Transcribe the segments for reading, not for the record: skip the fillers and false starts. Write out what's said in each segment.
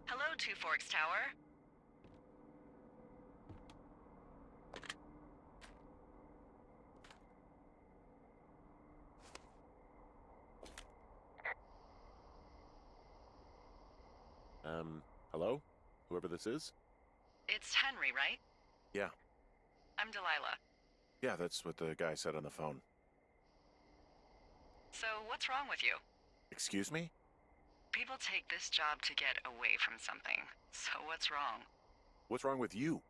Hello, Two Forks Tower. Hello? Whoever this is? It's Henry, right? Yeah. I'm Delilah. Yeah, that's what the guy said on the phone. So, what's wrong with you? Excuse me? People take this job to get away from something. So, what's wrong? What's wrong with you?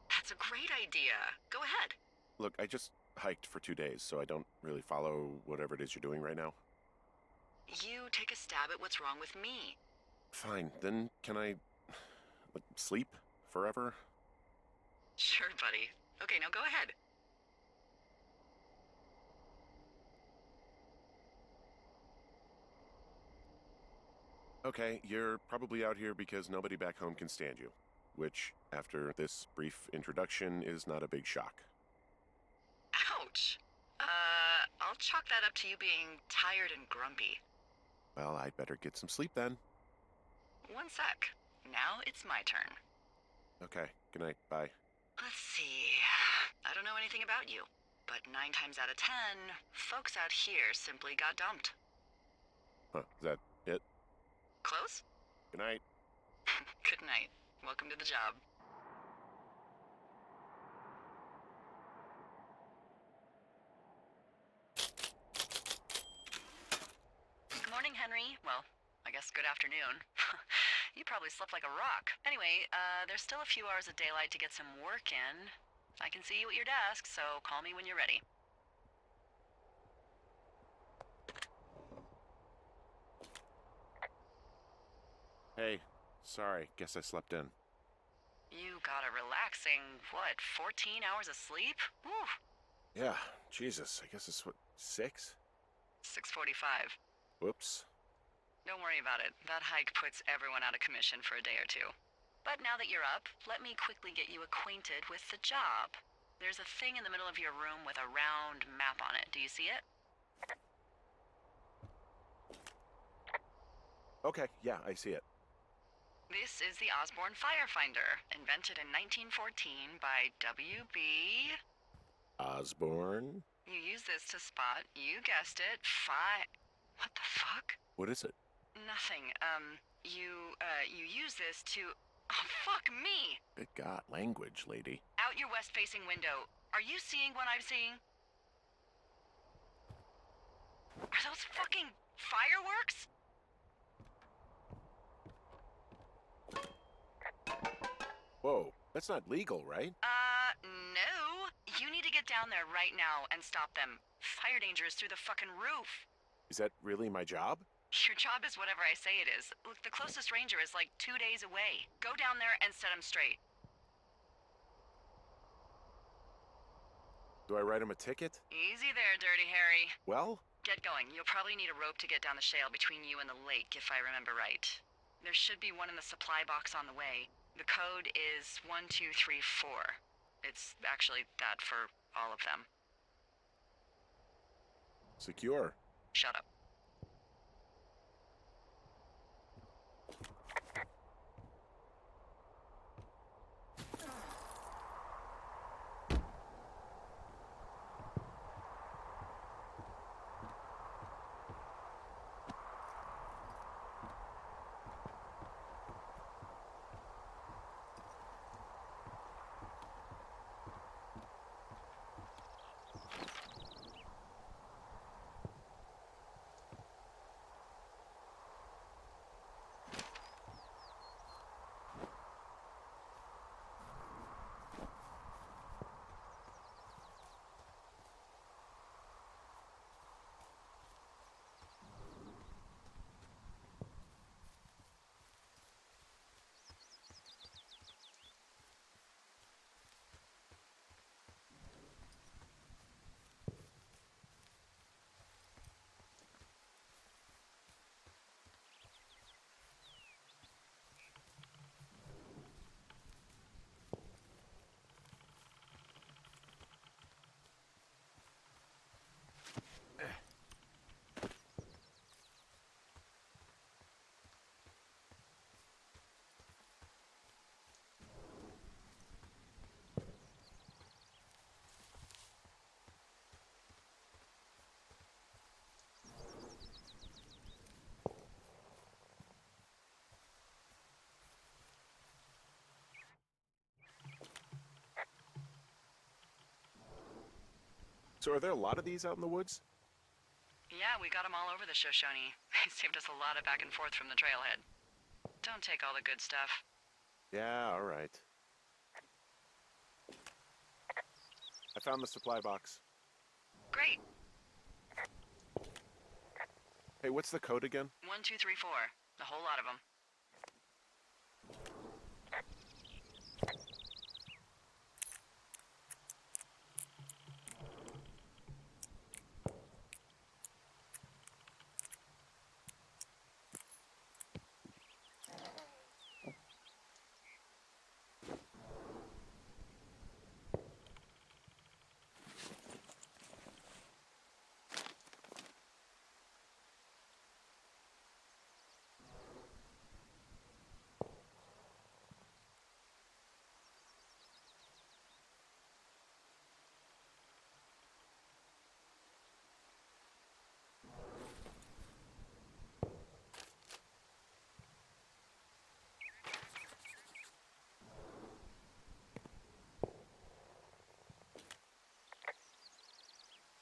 That's a great idea. Go ahead. Look, I just hiked for 2 days, so I don't really follow whatever it is you're doing right now. You take a stab at what's wrong with me. Fine, then can I sleep forever? Sure, buddy. Okay, now go ahead. Okay, you're probably out here because nobody back home can stand you, which, after this brief introduction, is not a big shock. Ouch. I'll chalk that up to you being tired and grumpy. Well, I'd better get some sleep then. One sec. Now it's my turn. Okay, good night, bye. Let's see. I don't know anything about you, but 9 times out of 10, folks out here simply got dumped. Huh, is that it? Close? Good night. Good night. Welcome to the job. Good morning, Henry. Well, I guess good afternoon. You probably slept like a rock. Anyway, there's still a few hours of daylight to get some work in. I can see you at your desk, so call me when you're ready. Hey, sorry, guess I slept in. You got a relaxing, 14 hours of sleep? Woo! Yeah, Jesus, I guess it's what, 6? 6:45. Whoops. Don't worry about it. That hike puts everyone out of commission for a day or two. But now that you're up, let me quickly get you acquainted with the job. There's a thing in the middle of your room with a round map on it. Do you see it? Okay, yeah, I see it. This is the Osborne Firefinder, invented in 1914 by W.B. Osborne? You use this to spot, you guessed it, What the fuck? What is it? Nothing. You use this to... Oh, fuck me! Good God, language, lady. Out your west-facing window. Are you seeing what I'm seeing? Are those fucking fireworks? Whoa, that's not legal, right? No. You need to get down there right now and stop them. Fire danger is through the fucking roof. Is that really my job? Your job is whatever I say it is. Look, the closest ranger is like 2 days away. Go down there and set him straight. Do I write him a ticket? Easy there, Dirty Harry. Well? Get going. You'll probably need a rope to get down the shale between you and the lake, if I remember right. There should be one in the supply box on the way. The code is 1234. It's actually that for all of them. Secure. Shut up. So are there a lot of these out in the woods? Yeah, we got them all over the Shoshone. They saved us a lot of back and forth from the trailhead. Don't take all the good stuff. Yeah, all right. I found the supply box. Great. Hey, what's the code again? 1234. A whole lot of them.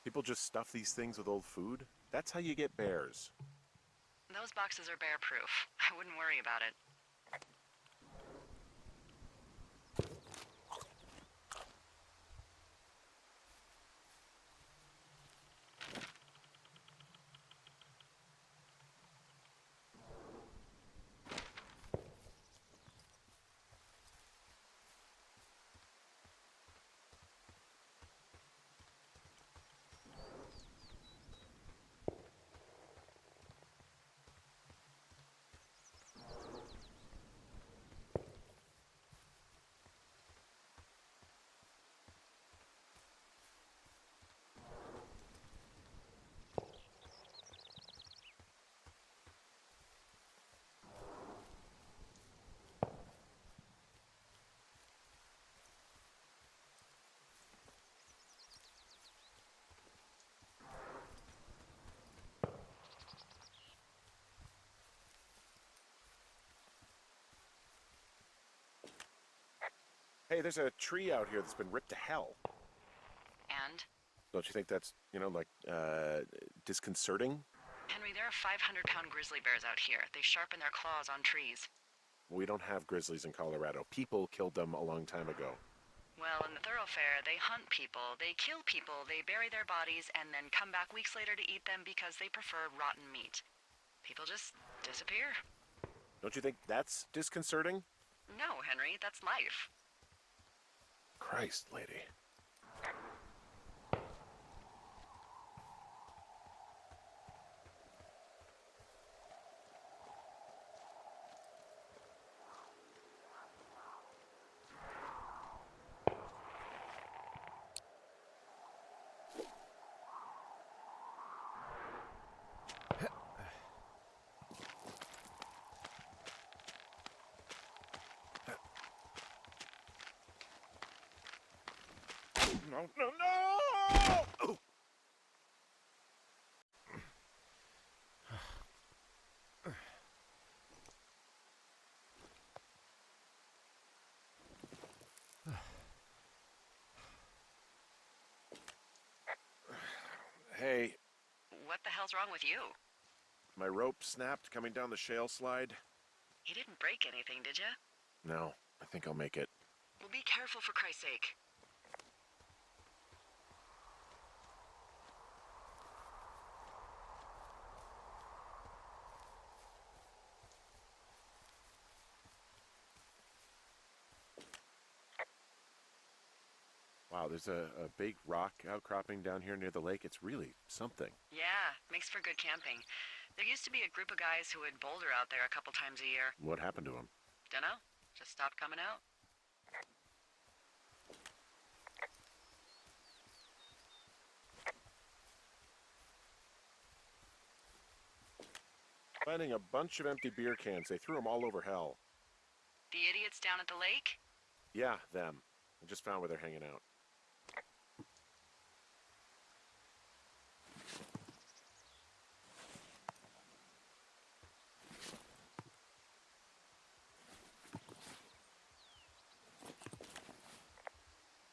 People just stuff these things with old food? That's how you get bears. Those boxes are bear-proof. I wouldn't worry about it. Hey, there's a tree out here that's been ripped to hell. And? Don't you think that's, disconcerting? Henry, there are 500-pound grizzly bears out here. They sharpen their claws on trees. We don't have grizzlies in Colorado. People killed them a long time ago. Well, in the thoroughfare, they hunt people, they kill people, they bury their bodies, and then come back weeks later to eat them because they prefer rotten meat. People just disappear. Don't you think that's disconcerting? No, Henry, that's life. Christ, lady. No, no, no! Oh. Hey, What the hell's wrong with you? my rope snapped coming down the shale slide. You didn't break anything, did you? No, I think I'll make it. Well, be careful for Christ's sake. Wow, there's a big rock outcropping down here near the lake. It's really something. Yeah, makes for good camping. There used to be a group of guys who would boulder out there a couple times a year. What happened to him? Dunno, just stopped coming out. Finding a bunch of empty beer cans. They threw them all over hell. The idiots down at the lake? Yeah, them. I just found where they're hanging out.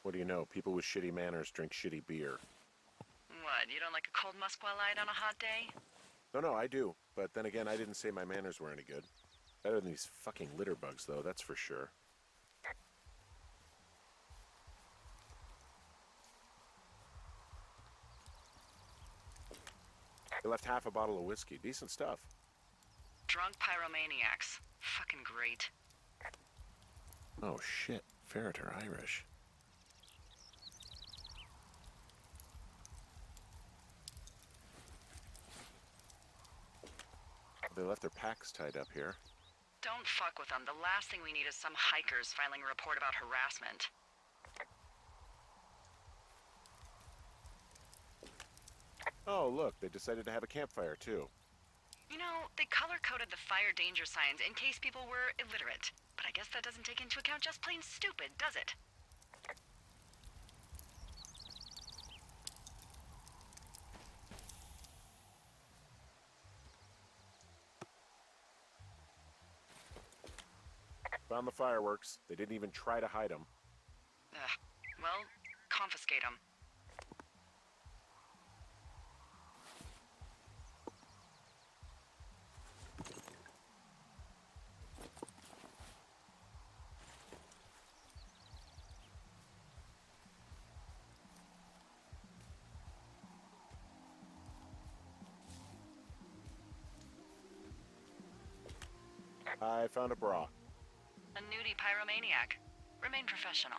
What do you know? People with shitty manners drink shitty beer. You don't like a cold Musqualite on a hot day? No, I do. But then again, I didn't say my manners were any good. Better than these fucking litter bugs, though, that's for sure. They left half a bottle of whiskey. Decent stuff. Drunk pyromaniacs. Fucking great. Oh, shit. Ferret are Irish. They left their packs tied up here. Don't fuck with them. The last thing we need is some hikers filing a report about harassment. Oh, look, they decided to have a campfire, too. You know, they color-coded the fire danger signs in case people were illiterate. But I guess that doesn't take into account just plain stupid, does it? Found the fireworks. They didn't even try to hide them. Ugh. Well, confiscate them. I found a bra. A nudie pyromaniac. Remain professional.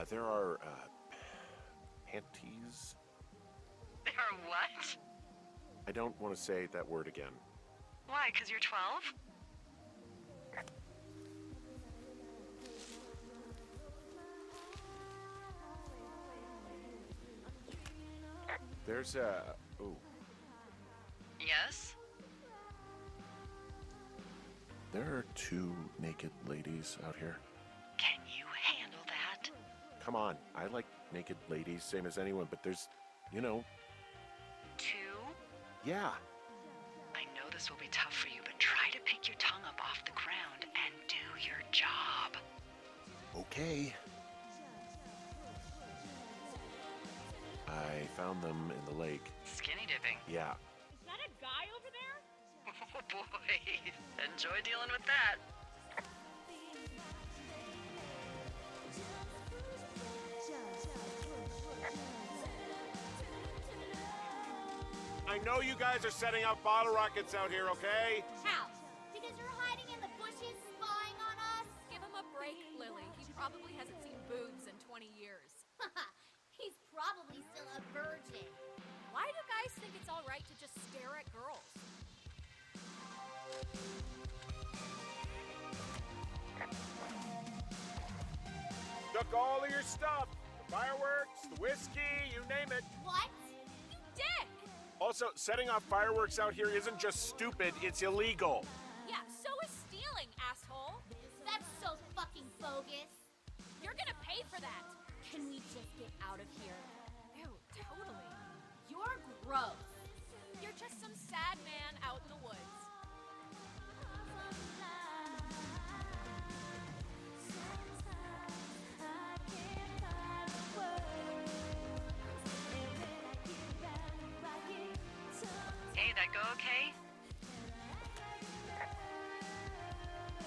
There are, panties? They are what? I don't want to say that word again. Why, 'cause you're 12? There's a... Ooh. Yes? There are 2 naked ladies out here. Can you handle that? Come on, I like naked ladies, same as anyone, but there's, you know... 2? Yeah. I know this will be tough for you, but try to pick your tongue up off the ground and do your job. Okay. I found them in the lake. Skinny dipping. Yeah. Is that a guy over there? Oh boy. Enjoy dealing with that. I know you guys are setting up bottle rockets out here, okay? How? Because you're hiding in the bushes spying on us? Give him a break, Lily. He probably hasn't seen boobs in 20 years. He's probably still a virgin. Why do guys think it's all right to just stare at girls? Took all of your stuff. The fireworks, the whiskey, you name it. What? You dick! Also, setting off fireworks out here isn't just stupid, it's illegal. Yeah, so is stealing, asshole. That's so fucking bogus. You're gonna pay for that. Can we just get out of here? Ew, totally. You're gross. You're just some sad man out in the woods. Hey, that go okay?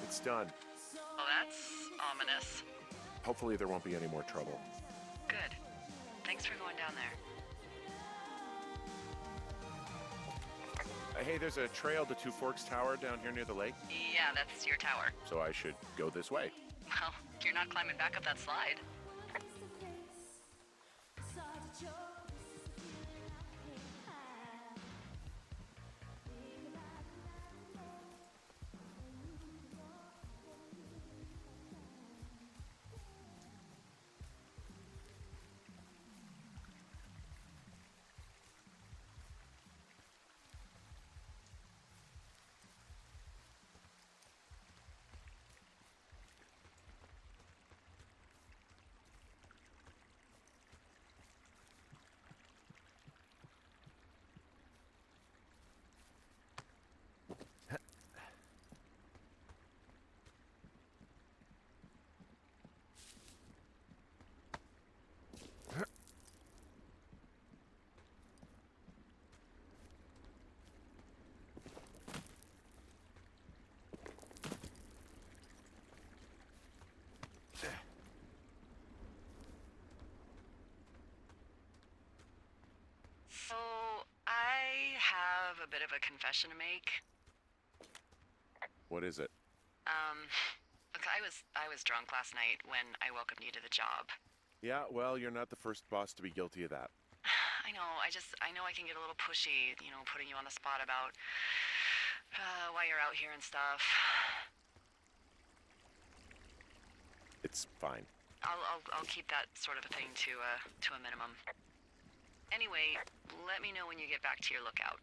It's done. Well, that's ominous. Hopefully there won't be any more trouble. Good. Thanks for going down there. Hey, there's a trail to Two Forks Tower down here near the lake, Yeah, that's your tower. so I should go this way. Well, you're not climbing back up that slide. have a bit of a confession to make. What is it? Look, I was drunk last night when I welcomed you to the job. Yeah, well, you're not the first boss to be guilty of that. I know, I know I can get a little pushy, putting you on the spot about why you're out here and stuff. It's fine. I'll keep that sort of a thing to a minimum. Anyway, let me know when you get back to your lookout.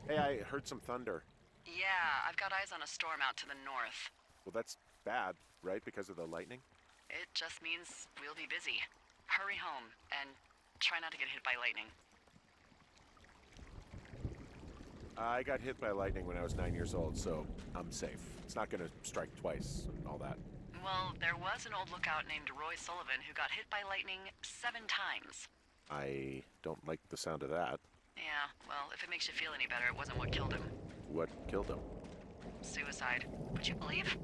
Hey, I heard some thunder. Yeah, I've got eyes on a storm out to the north. Well, that's bad, right? Because of the lightning? It just means we'll be busy. Hurry home, and try not to get hit by lightning. I got hit by lightning when I was 9 years old, so I'm safe. It's not gonna strike twice and all that. Well, there was an old lookout named Roy Sullivan who got hit by lightning 7 times. I don't like the sound of that. Yeah, well, if it makes you feel any better, it wasn't what killed him. What killed him? Suicide. Would you believe?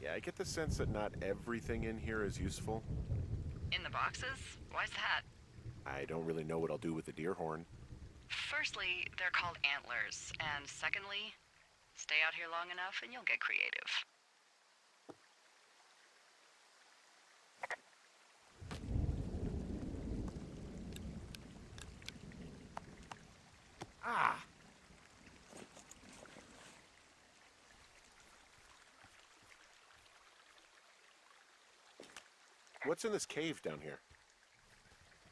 Yeah, I get the sense that not everything in here is useful. In the boxes? Why's that? I don't really know what I'll do with the deer horn. Firstly, they're called antlers, and secondly, stay out here long enough and you'll get creative. Ah! What's in this cave down here?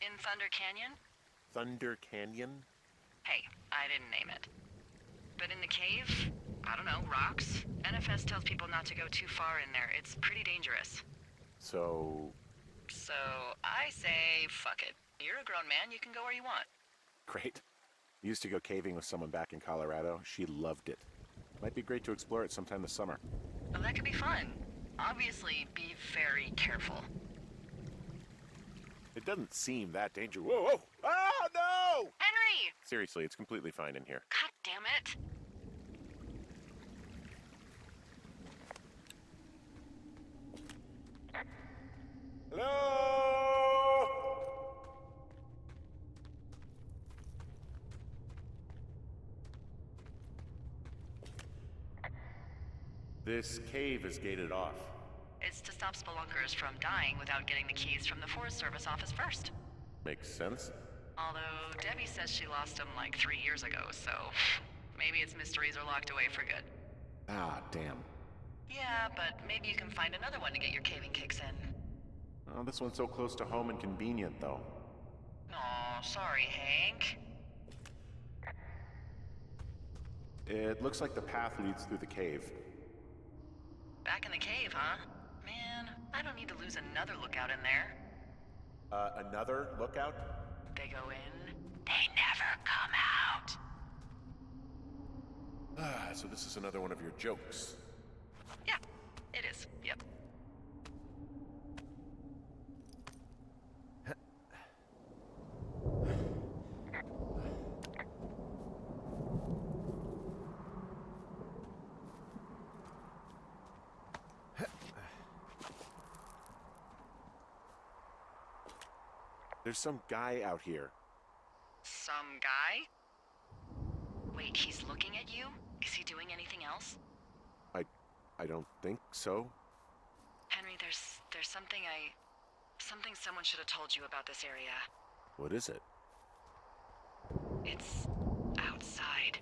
In Thunder Canyon? Thunder Canyon? Hey, I didn't name it. But in the cave, I don't know, rocks? NFS tells people not to go too far in there. It's pretty dangerous. So I say, fuck it. You're a grown man, you can go where you want. great. Used to go caving with someone back in Colorado. She loved it. Might be great to explore it sometime this summer. Well, that could be fun. Obviously, be very careful. It doesn't seem that dangerous. Whoa, whoa! Ah, no! Henry! Seriously, it's completely fine in here. God damn it. Hello? This cave is gated off. It's to stop spelunkers from dying without getting the keys from the Forest Service office first. Makes sense. Although Debbie says she lost them like 3 years ago, so maybe its mysteries are locked away for good. Ah, damn. Yeah, but maybe you can find another one to get your caving kicks in. Oh, this one's so close to home and convenient, though. Aw, sorry, Hank. It looks like the path leads through the cave. Back in the cave, huh? Man, I don't need to lose another lookout in there. Another lookout? They go in, they never come out. Ah, so this is another one of your jokes. Yeah, it is. Yep. There's some guy out here. Some guy? Wait, he's looking at you? Is he doing anything else? I don't think so. Henry, there's something someone should have told you about this area. What is it? It's outside.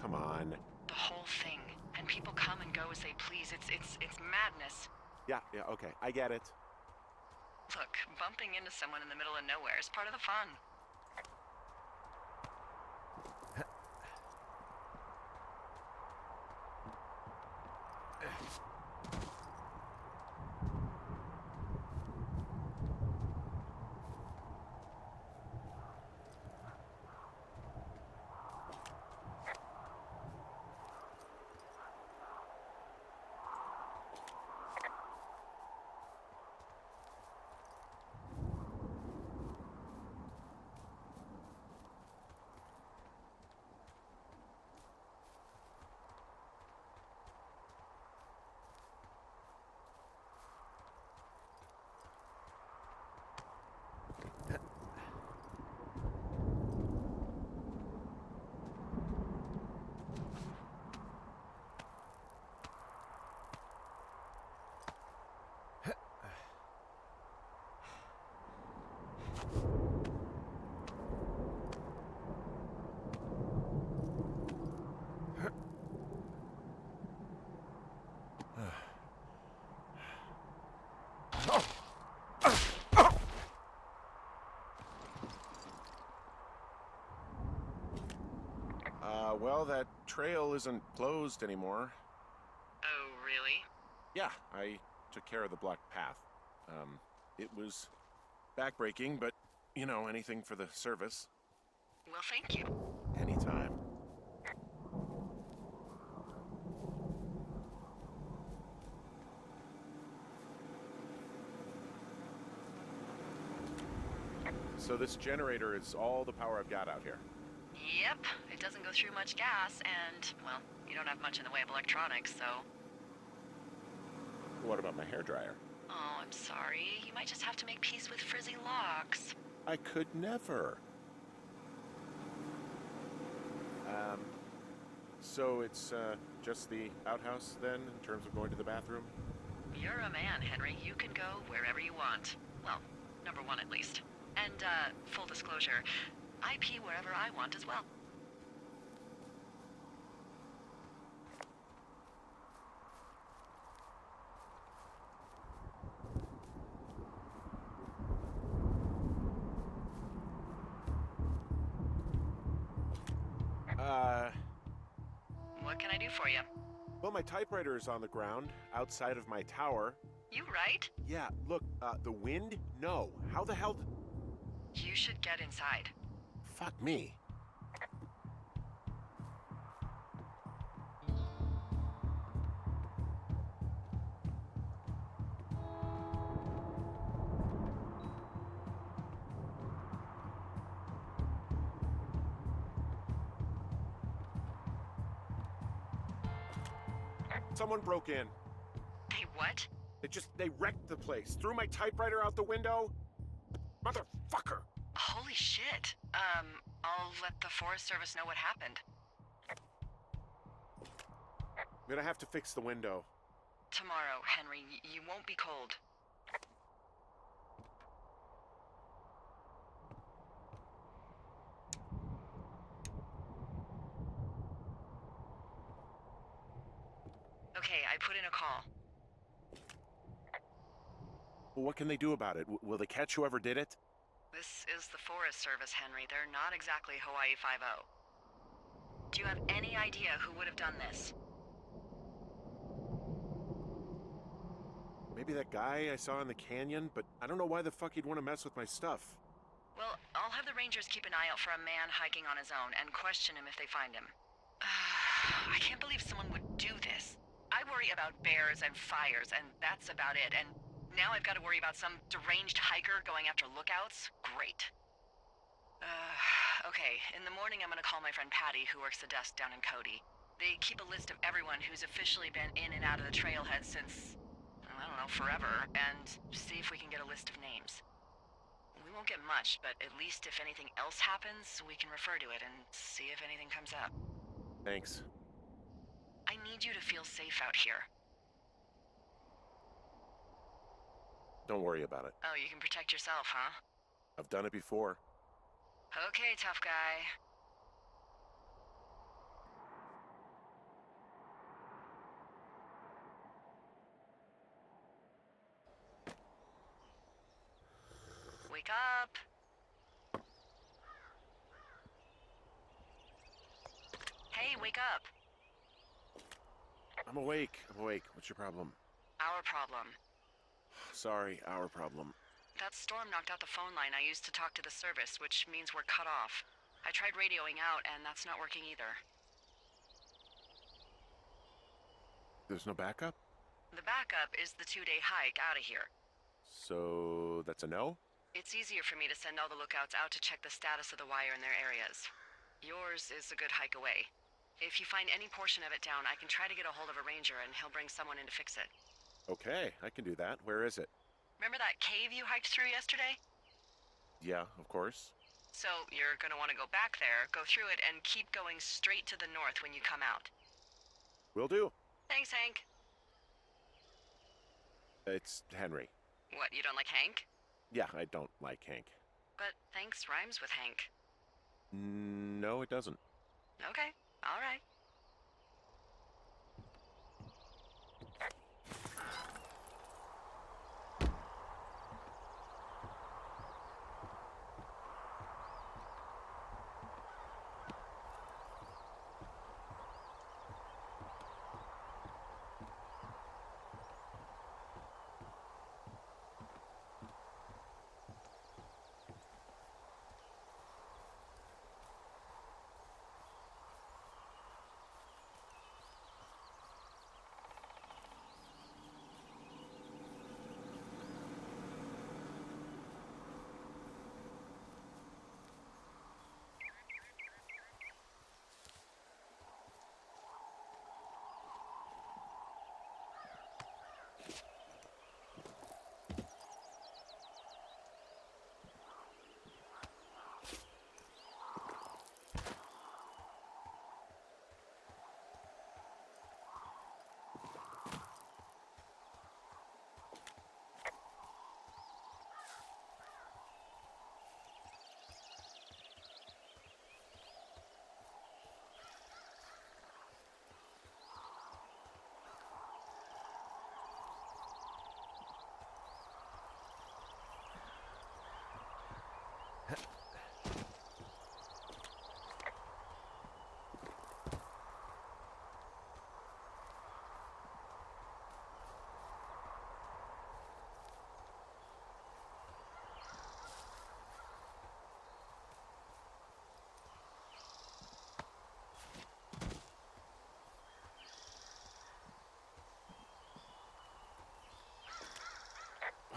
Come on. The whole thing. And people come and go as they please. It's madness. Yeah, okay, I get it. Look, bumping into someone in the middle of nowhere is part of the fun. Well, that trail isn't closed anymore. Oh, really? Yeah, I took care of the blocked path. It was backbreaking, but, you know, anything for the service. Well, thank you. Anytime. So this generator is all the power I've got out here. Yep, it doesn't go through much gas, and, well, you don't have much in the way of electronics, so... What about my hairdryer? Oh, I'm sorry. You might just have to make peace with frizzy locks. I could never. So it's, just the outhouse, then, in terms of going to the bathroom? You're a man, Henry. You can go wherever you want. Well, number one at least. And, full disclosure, I pee wherever I want as well. What can I do for you? Well, my typewriter is on the ground, outside of my tower. You right? Yeah, look, the wind? No. How the hell You should get inside. Fuck me. Someone broke in. Hey, what? They wrecked the place. Threw my typewriter out the window. Motherfucker. Holy shit. I'll let the Forest Service know what happened. I'm gonna have to fix the window. Tomorrow, Henry. You won't be cold. Okay, I put in a call. Well, what can they do about it? Will they catch whoever did it? This is the Forest Service, Henry. They're not exactly Hawaii Five-0. Do you have any idea who would have done this? Maybe that guy I saw in the canyon, but I don't know why the fuck he'd want to mess with my stuff. Well, I'll have the Rangers keep an eye out for a man hiking on his own and question him if they find him. I can't believe someone would do this. I worry about bears and fires, and that's about it. And now I've got to worry about some deranged hiker going after lookouts? Great. Okay, in the morning I'm gonna call my friend Patty, who works the desk down in Cody. They keep a list of everyone who's officially been in and out of the trailhead since, I don't know, forever, and see if we can get a list of names. We won't get much, but at least if anything else happens, we can refer to it and see if anything comes up. Thanks. I need you to feel safe out here. Don't worry about it. Oh, you can protect yourself, huh? I've done it before. Okay, tough guy. up. Hey, wake up. I'm awake. What's your problem? Our problem. Sorry, our problem. That storm knocked out the phone line I used to talk to the service, which means we're cut off. I tried radioing out, and that's not working either. There's no backup? The backup is the 2-day hike out of here. So that's a no? It's easier for me to send all the lookouts out to check the status of the wire in their areas. Yours is a good hike away. If you find any portion of it down, I can try to get a hold of a ranger and he'll bring someone in to fix it. Okay, I can do that. Where is it? Remember that cave you hiked through yesterday? Yeah, of course. So you're gonna want to go back there, go through it, and keep going straight to the north when you come out. Will do. Thanks, Hank. It's Henry. What, you don't like Hank? Yeah, I don't like Hank. But thanks rhymes with Hank. No, it doesn't. Okay, all right.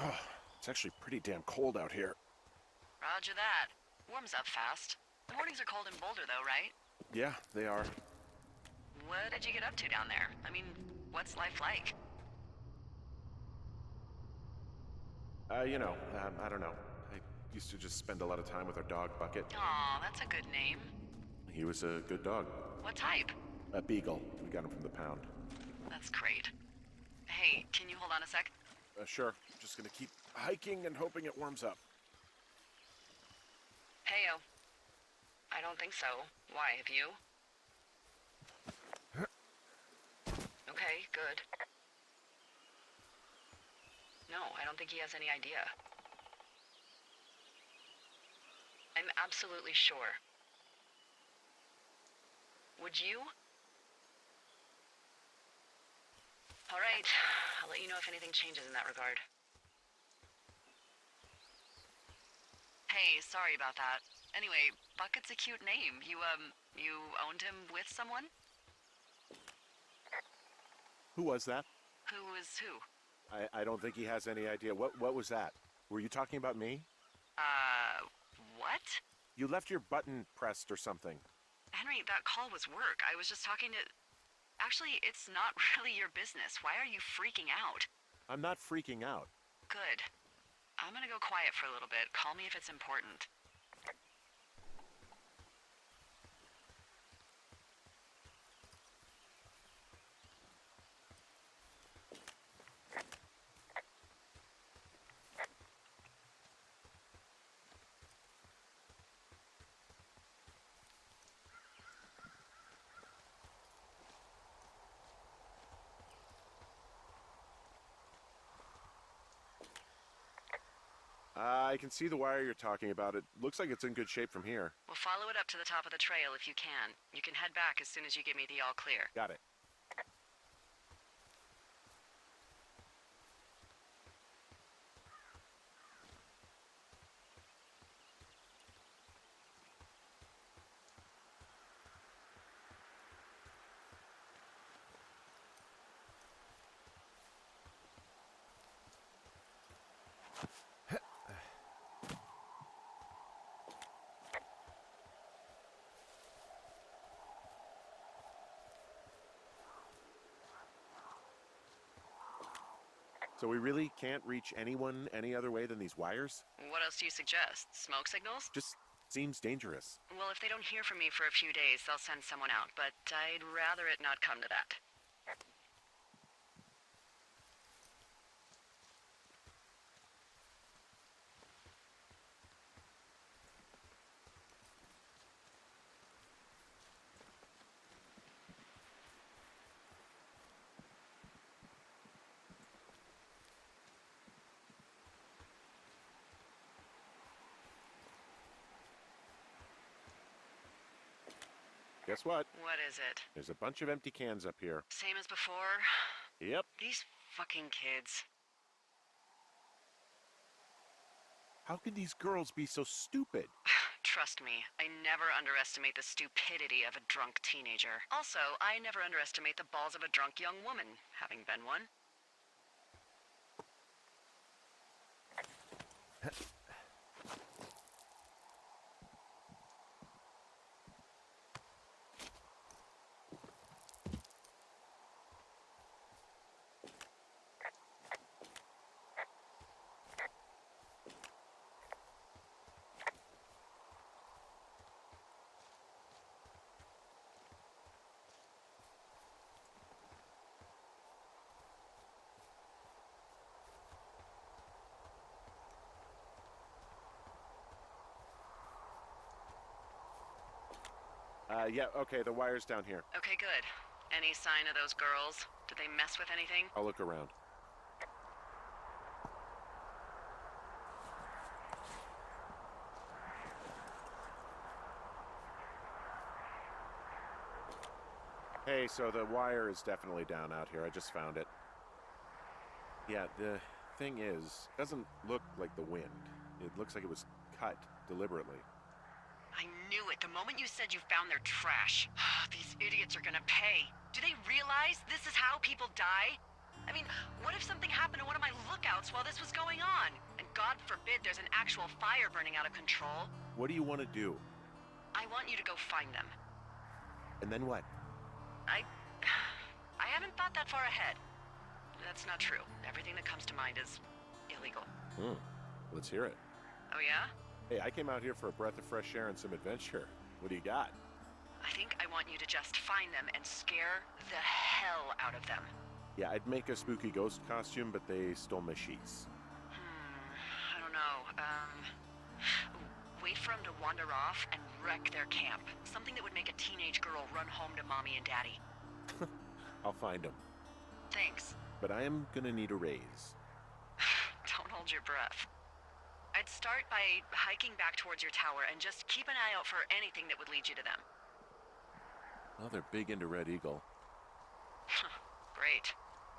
Oh, it's actually pretty damn cold out here. Roger that. Warms up fast. The mornings are cold in Boulder, though, right? Yeah, they are. What did you get up to down there? I mean, what's life like? I don't know. I used to just spend a lot of time with our dog, Bucket. Aw, that's a good name. He was a good dog. What type? A beagle. We got him from the pound. That's great. Hey, can you hold on a sec? Sure. Just gonna keep hiking and hoping it warms up. Heyo. I don't think so. Why, have you? Okay, good. No, I don't think he has any idea. I'm absolutely sure. Would you? All right, I'll let you know if anything changes in that regard. Hey, sorry about that. Anyway, Bucket's a cute name. You owned him with someone? Who was that? Who was who? I don't think he has any idea. What was that? Were you talking about me? What? You left your button pressed or something. Henry, that call was work. I was just talking to... Actually, it's not really your business. Why are you freaking out? I'm not freaking out. Good. I'm gonna go quiet for a little bit. Call me if it's important. I can see the wire you're talking about. It looks like it's in good shape from here. We'll follow it up to the top of the trail if you can. You can head back as soon as you give me the all clear. Got it. So we really can't reach anyone any other way than these wires? What else do you suggest? Smoke signals? Just seems dangerous. Well, if they don't hear from me for a few days, they'll send someone out, but I'd rather it not come to that. Guess what? What is it? There's a bunch of empty cans up here. Same as before? Yep. These fucking kids. How could these girls be so stupid? Trust me, I never underestimate the stupidity of a drunk teenager. Also, I never underestimate the balls of a drunk young woman, having been one. Yeah, okay, the wire's down here. Okay, good. Any sign of those girls? Did they mess with anything? I'll look around. Hey, so the wire is definitely down out here. I just found it. Yeah, the thing is, it doesn't look like the wind. It looks like it was cut deliberately. I knew it the moment you said you found their trash. These idiots are gonna pay. Do they realize this is how people die? I mean, what if something happened to one of my lookouts while this was going on? And God forbid there's an actual fire burning out of control. What do you want to do? I want you to go find them. And then what? I haven't thought that far ahead. That's not true. Everything that comes to mind is illegal. Let's hear it. Oh yeah? Hey, I came out here for a breath of fresh air and some adventure. What do you got? I think I want you to just find them and scare the hell out of them. Yeah, I'd make a spooky ghost costume, but they stole my sheets. I don't know. Wait for them to wander off and wreck their camp. Something that would make a teenage girl run home to mommy and daddy. I'll find them. Thanks. But I am gonna need a raise. Don't hold your breath. I'd start by hiking back towards your tower and just keep an eye out for anything that would lead you to them. Well, they're big into Red Eagle. Great.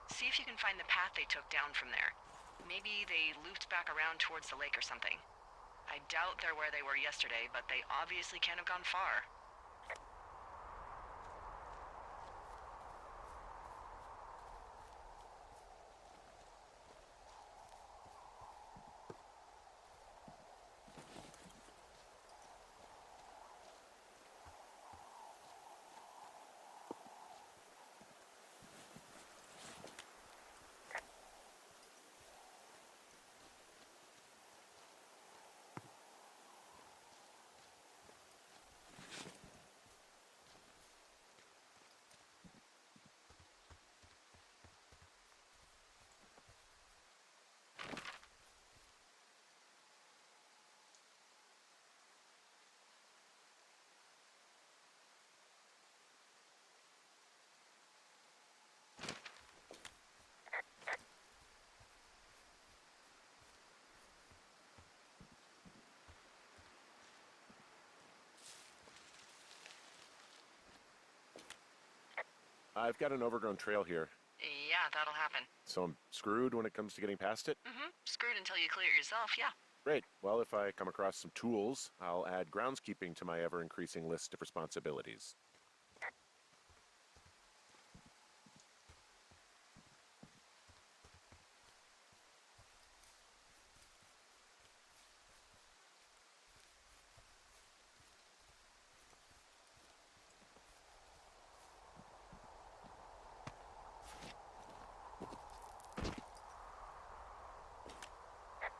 See if you can find the path they took down from there. Maybe they looped back around towards the lake or something. I doubt they're where they were yesterday, but they obviously can't have gone far. I've got an overgrown trail here, Yeah, that'll happen. so I'm screwed when it comes to getting past it. Screwed until you clear it yourself, yeah. Great. Well, if I come across some tools, I'll add groundskeeping to my ever-increasing list of responsibilities.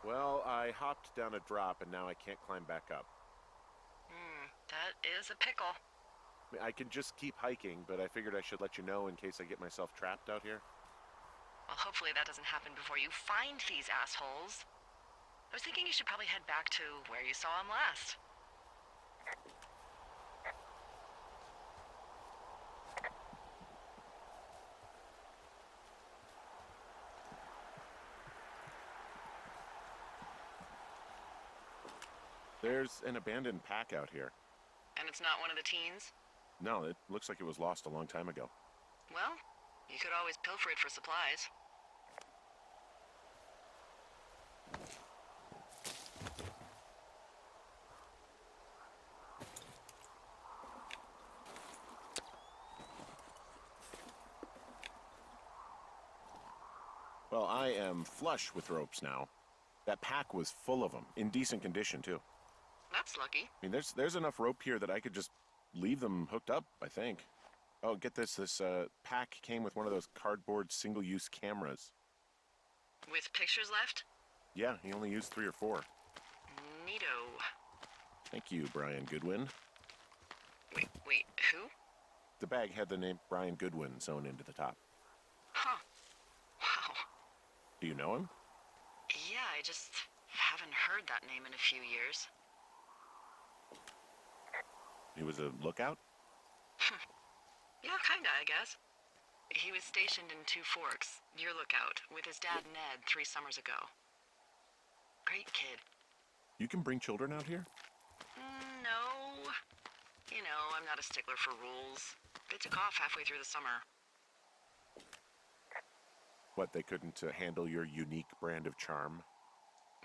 Well, I hopped down a drop and now I can't climb back up. That is a pickle. I mean, I can just keep hiking, but I figured I should let you know in case I get myself trapped out here. Well, hopefully that doesn't happen before you find these assholes. I was thinking you should probably head back to where you saw them last. There's an abandoned pack out here. And it's not one of the teens? No, it looks like it was lost a long time ago. Well, you could always pilfer it for supplies. Well, I am flush with ropes now. That pack was full of them, in decent condition, too. That's lucky. I mean, there's enough rope here that I could just leave them hooked up, I think. Oh, get this. This pack came with one of those cardboard single-use cameras. With pictures left? Yeah, he only used 3 or 4. Neato. Thank you, Brian Goodwin. Wait, who? The bag had the name Brian Goodwin sewn into the top. Huh. Wow. Do you know him? Yeah, I just haven't heard that name in a few years. He was a lookout? Yeah, kinda, I guess. He was stationed in Two Forks, your lookout, with his dad Ned 3 summers ago. Great kid. You can bring children out here? No. You know, I'm not a stickler for rules. They took off halfway through the summer. What, they couldn't handle your unique brand of charm?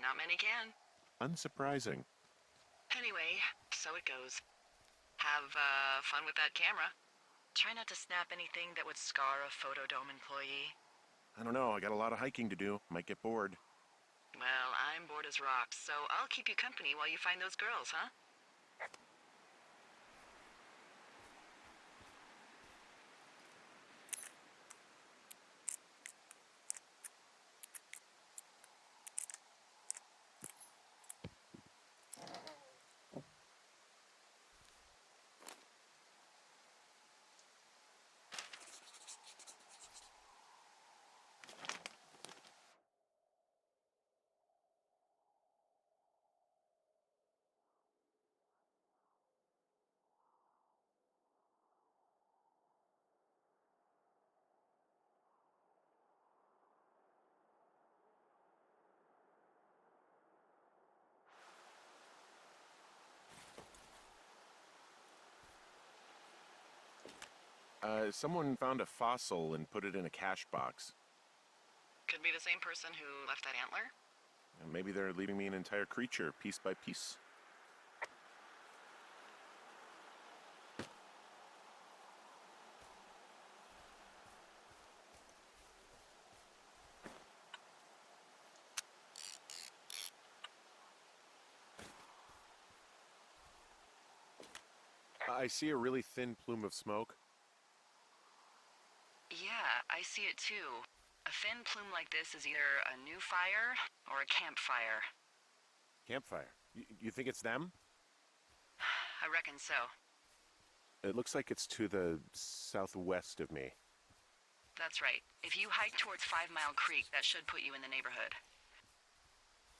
Not many can. Unsurprising. Anyway, so it goes. Have fun with that camera. Try not to snap anything that would scar a Photodome employee. I don't know, I got a lot of hiking to do. Might get bored. Well, I'm bored as rocks, so I'll keep you company while you find those girls, huh? Someone found a fossil and put it in a cash box. Could be the same person who left that antler. And maybe they're leaving me an entire creature, piece by piece. I see a really thin plume of smoke. Yeah, I see it too. A thin plume like this is either a new fire or a campfire. Campfire. You think it's them? I reckon so. It looks like it's to the southwest of me. That's right. If you hike towards 5 Mile Creek, that should put you in the neighborhood.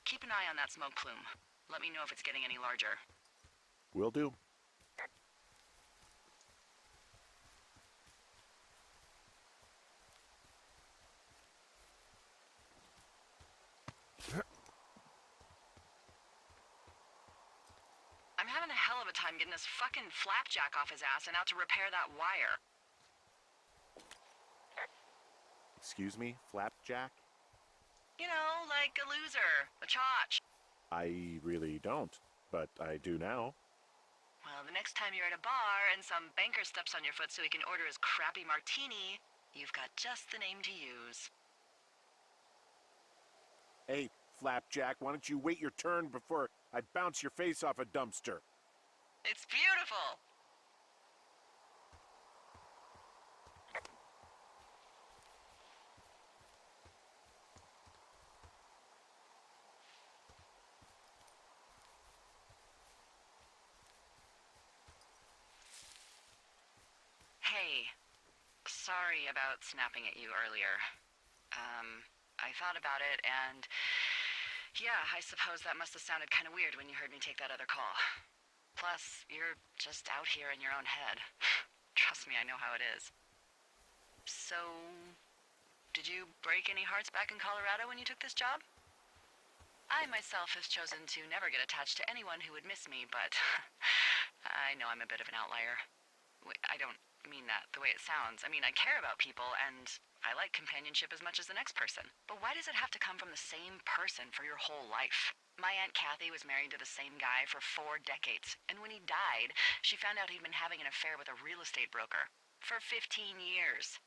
Keep an eye on that smoke plume. Let me know if it's getting any larger. Will do. I'm having a hell of a time getting this fucking flapjack off his ass and out to repair that wire. Excuse me, Flapjack? You know, like a loser, a chotch. I really don't, but I do now. Well, the next time you're at a bar and some banker steps on your foot so he can order his crappy martini, you've got just the name to use. Hey, Flapjack, why don't you wait your turn before I bounce your face off a dumpster? It's beautiful! Hey, sorry about snapping at you earlier. I thought about it, and yeah, I suppose that must have sounded kind of weird when you heard me take that other call. Plus, you're just out here in your own head. Trust me, I know how it is. So, did you break any hearts back in Colorado when you took this job? I myself have chosen to never get attached to anyone who would miss me, but I know I'm a bit of an outlier. I don't mean that the way it sounds. I mean, I care about people, and I like companionship as much as the next person. But why does it have to come from the same person for your whole life? My Aunt Kathy was married to the same guy for 4 decades, and when he died, she found out he'd been having an affair with a real estate broker for 15 years.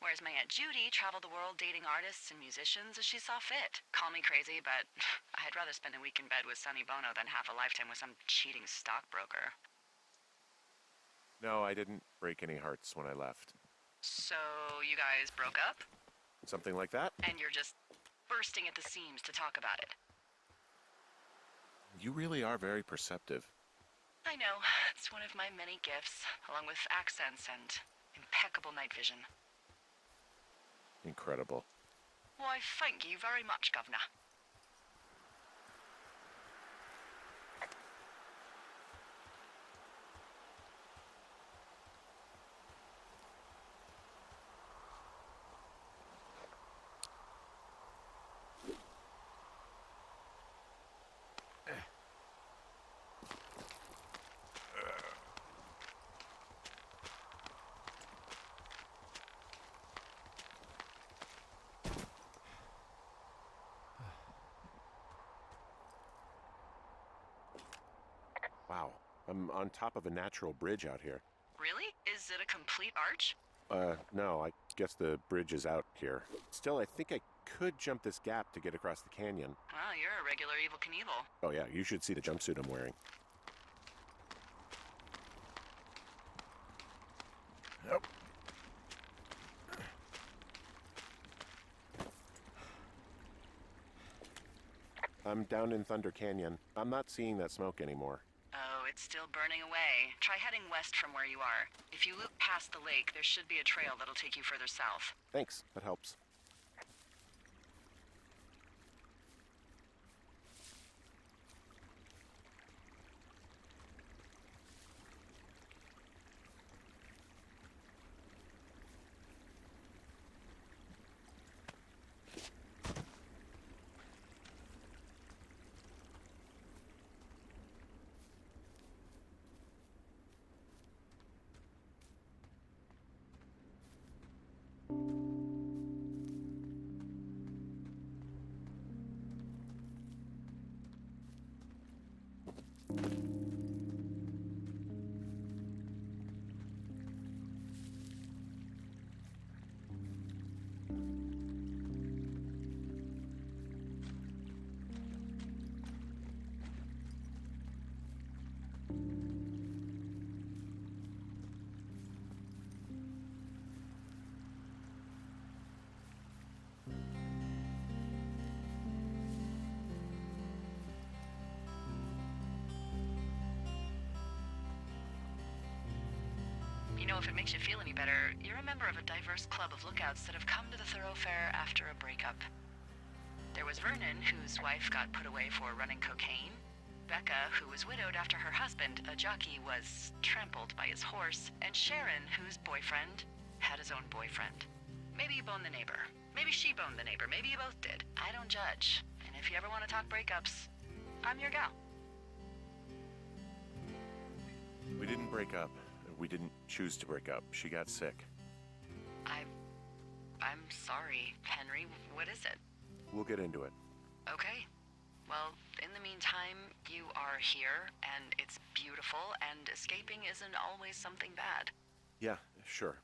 Whereas my Aunt Judy traveled the world dating artists and musicians as she saw fit. Call me crazy, but I'd rather spend a week in bed with Sonny Bono than half a lifetime with some cheating stockbroker. No, I didn't break any hearts when I left. So, you guys broke up? Something like that? And you're just bursting at the seams to talk about it. You really are very perceptive. I know. It's one of my many gifts, along with accents and impeccable night vision. Incredible. Why, thank you very much, Governor. Wow, I'm on top of a natural bridge out here. Really? Is it a complete arch? No, I guess the bridge is out here. Still, I think I could jump this gap to get across the canyon. Well, you're a regular Evel Knievel. Oh yeah, you should see the jumpsuit I'm wearing. Nope. I'm down in Thunder Canyon. I'm not seeing that smoke anymore. Oh, it's still burning away. Try heading west from where you are. If you loop past the lake, there should be a trail that'll take you further south. Thanks, that helps. You know, if it makes you feel any better, you're a member of a diverse club of lookouts that have come to the thoroughfare after a breakup. There was Vernon, whose wife got put away for running cocaine. Becca, who was widowed after her husband, a jockey, was trampled by his horse. And Sharon, whose boyfriend had his own boyfriend. Maybe you boned the neighbor. Maybe she boned the neighbor. Maybe you both did. I don't judge. And if you ever want to talk breakups, I'm your gal. We didn't break up. We didn't choose to break up. She got sick. I I'm sorry, Henry. What is it? We'll get into it. Okay. Well, in the meantime, you are here, and it's beautiful, and escaping isn't always something bad. Yeah, sure.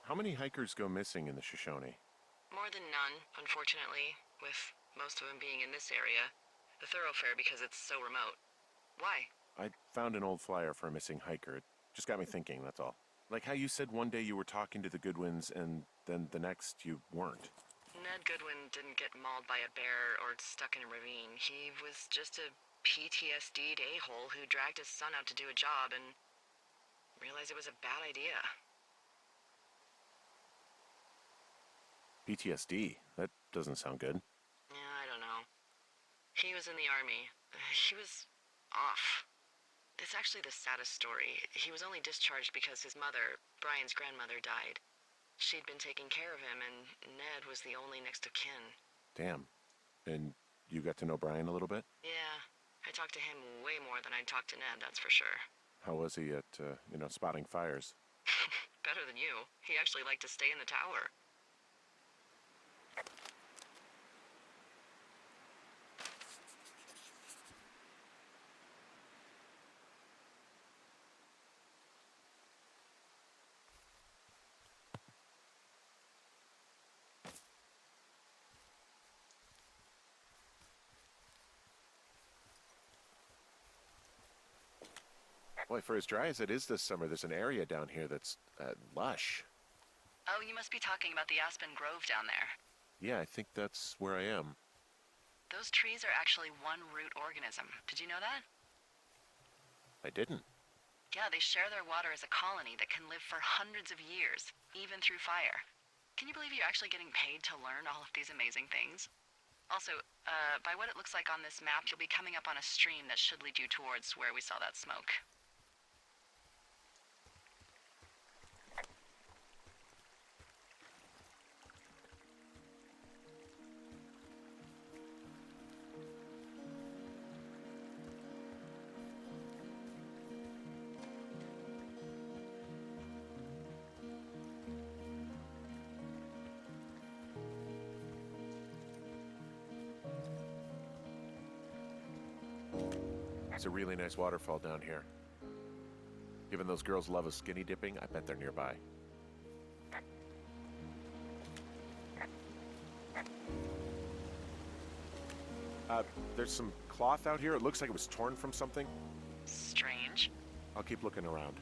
How many hikers go missing in the Shoshone? More than none, unfortunately, with most of them being in this area. The thoroughfare because it's so remote. Why? I found an old flyer for a missing hiker. It just got me thinking, that's all. Like how you said one day you were talking to the Goodwins and then the next you weren't. Ned Goodwin didn't get mauled by a bear or stuck in a ravine. He was just a PTSD'd a-hole who dragged his son out to do a job and realized it was a bad idea. PTSD? That doesn't sound good. Yeah, I don't know. He was in the army. He was off. It's actually the saddest story. He was only discharged because his mother, Brian's grandmother, died. She'd been taking care of him, and Ned was the only next of kin. Damn. And you got to know Brian a little bit? Yeah, I talked to him way more than I'd talked to Ned, that's for sure. How was he at, spotting fires? Better than you. He actually liked to stay in the tower. Boy, for as dry as it is this summer, there's an area down here that's lush. Oh, you must be talking about the Aspen Grove down there. Yeah, I think that's where I am. Those trees are actually one root organism. Did you know that? I didn't. Yeah, they share their water as a colony that can live for hundreds of years, even through fire. Can you believe you're actually getting paid to learn all of these amazing things? Also, by what it looks like on this map, you'll be coming up on a stream that should lead you towards where we saw that smoke. There's a really nice waterfall down here. Given those girls love a skinny dipping, I bet they're nearby. There's some cloth out here. It looks like it was torn from something. Strange. I'll keep looking around.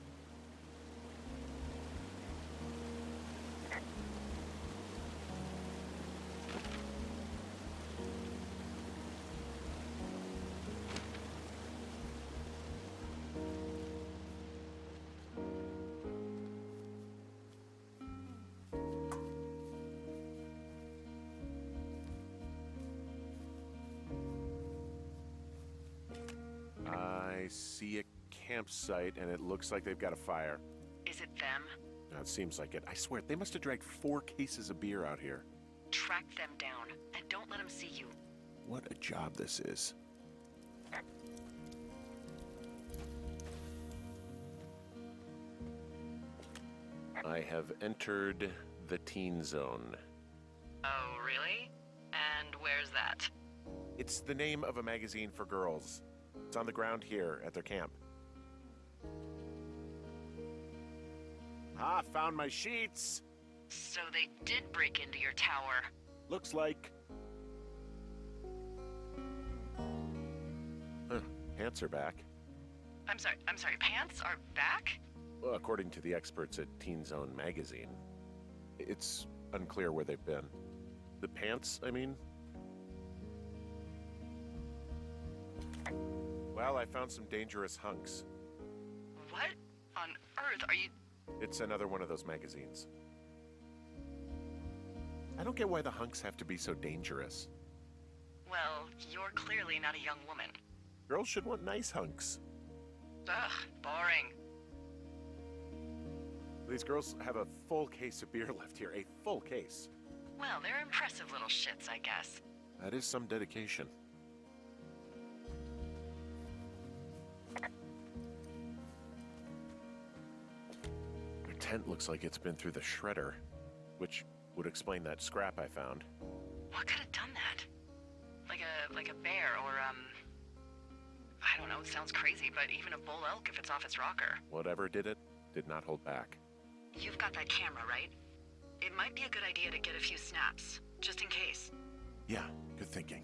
I see a campsite, and it looks like they've got a fire. Is it them? It seems like it. I swear, they must have dragged 4 cases of beer out here. Track them down, and don't let them see you. What a job this is. I have entered the teen zone. Oh, really? And where's that? It's the name of a magazine for girls. It's on the ground here at their camp. Ah, found my sheets! So they did break into your tower. Looks like... Huh, pants are back. I'm sorry, pants are back? Well, according to the experts at Teen Zone magazine. It's unclear where they've been. The pants, I mean? Well, I found some dangerous hunks. What on earth are you... It's another one of those magazines. I don't get why the hunks have to be so dangerous. Well, you're clearly not a young woman. Girls should want nice hunks. Ugh, boring. These girls have a full case of beer left here. A full case. Well, they're impressive little shits, I guess. That is some dedication. Their tent looks like it's been through the shredder, which would explain that scrap I found. What could have done that? Like a bear or, I don't know, it sounds crazy, but even a bull elk if it's off its rocker. Whatever did it, did not hold back. You've got that camera, right? It might be a good idea to get a few snaps, just in case. Yeah, good thinking.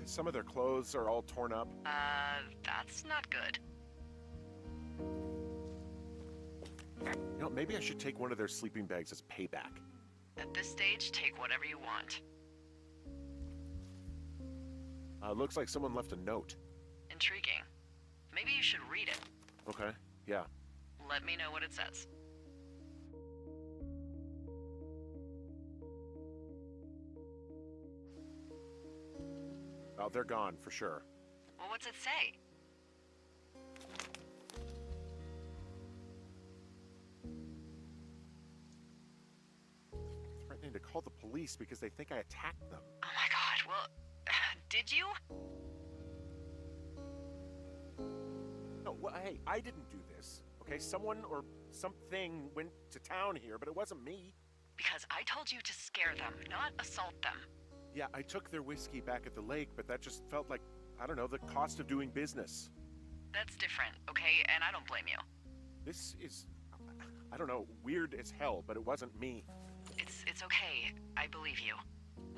Some of their clothes are all torn up. That's not good. You know, maybe I should take one of their sleeping bags as payback. At this stage, take whatever you want. Looks like someone left a note. Intriguing. Maybe you should read it. Okay, yeah. Let me know what it says. Oh, they're gone, for sure. Well, what's it say? Threatening to call the police because they think I attacked them. Oh my god, well, did you? No, well, hey, I didn't do this. Okay, someone or something went to town here, but it wasn't me. Because I told you to scare them, not assault them. Yeah, I took their whiskey back at the lake, but that just felt like, I don't know, the cost of doing business. That's different, okay? And I don't blame you. This is, I don't know, weird as hell, but it wasn't me. It's okay. I believe you.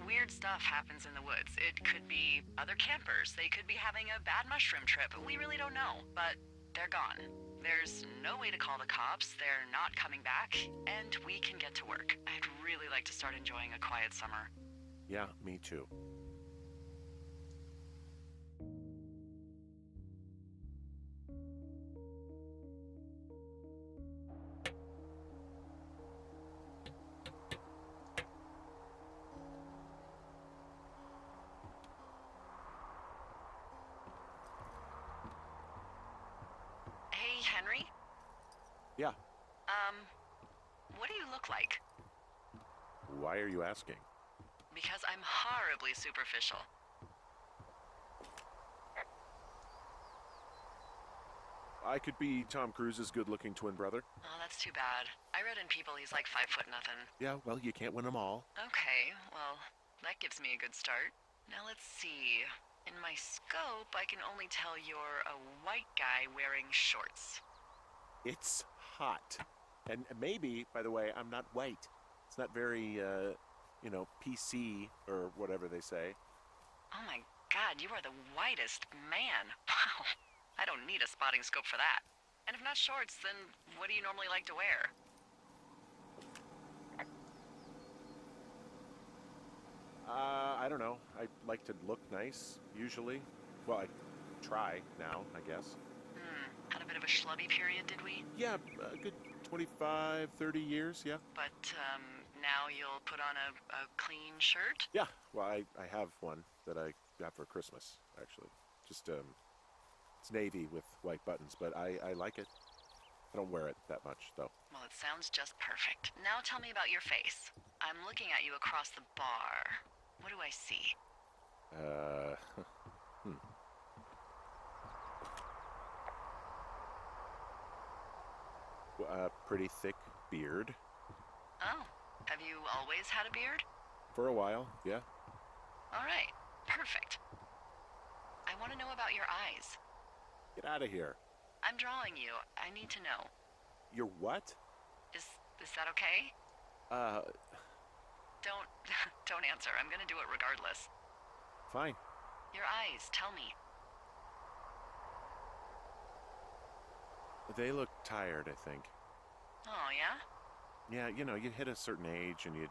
Weird stuff happens in the woods. It could be other campers. They could be having a bad mushroom trip. We really don't know, but they're gone. There's no way to call the cops. They're not coming back, and we can get to work. I'd really like to start enjoying a quiet summer. Yeah, me too. Hey, Henry? Yeah, What do you look like? why are you asking? Because I'm horribly superficial. I could be Tom Cruise's good-looking twin brother. Oh, that's too bad. I read in People he's like 5 foot nothing. Yeah, well, you can't win them all. Okay, well, that gives me a good start. Now let's see. In my scope, I can only tell you're a white guy wearing shorts. It's hot. And maybe, by the way, I'm not white. It's not very, PC or whatever they say. Oh my god, you are the whitest man. Wow. I don't need a spotting scope for that. And if not shorts, then what do you normally like to wear? I don't know. I like to look nice, usually. Well, I try now, I guess. Had a bit of a schlubby period, did we? Yeah, a good 25, 30 years, yeah. But, now you'll put on a clean shirt? Yeah, well, I have one that I got for Christmas, actually. Just, it's navy with white buttons, but I like it. I don't wear it that much, though. Well, it sounds just perfect. Now tell me about your face. I'm looking at you across the bar. What do I see? Pretty thick beard. Oh, have you always had a beard? For a while, yeah. All right, perfect. I want to know about your eyes. Get out of here. I'm drawing you. I need to know. You're what? Is that okay? Don't don't answer. I'm gonna do it regardless. Fine. Your eyes, tell me. They look tired, I think. Oh, yeah? Yeah, you know, you hit a certain age and you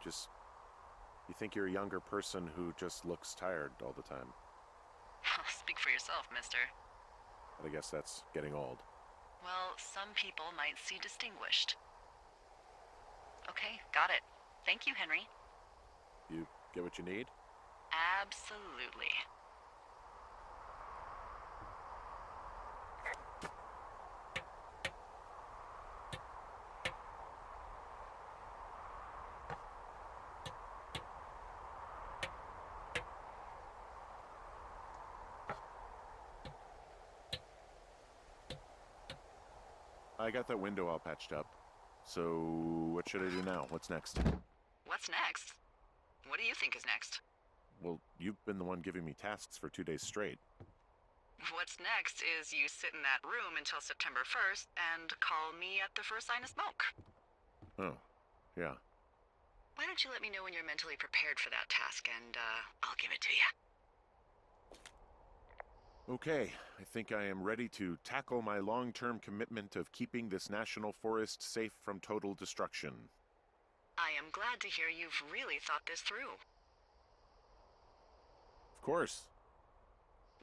think you're a younger person who just looks tired all the time. Speak for yourself, mister. But I guess that's getting old. Well, some people might see distinguished. Okay, got it. Thank you, Henry. You get what you need? Absolutely. I got that window all patched up. So, what should I do now? What's next? What's next? What do you think is next? Well, you've been the one giving me tasks for 2 days straight. What's next is you sit in that room until September 1st and call me at the first sign of smoke. Oh, yeah. Why don't you let me know when you're mentally prepared for that task and, I'll give it to you. Okay, I think I am ready to tackle my long-term commitment of keeping this national forest safe from total destruction. I am glad to hear you've really thought this through. Of course.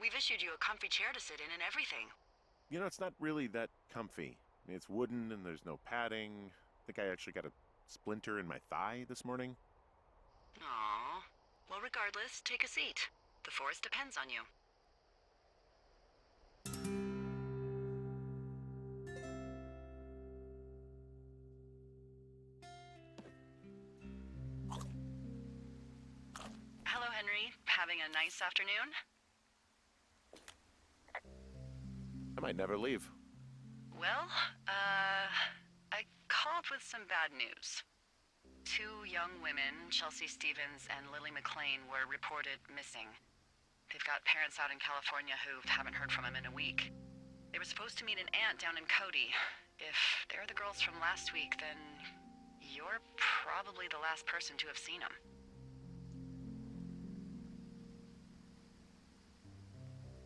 We've issued you a comfy chair to sit in and everything. You know, it's not really that comfy. I mean, it's wooden and there's no padding. I think I actually got a splinter in my thigh this morning. Aww. Well, regardless, take a seat. The forest depends on you. Hello, Henry. Having a nice afternoon? I might never leave. Well, I called with some bad news. 2 young women, Chelsea Stevens and Lily McLean, were reported missing. They've got parents out in California who haven't heard from them in a week. They were supposed to meet an aunt down in Cody. If they're the girls from last week, then you're probably the last person to have seen them.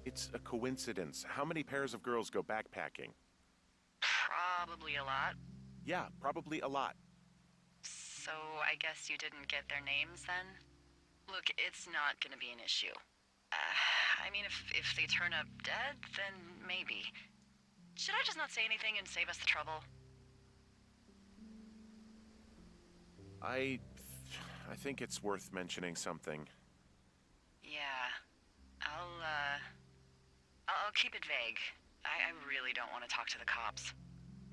It's a coincidence. How many pairs of girls go backpacking? Probably a lot. Yeah, probably a lot. So I guess you didn't get their names then? Look, it's not gonna be an issue. I mean, if they turn up dead, then maybe. Should I just not say anything and save us the trouble? I think it's worth mentioning something. Yeah. I'll keep it vague. I really don't want to talk to the cops.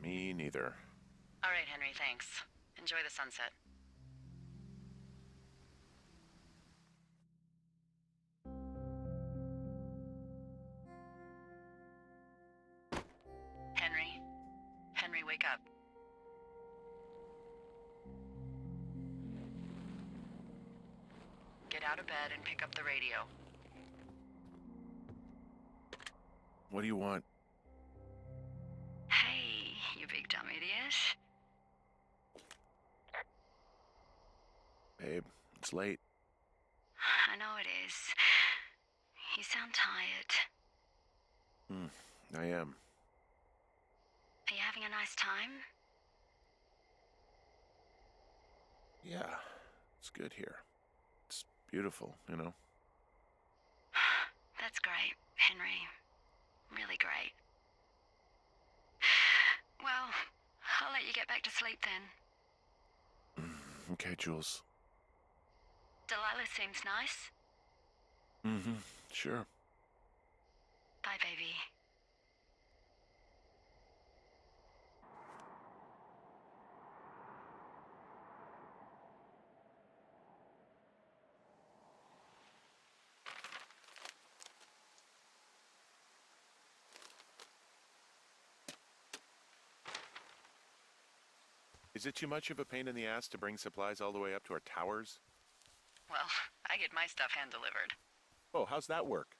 Me neither. All right, Henry, thanks. Enjoy the sunset. Henry? Henry, wake up. Get out of bed and pick up the radio. What do you want? Hey, you big dumb idiot. Babe, it's late. I know it is. You sound tired. I am. Are you having a nice time? Yeah, it's good here. It's beautiful, you know? That's great, Henry. Really great. Well, I'll let let you get back to sleep then. Okay, Jules. Delilah seems nice. Mm-hmm. Sure. Bye, baby. Is it too much of a pain in the ass to bring supplies all the way up to our towers? Well, I get my stuff hand-delivered. Oh, how's that work?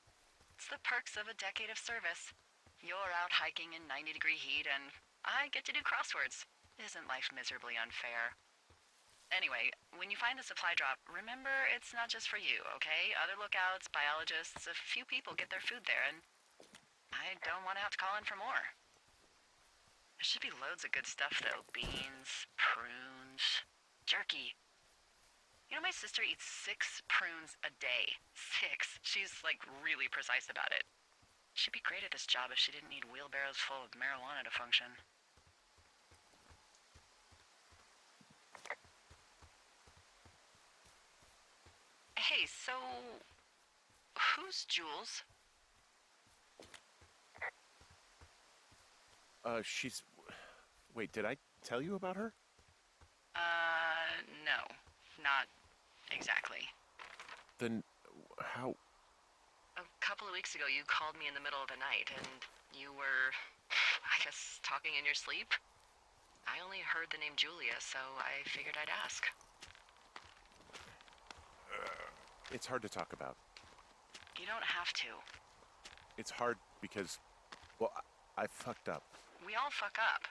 It's the perks of a decade of service. You're out hiking in 90-degree heat, and I get to do crosswords. Isn't life miserably unfair? Anyway, when you find the supply drop, remember it's not just for you, okay? Other lookouts, biologists, a few people get their food there, and I don't want to have to call in for more. There should be loads of good stuff, though. Beans, prunes, jerky. You know, my sister eats 6 prunes a day. 6. She's, like, really precise about it. She'd be great at this job if she didn't need wheelbarrows full of marijuana to function. Hey, so... who's Jules? She's... Wait, did I tell you about her? No. Not exactly. Then... how... A couple of weeks ago, you called me in the middle of the night, and you were... I guess, talking in your sleep? I only heard the name Julia, so I figured I'd ask. It's hard to talk about. You don't have to. It's hard because... well, I fucked up. We all fuck up.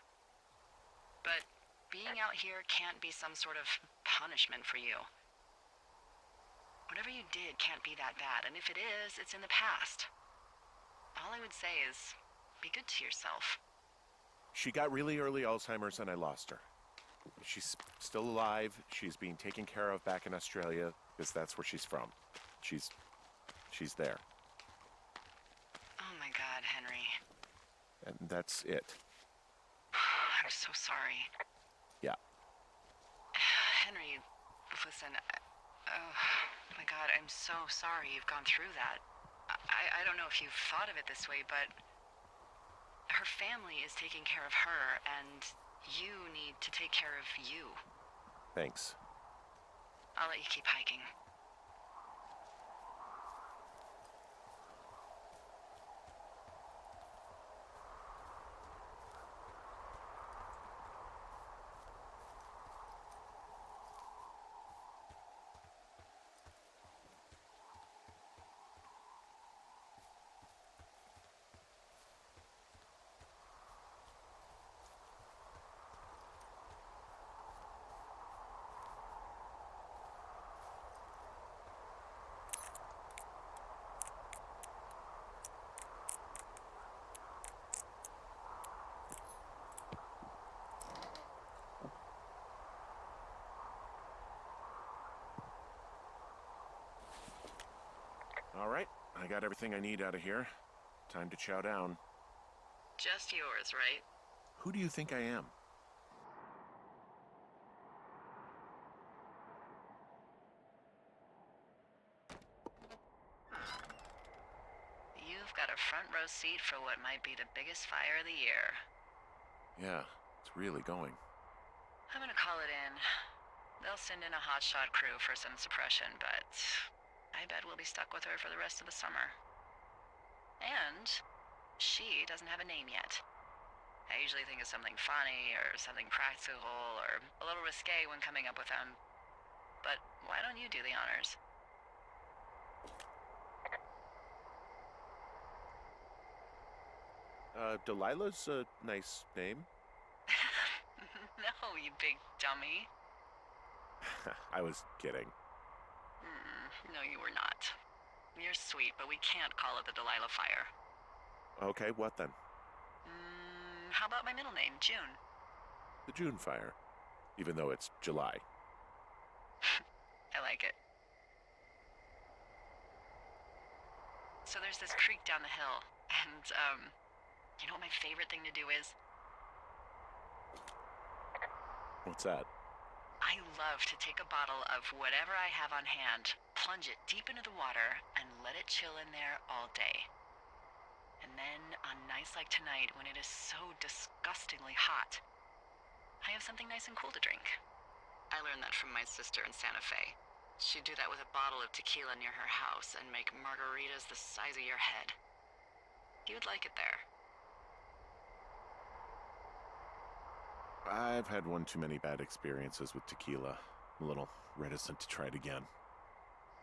But being out here can't be some sort of punishment for you. Whatever you did can't be that bad, and if it is, it's in the past. All I would say is, be good to yourself. She got really early Alzheimer's and I lost her. She's still alive. She's being taken care of back in Australia because that's where she's from. She's there. Oh my God, Henry. And that's it. I'm so sorry. Yeah. Henry, listen, oh my God, I'm so sorry you've gone through that. I don't know if you've thought of it this way, but her family is taking care of her, and you need to take care of you. Thanks. I'll let you keep hiking. All right, I got everything I need out of here. Time to chow down. Just yours, right? Who do you think I am? You've got a front row seat for what might be the biggest fire of the year. Yeah, it's really going. I'm gonna call it in. They'll send in a hotshot crew for some suppression, but I bet we'll be stuck with her for the rest of the summer. And she doesn't have a name yet. I usually think of something funny or something practical or a little risque when coming up with them. But why don't you do the honors? Delilah's a nice name. No, you big dummy. I was kidding. No, you were not. You're sweet, but we can't call it the Delilah fire. Okay, what then? How about my middle name, June? The June fire. Even though it's July. I like it. So there's this creek down the hill, and, you know what my favorite thing to do is? What's that? I love to take a bottle of whatever I have on hand, plunge it deep into the water, and let it chill in there all day. And then, on nights like tonight, when it is so disgustingly hot, I have something nice and cool to drink. I learned that from my sister in Santa Fe. She'd do that with a bottle of tequila near her house and make margaritas the size of your head. You'd like it there. I've had one too many bad experiences with tequila. I'm a little reticent to try it again.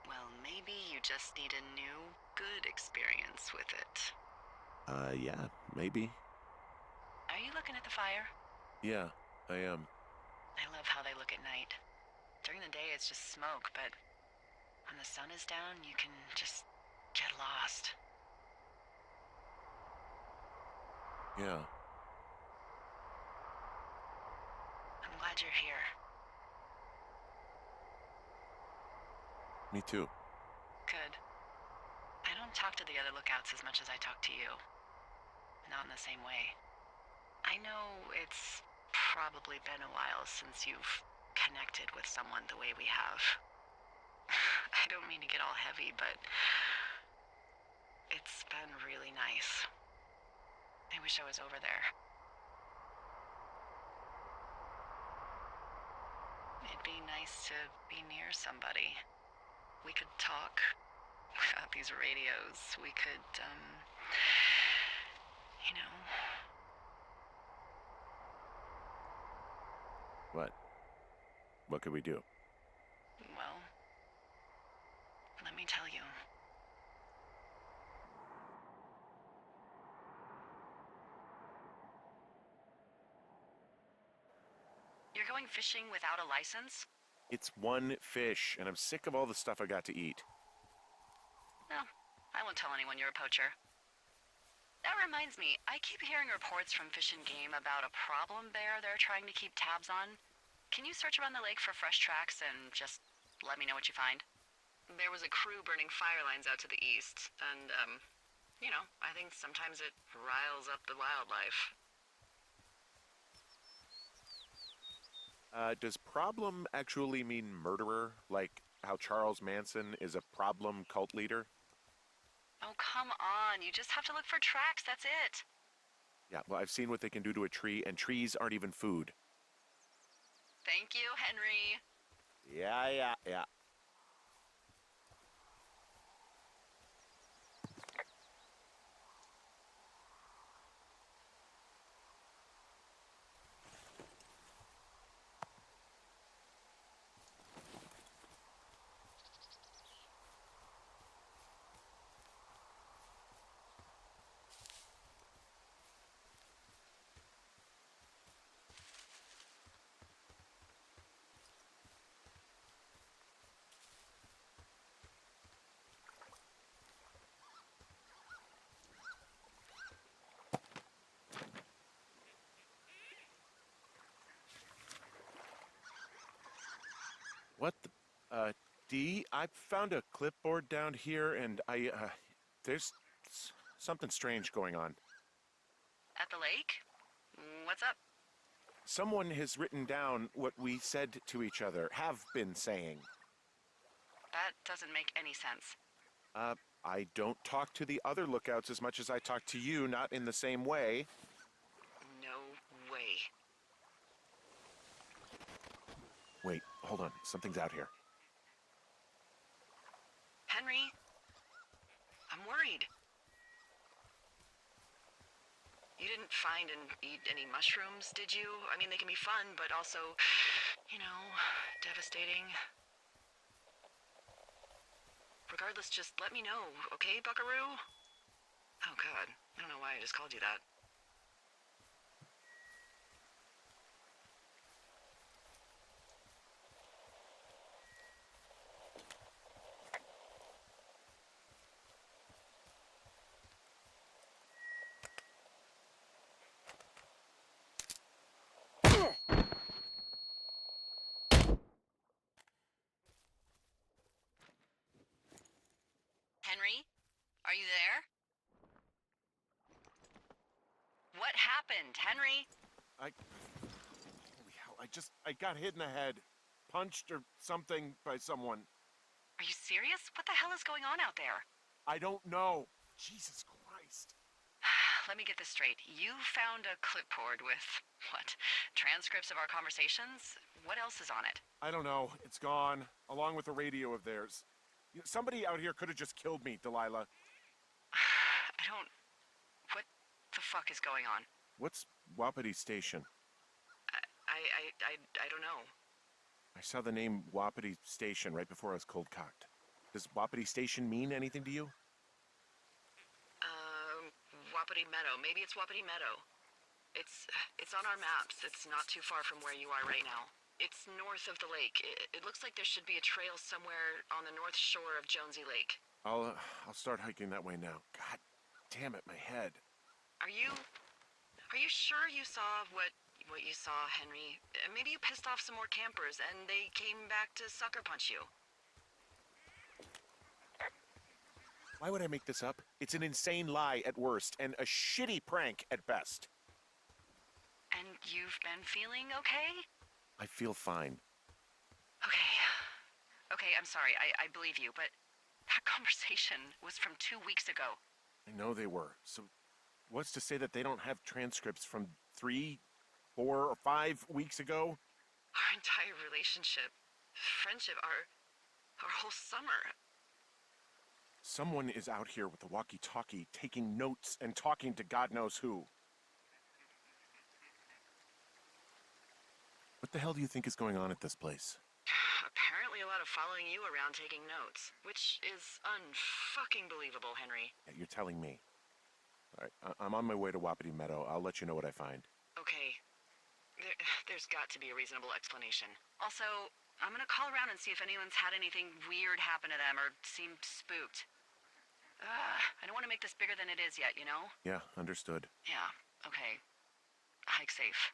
Well, maybe you just need a new, good experience with it. Yeah, maybe. Are you looking at the fire? Yeah, I am. I love how they look at night. During the day, it's just smoke, but when the sun is down, you can just get lost. Yeah. I'm glad you're here. Me too. Good. I don't talk to the other lookouts as much as I talk to you. Not in the same way. I know it's probably been a while since you've connected with someone the way we have. I don't mean to get all heavy, but it's been really nice. I wish I was over there. It'd be nice to be near somebody. We could talk without these radios. We could, you know. What? What could we do? Well, let me tell you. You're going fishing without a license? It's one fish, and I'm sick of all the stuff I got to eat. No, I won't tell anyone you're a poacher. That reminds me, I keep hearing reports from Fish and Game about a problem bear they're trying to keep tabs on. Can you search around the lake for fresh tracks and just let me know what you find? There was a crew burning fire lines out to the east, and, you know, I think sometimes it riles up the wildlife. Does problem actually mean murderer? Like how Charles Manson is a problem cult leader? Oh, come on. You just have to look for tracks, that's it. Yeah, well, I've seen what they can do to a tree, and trees aren't even food. Thank you, Henry. Yeah. What the, Dee, I found a clipboard down here, and there's something strange going on. At the lake? What's up? Someone has written down what we said to each other, have been saying. That doesn't make any sense. I don't talk to the other lookouts as much as I talk to you, not in the same way. No way. Wait, hold on, something's out here. Henry? I'm worried. You didn't find and eat any mushrooms, did you? I mean, they can be fun, but also, you know, devastating. Regardless, just let me know, okay, Buckaroo? Oh, God. I don't know why I just called you that. Henry? Are you there? What happened, Henry? Holy I got hit in the head. Punched or something by someone. Are you serious? What the hell is going on out there? I don't know. Jesus Christ. Let me get this straight. You found a clipboard with, what, transcripts of our conversations? What else is on it? I don't know. It's gone, along with the radio of theirs. Somebody out here could have just killed me, Delilah. What the fuck is going on? What's Whoopity Station? I don't know. I saw the name Whoopity Station right before I was cold cocked. Does Whoopity Station mean anything to you? Whoopity Meadow. Maybe it's Whoopity Meadow. It's on our maps. It's not too far from where you are right now. It's north of the lake. It looks like there should be a trail somewhere on the north shore of Jonesy Lake. I'll start hiking that way now. God damn it, my head. Are you sure you saw what you saw, Henry? Maybe you pissed off some more campers and they came back to sucker punch you. Why would I make this up? It's an insane lie at worst, and a shitty prank at best. And you've been feeling okay? I feel fine. Okay, I'm sorry, I believe you, but that conversation was from 2 weeks ago. I know they were. So what's to say that they don't have transcripts from 3, 4, or 5 weeks ago? Our entire relationship, friendship, our whole summer. Someone is out here with a walkie-talkie, taking notes and talking to God knows who. What the hell do you think is going on at this place? Apparently a lot of following you around taking notes, which is unfucking believable, Henry. Yeah, you're telling me. All right, I'm on my way to Whoopity Meadow. I'll let you know what I find. Okay. There's got to be a reasonable explanation. Also, I'm gonna call around and see if anyone's had anything weird happen to them or seemed spooked. I don't want to make this bigger than it is yet, you know? Yeah, understood. Yeah, okay. Hike safe.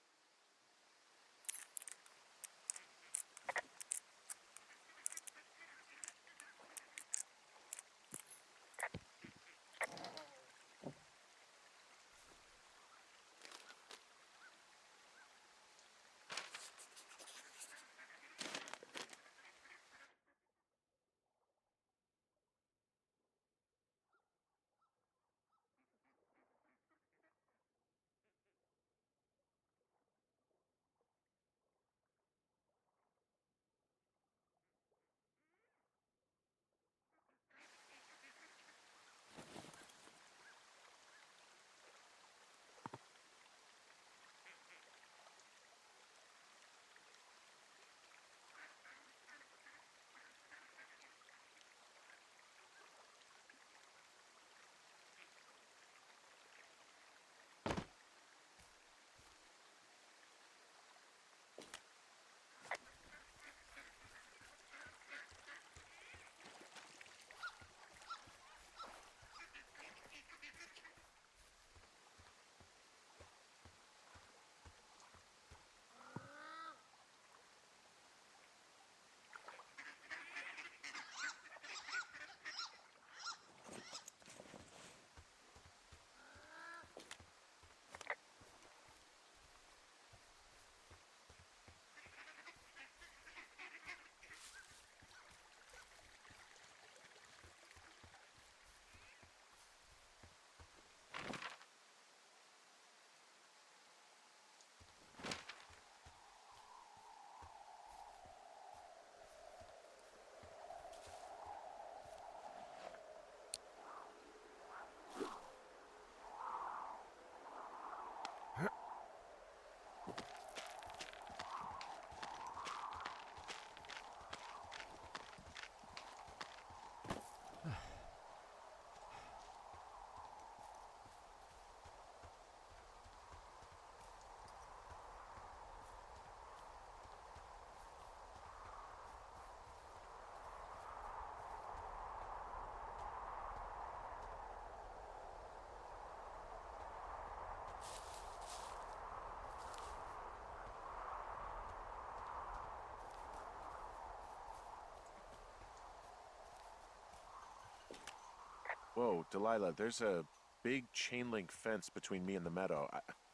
Whoa, Delilah, there's a big chain link fence between me and the meadow.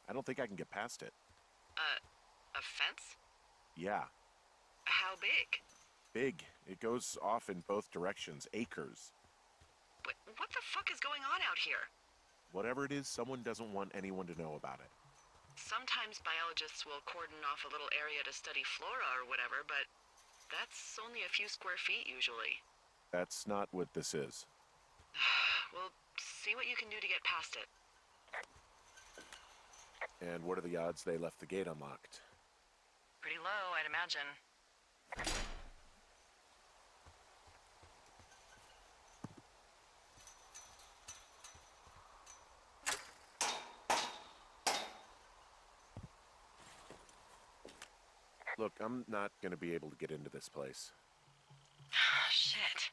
I don't think I can get past it. A fence? Yeah, How big? big. It goes off in both directions, acres. What the fuck is going on out here? Whatever it is, someone doesn't want anyone to know about it. Sometimes biologists will cordon off a little area to study flora or whatever, but that's only a few square feet usually. That's not what this is. Well, see what you can do to get past it. And what are the odds they left the gate unlocked? Pretty low, I'd imagine. Look, I'm not gonna be able to get into this place. Shit.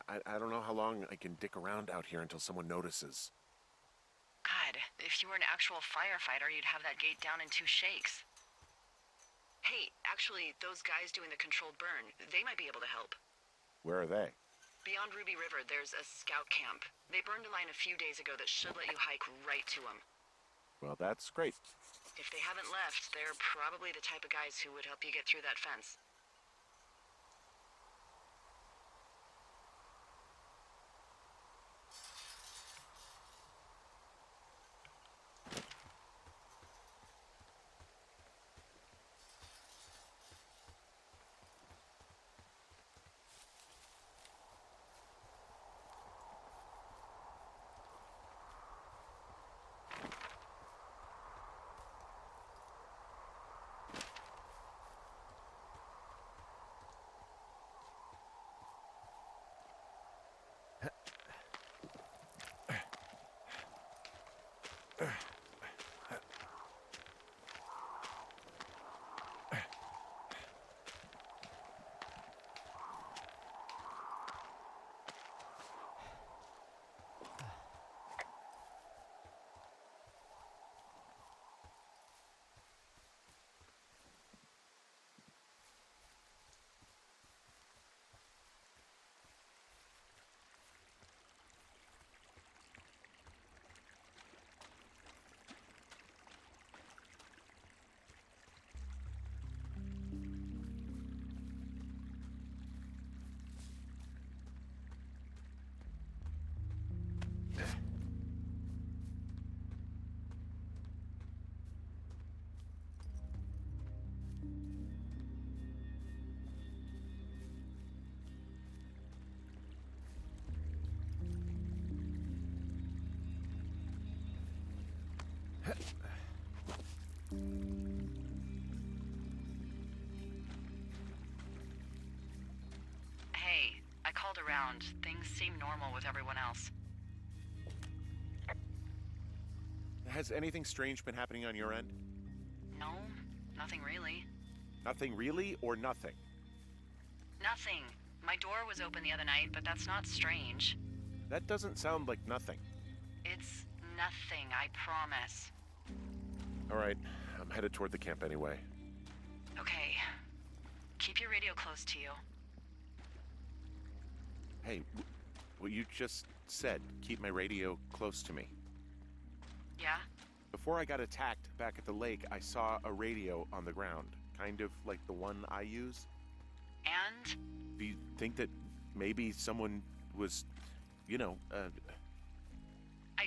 I don't know how long I can dick around out here until someone notices. God, if you were an actual firefighter, you'd have that gate down in 2 shakes. Hey, actually, those guys doing the controlled burn, they might be able to help. Where are they? Beyond Ruby River, there's a scout camp. They burned a line a few days ago that should let you hike right to them. Well, that's great. If they haven't left, they're probably the type of guys who would help you get through that fence. Hey, I called around. Things seem normal with everyone else. Has anything strange been happening on your end? No, nothing really. Nothing really, or nothing? Nothing. My door was open the other night, but that's not strange. That doesn't sound like nothing. It's nothing, I promise. All right, I'm headed toward the camp anyway. Okay. Keep your radio close to you. Hey, what you just said, keep my radio close to me. Yeah? Before I got attacked back at the lake, I saw a radio on the ground, kind of like the one I use. And? Do you think that maybe someone was, I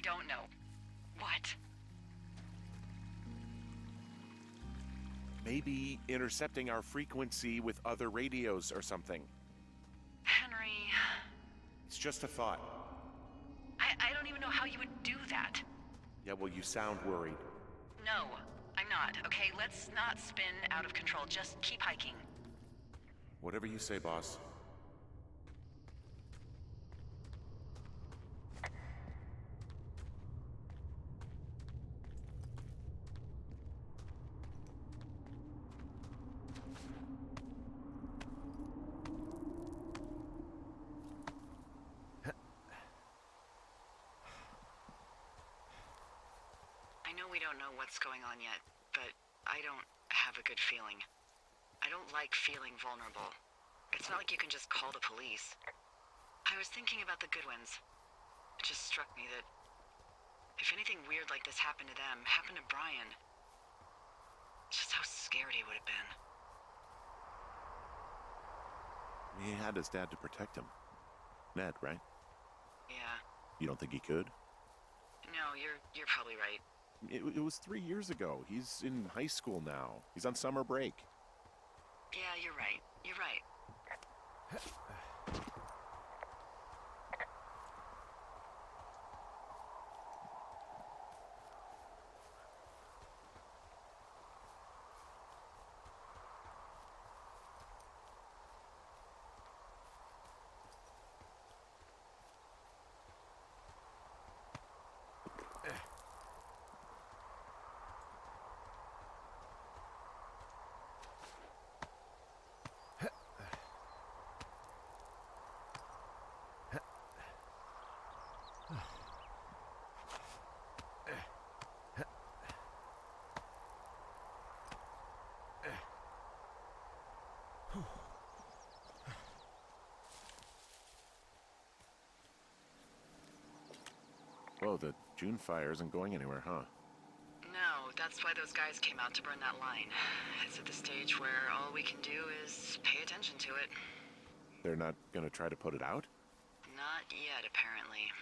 don't know. What? maybe intercepting our frequency with other radios or something? Henry... It's just a thought. I don't even know how you would do that. Yeah, well, you sound worried. No, I'm not. Okay, let's not spin out of control. Just keep hiking. Whatever you say, boss. I know we don't know what's going on yet, but I don't have a good feeling. I don't like feeling vulnerable. It's not like you can just call the police. I was thinking about the Goodwins. It just struck me that if anything weird like this happened to them, happened to Brian, just how scared he would have been. He had his dad to protect him. Ned, right? Yeah. You don't think he could? No, you're probably right. It was 3 years ago. He's in high school now. He's on summer break. Yeah, you're right. You're right. Whoa, the June fire isn't going anywhere, huh? No, that's why those guys came out to burn that line. It's at the stage where all we can do is pay attention to it. They're not gonna try to put it out? Not yet, apparently.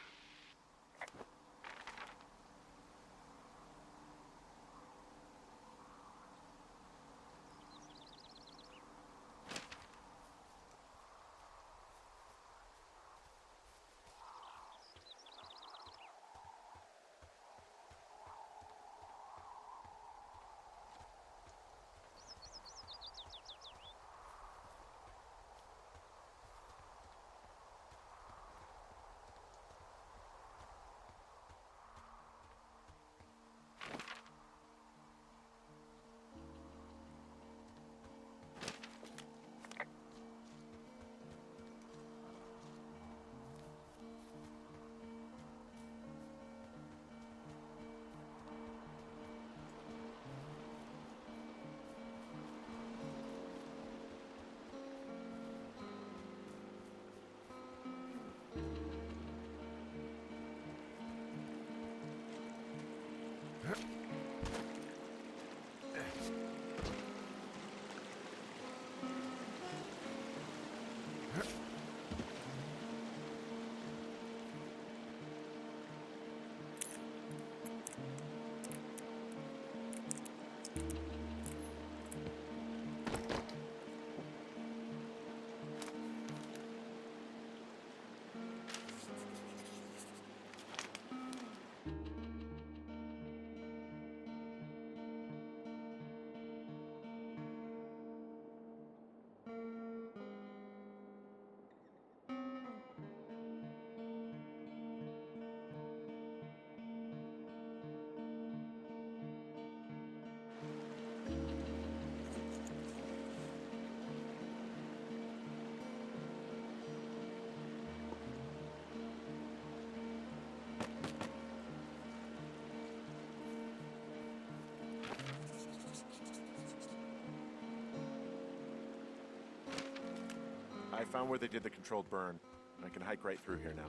I found where they did the controlled burn. I can hike right through here now.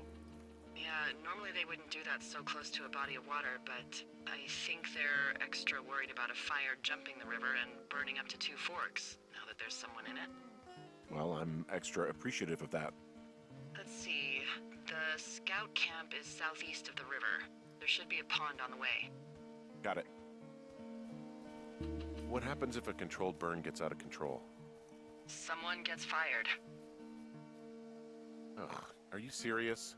Yeah, normally they wouldn't do that so close to a body of water, but I think they're extra worried about a fire jumping the river and burning up to 2 forks, now that there's someone in it. Well, I'm extra appreciative of that. Let's see. The scout camp is southeast of the river. There should be a pond on the way. Got it. What happens if a controlled burn gets out of control? Someone gets fired. Ugh, are you serious?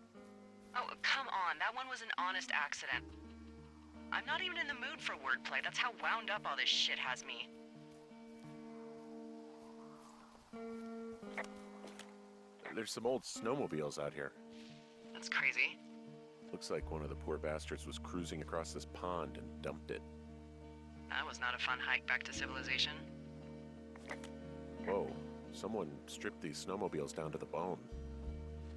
Oh, come on. That one was an honest accident. I'm not even in the mood for wordplay. That's how wound up all this shit has me. There's some old snowmobiles out here. That's crazy. Looks like one of the poor bastards was cruising across this pond and dumped it. That was not a fun hike back to civilization. Whoa, someone stripped these snowmobiles down to the bone.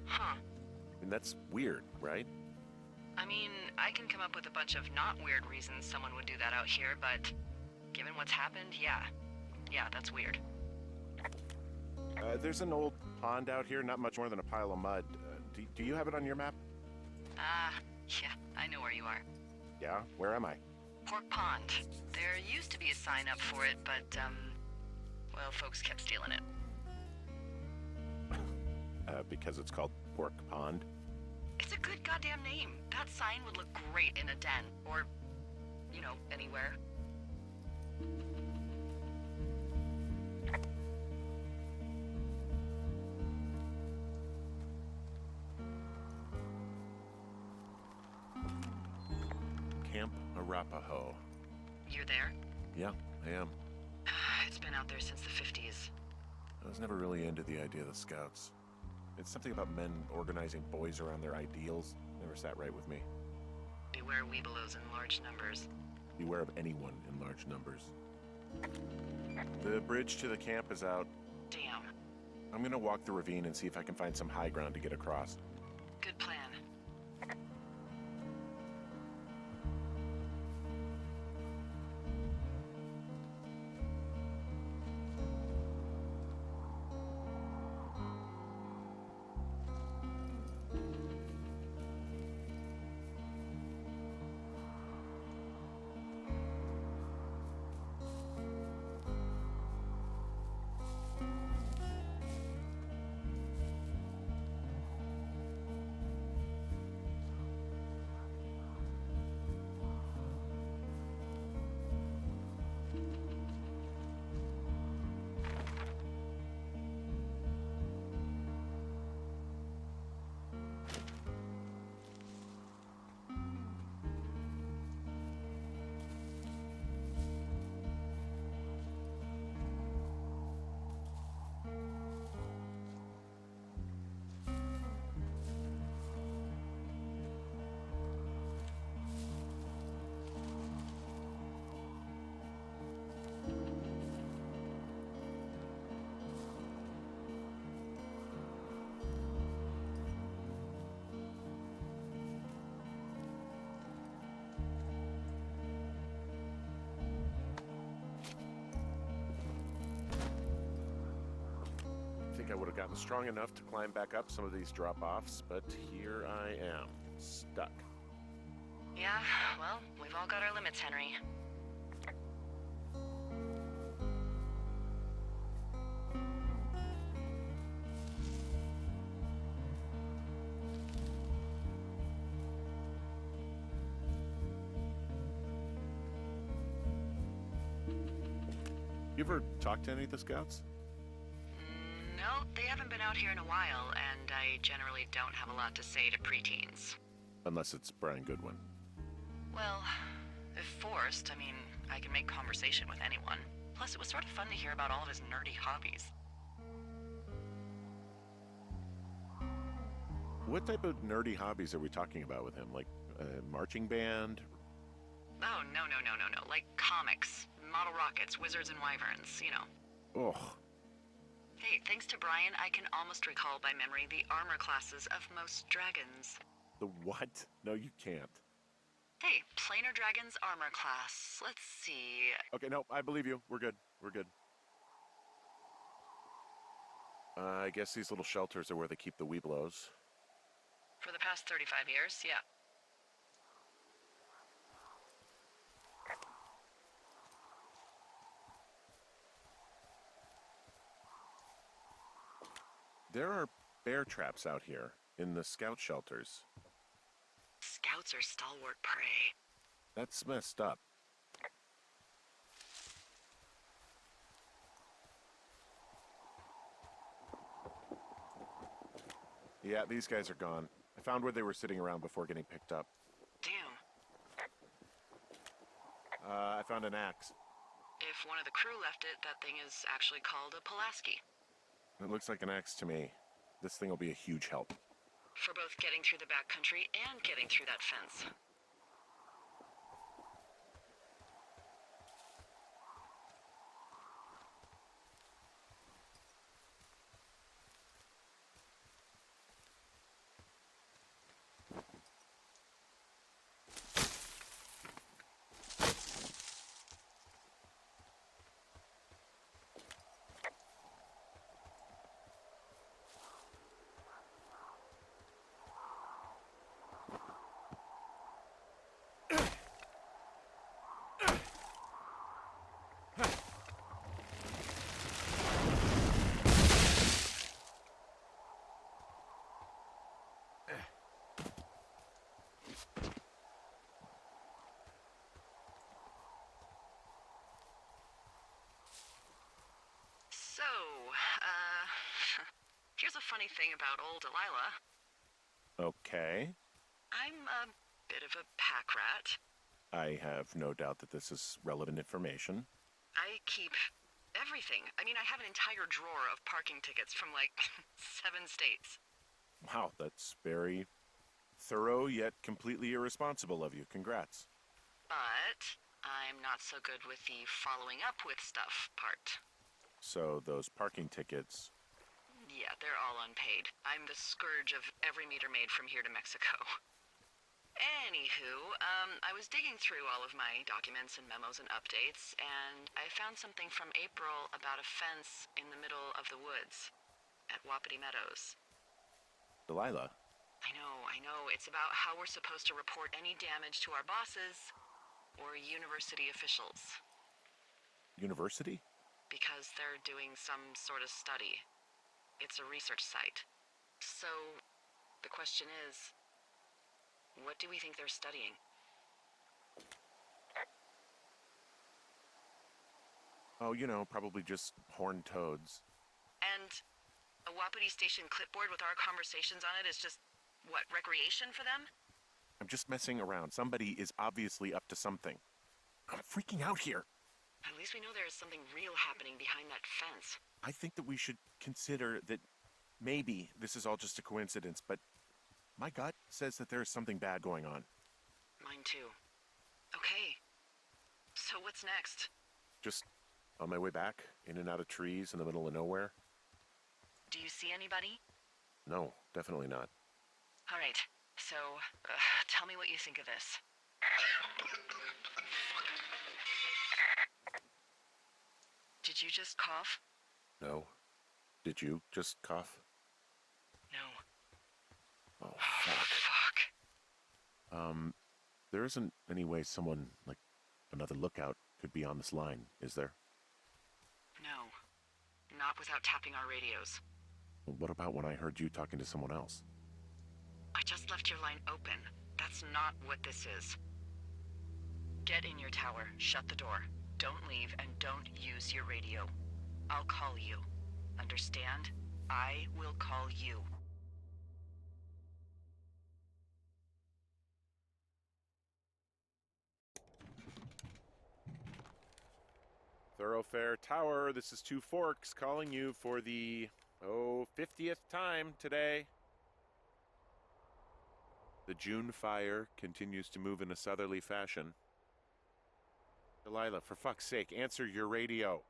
Huh. I mean, that's weird, right? I mean, I can come up with a bunch of not weird reasons someone would do that out here, but given what's happened, yeah. Yeah, that's weird. There's an old pond out here, not much more than a pile of mud. Do you have it on your map? Yeah, I know where you are. Yeah? Where am I? Pork Pond. There used to be a sign up for it, but, well, folks kept stealing it. because it's called Pork Pond. It's a good goddamn name. That sign would look great in a den, or, you know, anywhere. Camp Arapaho. You're there? Yeah, I am. It's been out there since the 50s. I was never really into the idea of the Scouts. It's something about men organizing boys around their ideals. Never sat right with me. Beware weebelows in large numbers. Beware of anyone in large numbers. The bridge to the camp is out. Damn. I'm gonna walk the ravine and see if I can find some high ground to get across. Good plan. I would have gotten strong enough to climb back up some of these drop-offs, but here I am, stuck. Yeah, well, we've all got our limits, Henry. You ever talked to any of the Scouts? No, they haven't been out here in a while, and I generally don't have a lot to say to preteens. Unless it's Brian Goodwin. Well, if forced, I mean, I can make conversation with anyone. Plus, it was sort of fun to hear about all of his nerdy hobbies. What type of nerdy hobbies are we talking about with him? Like a marching band? Oh, no. Like comics, model rockets, wizards and wyverns, you know. Ugh. Hey, thanks to Brian, I can almost recall by memory the armor classes of most dragons. The what? No, you can't. Hey, planar dragon's armor class. Let's see. Okay, no, I believe you. We're good. We're good. I guess these little shelters are where they keep the weeblos. For the past 35 years, yeah. There are bear traps out here in the scout shelters. Scouts are stalwart prey. That's messed up. Yeah, these guys are gone. I found where they were sitting around before getting picked up. Damn. I found an axe. If one of the crew left it, that thing is actually called a Pulaski. It looks like an axe to me. This thing will be a huge help. For both getting through the backcountry and getting through that fence. funny thing about old Delilah. Okay. I'm a bit of a pack rat. I have no doubt that this is relevant information. I keep everything. I mean, I have an entire drawer of parking tickets from like 7 states. Wow, that's very thorough yet completely irresponsible of you. Congrats. But I'm not so good with the following up with stuff part. So those parking tickets... Yeah, they're all unpaid. I'm the scourge of every meter maid from here to Mexico. Anywho, I was digging through all of my documents and memos and updates, and I found something from April about a fence in the middle of the woods at Whoopity Meadows. Delilah? I know. It's about how we're supposed to report any damage to our bosses or university officials. University? Because they're doing some sort of study. It's a research site. So, the question is, what do we think they're studying? Oh, you know, probably just horned toads. And a Whoopity station clipboard with our conversations on it is just, what, recreation for them? I'm just messing around. Somebody is obviously up to something. I'm freaking out here. At least we know there is something real happening behind that fence. I think that we should consider that maybe this is all just a coincidence, but my gut says that there is something bad going on. Mine too. Okay. So what's next? Just on my way back, in and out of trees in the middle of nowhere. Do you see anybody? No, definitely not. All right. So, tell me what you think of this. Did you just cough? No. Did you just cough? No. Oh, Fuck. There isn't any way someone, like another lookout, could be on this line, is there? No. Not without tapping our radios. What about when I heard you talking to someone else? I just left your line open. That's not what this is. Get in your tower, shut the door. Don't leave, and don't use your radio. I'll call you. Understand? I will call you. Thoroughfare Tower, this is Two Forks calling you for the, 50th time today. The June fire continues to move in a southerly fashion. Delilah, for fuck's sake, answer your radio.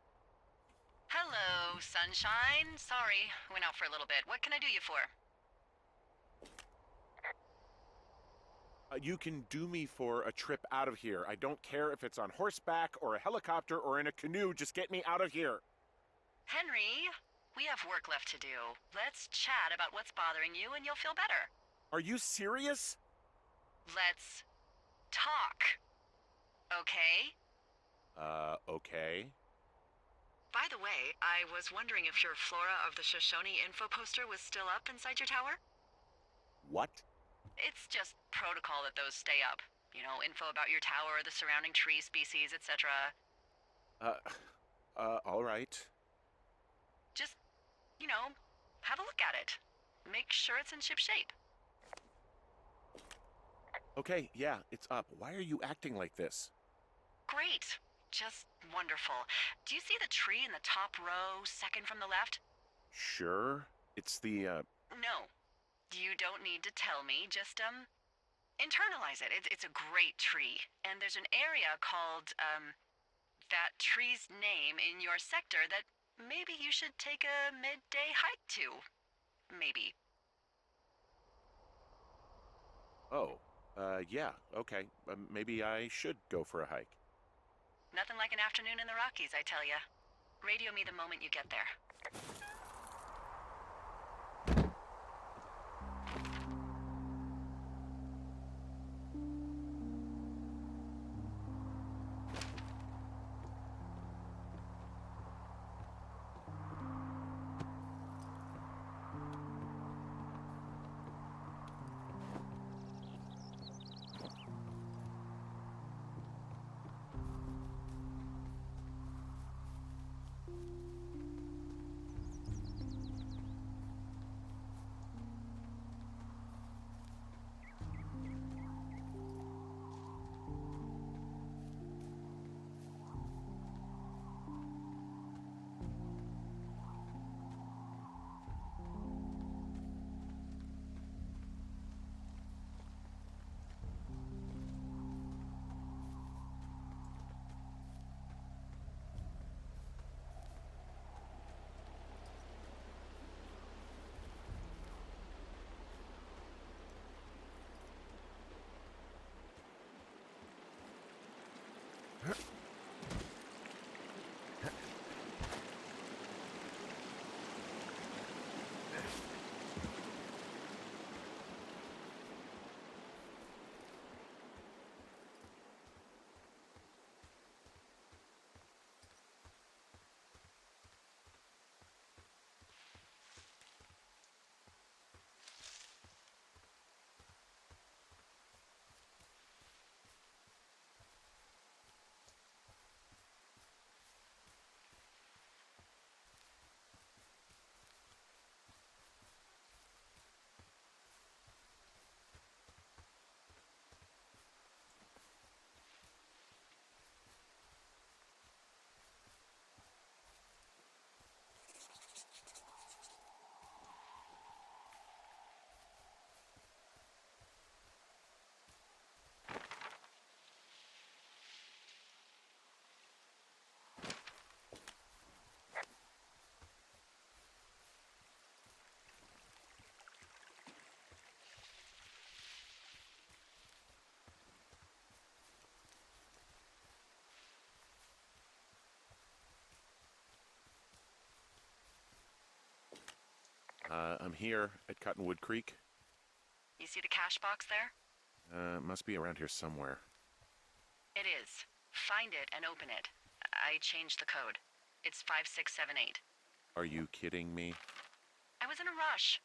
Hello, sunshine. Sorry, went out for a little bit. What can I do you for? You can do me for a trip out of here. I don't care if it's on horseback or a helicopter or in a canoe. Just get me out of here. Henry, we have work left to do. Let's chat about what's bothering you and you'll feel better. Are you serious? Let's talk. Okay? Okay. By the way, I was wondering if your Flora of the Shoshone info poster was still up inside your tower? What? It's just protocol that those stay up. You know, info about your tower, the surrounding tree species, etc. All right. Just, you know, have a look at it. Make sure it's in ship shape. Okay, yeah, it's up. Why are you acting like this? Great. Just wonderful. Do you see the tree in the top row, second from the left? Sure. It's the, No. You don't need to tell me. Just, internalize it. It's a great tree. And there's an area called, that tree's name in your sector that maybe you should take a midday hike to. Maybe. oh, yeah, okay. Maybe I should go for a hike. Nothing like an afternoon in the Rockies, I tell ya. Radio me the moment you get there. I'm here at Cottonwood Creek. You see the cash box there? It must be around here somewhere. It is. Find it and open it. I changed the code. It's 5678. Are you kidding me? I was in a rush.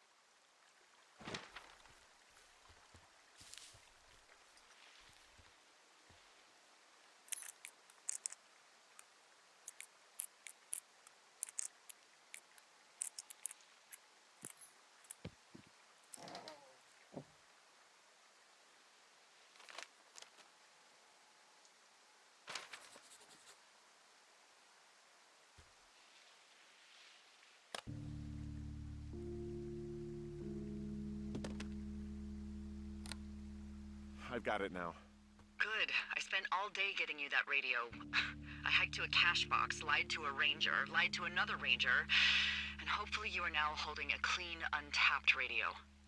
I've got it now. Good. I spent all day getting you that radio. I hiked to a cash box, lied to a ranger, lied to another ranger, and hopefully you are now holding a clean, untapped radio.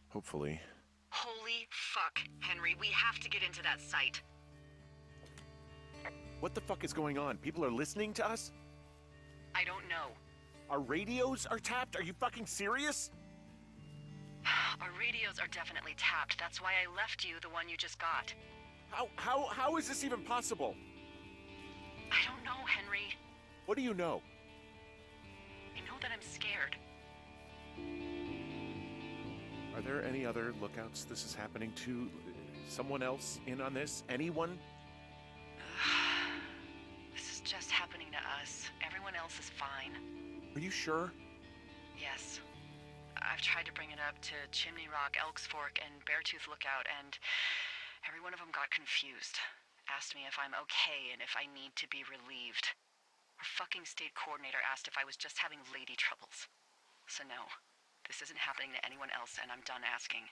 Hopefully. Holy fuck, Henry, we have to get into that site. What the fuck is going on? People are listening to us? I don't know. Our radios are tapped? Are you fucking serious? Our radios are definitely tapped. That's why I left you the one you just got. How is this even possible? I don't know, Henry. What do you know? I know that I'm scared. Are there any other lookouts this is happening to? Someone else in on this? Anyone? This is just happening to us. Everyone else is fine. Are you sure? Yes. I've tried to bring it up to Chimney Rock, Elks Fork, and Beartooth Lookout, and every one of them got confused. Asked me if I'm okay and if I need to be relieved. Our fucking state coordinator asked if I was just having lady troubles. So no, this isn't happening to anyone else, and I'm done asking.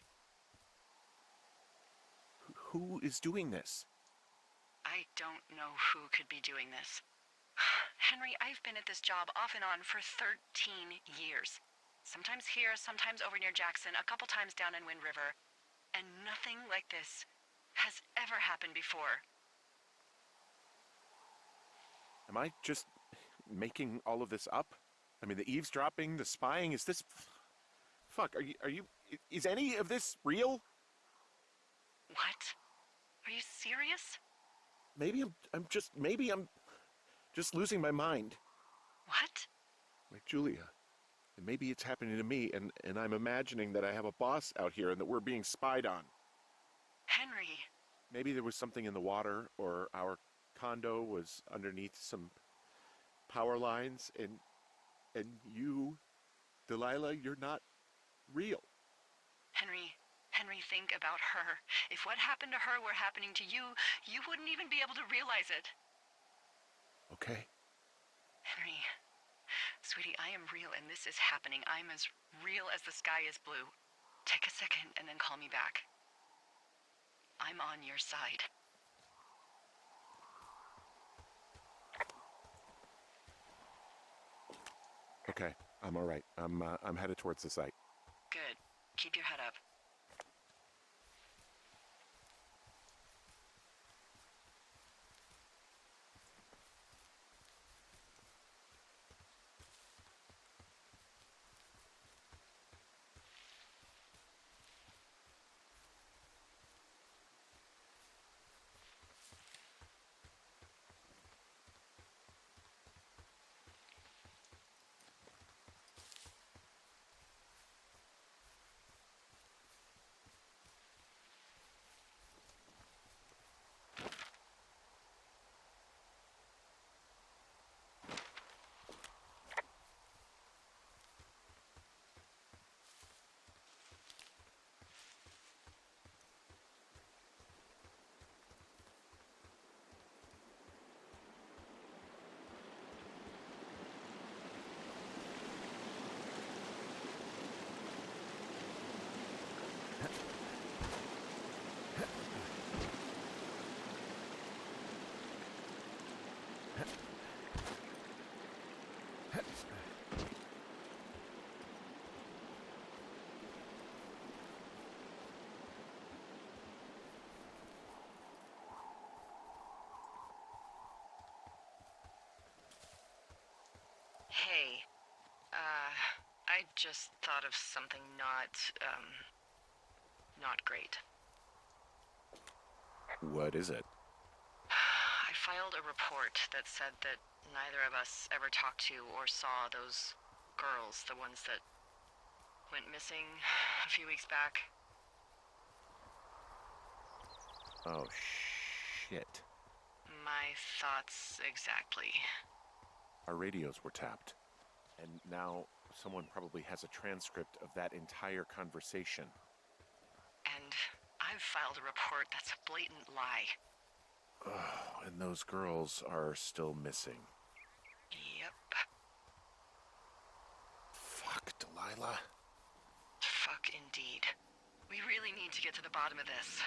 Who is doing this? I don't know who could be doing this. Henry, I've been at this job off and on for 13 years. Sometimes here, sometimes over near Jackson, a couple times down in Wind River. And nothing like this has ever happened before. Am I just making all of this up? I mean, the eavesdropping, the spying, is this... Fuck, is any of this real? What? Are you serious? Maybe I'm just losing my mind. What? Like Julia. And maybe it's happening to me, and I'm imagining that I have a boss out here and that we're being spied on. Henry. Maybe there was something in the water, or our condo was underneath some power lines, and you, Delilah, you're not real. Henry, think about her. If what happened to her were happening to you, you wouldn't even be able to realize it. Okay. Henry, sweetie, I am real and this is happening. I'm as real as the sky is blue. Take a second and then call me back. I'm on your side. Okay, I'm all right. I'm headed towards the site. Good. Keep your head up. Hey, I just thought of something not great. What is it? I filed a report that said that neither of us ever talked to or saw those girls, the ones that went missing a few weeks back. Oh, shit. My thoughts exactly. Our radios were tapped. And now someone probably has a transcript of that entire conversation. And I've filed a report that's a blatant lie. Oh, and those girls are still missing. Yep. Fuck, Delilah. Fuck indeed. We really need to get to the bottom of this.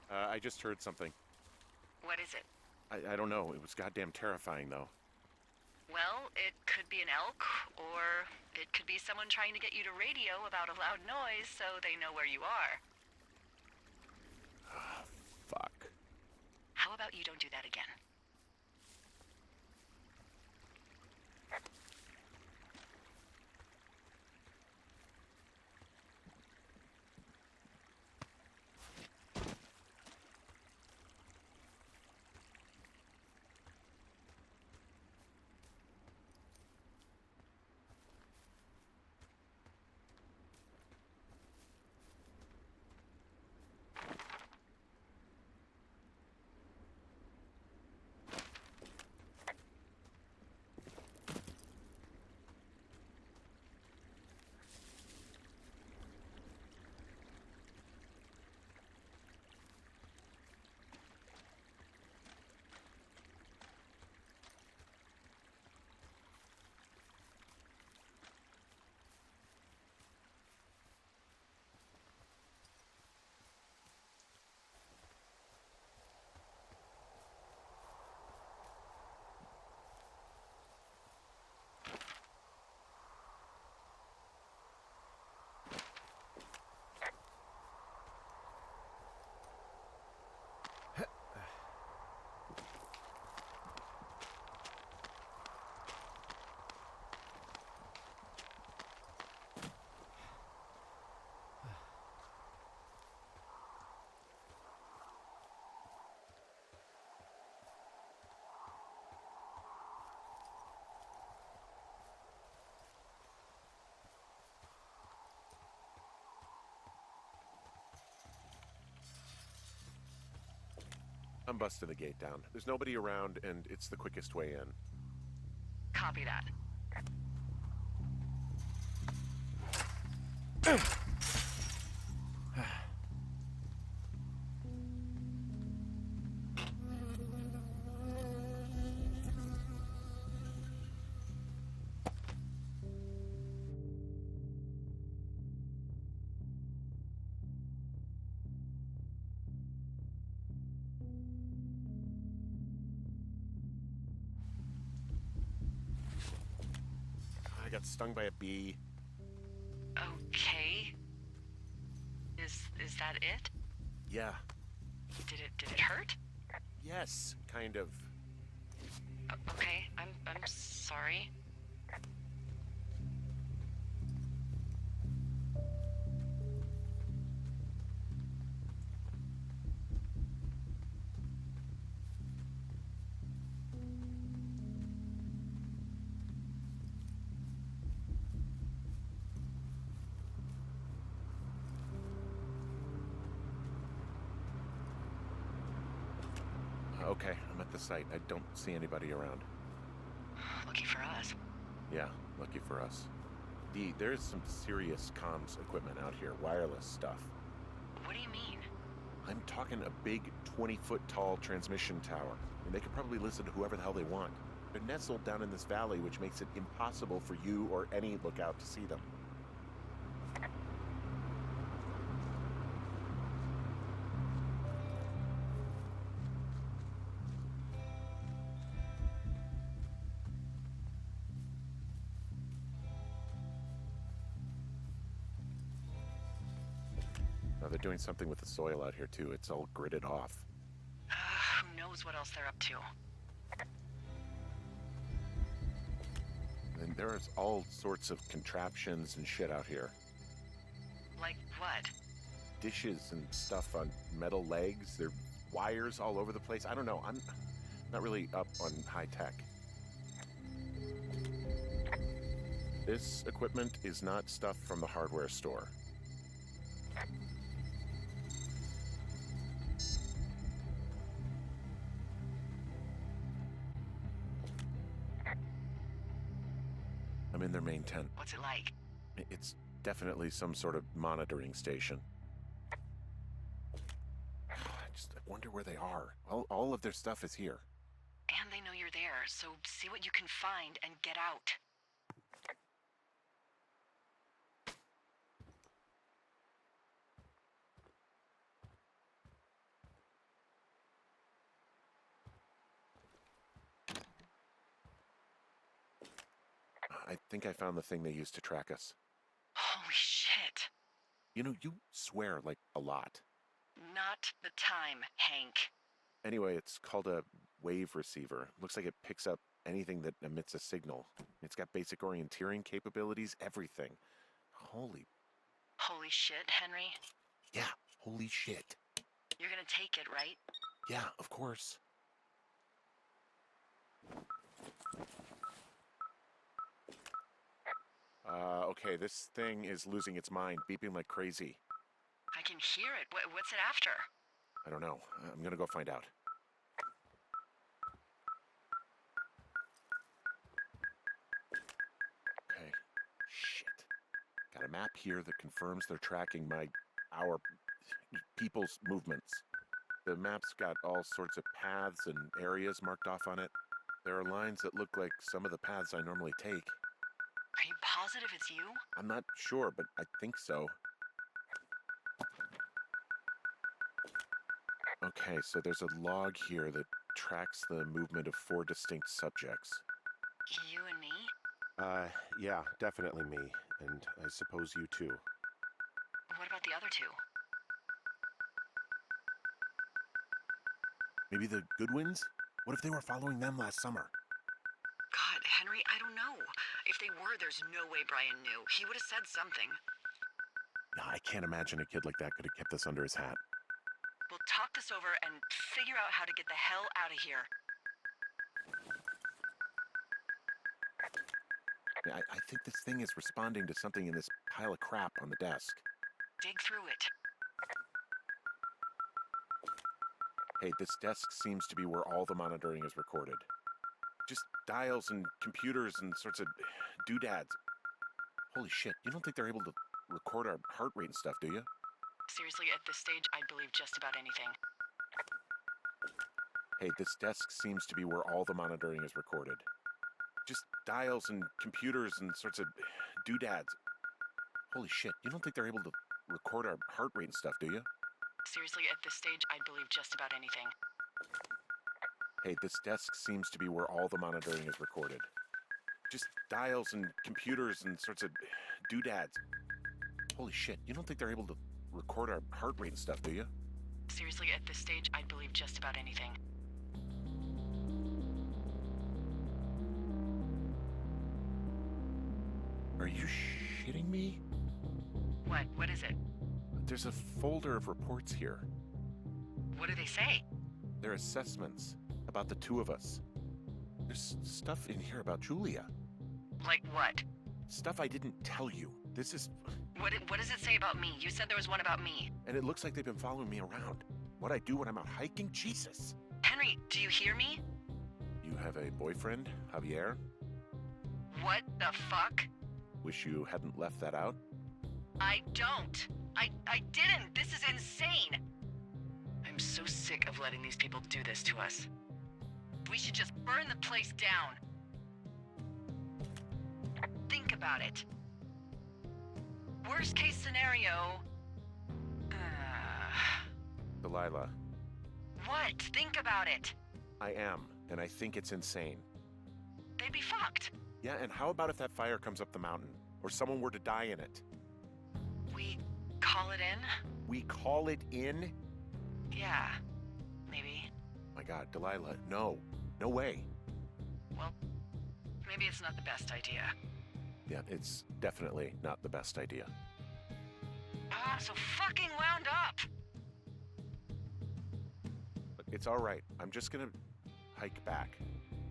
I just heard something. What is it? I don't know. It was goddamn terrifying, though. Well, it could be an elk, or it could be someone trying to get you to radio about a loud noise so they know where you are. Fuck. How about you don't do that again? I'm busting the gate down. There's nobody around, and it's the quickest way in. Copy that. stung by a bee. Okay. Is that it? Yeah. Did it hurt? Yes, kind of. Okay, I'm sorry. Okay, I'm at the site. I don't see anybody around. Lucky for us. Yeah, lucky for us. There's some serious comms equipment out here, wireless stuff. What do you mean? I'm talking a big 20-foot tall transmission tower, and they could probably listen to whoever the hell they want. They're nestled down in this valley, which makes it impossible for you or any lookout to see them. Now they're doing something with the soil out here too. It's all gridded off. Who knows what else they're up to? And there's all sorts of contraptions and shit out here. Like what? Dishes and stuff on metal legs. There are wires all over the place. I don't know. I'm not really up on high tech. This equipment is not stuff from the hardware store. I'm in their main tent. What's it like? It's definitely some sort of monitoring station. I wonder where they are. All of their stuff is here. And they know you're there, so see what you can find and get out. I think I found the thing they used to track us. Holy shit. You know, you swear like a lot. Not the time, Hank. Anyway, it's called a wave receiver. Looks like it picks up anything that emits a signal. It's got basic orienteering capabilities, everything. Holy Shit, Henry. yeah, holy shit. You're gonna take it, right? Yeah, of course. Okay, this thing is losing its mind, beeping like crazy. I can hear it. What's it after? I don't know. I'm gonna go find out. Okay. Shit. Got a map here that confirms they're tracking our people's movements. The map's got all sorts of paths and areas marked off on it. There are lines that look like some of the paths I normally take. Are you positive it's you? I'm not sure, but I think so. Okay, so there's a log here that tracks the movement of 4 distinct subjects. You and me? Yeah, definitely me. And I suppose you too. What about the other two? Maybe the Goodwins? What if they were following them last summer? God, Henry, I don't know. If they were, there's no way Brian knew. He would have said something. No, I can't imagine a kid like that could have kept this under his hat. We'll talk this over and figure out how to get the hell out of here. I think this thing is responding to something in this pile of crap on the desk. Dig through it. Hey, this desk seems to be where all the monitoring is recorded. Just dials and computers and sorts of doodads. Holy shit, you don't think they're able to record our heart rate and stuff, do you? Seriously, at this stage, I'd believe just about anything. Hey, this desk seems to be where all the monitoring is recorded. Just dials and computers and sorts of doodads. Holy shit, you don't think they're able to record our heart rate and stuff, do you? Seriously, at this stage, I'd believe just about anything. Hey, this desk seems to be where all the monitoring is recorded. Just dials and computers and sorts of doodads. Holy shit, you don't think they're able to record our heart rate and stuff, do you? Seriously, at this stage, I'd believe just about anything. Are you shitting me? What? What is it? There's a folder of reports here. What do they say? They're assessments about the two of us. There's stuff in here about Julia. Like what? Stuff I didn't tell you. This is... What does it say about me? You said there was one about me. And it looks like they've been following me around. What I do when I'm out hiking? Jesus. Henry, do you hear me? You have a boyfriend, Javier? What the fuck? Wish you hadn't left that out. I don't. I didn't. This is insane. I'm so sick of letting these people do this to us. We should just burn the place down. Think about it. Worst case scenario... Delilah, What? Think about it. I am, and I think it's insane. They'd be fucked. Yeah, and how about if that fire comes up the mountain? Or someone were to die in it? We call it in? We call it in? Yeah, maybe. My God, Delilah, no. No way. Well, maybe it's not the best idea. Yeah, it's definitely not the best idea. I'm so fucking wound up. But it's all right. I'm just gonna hike back.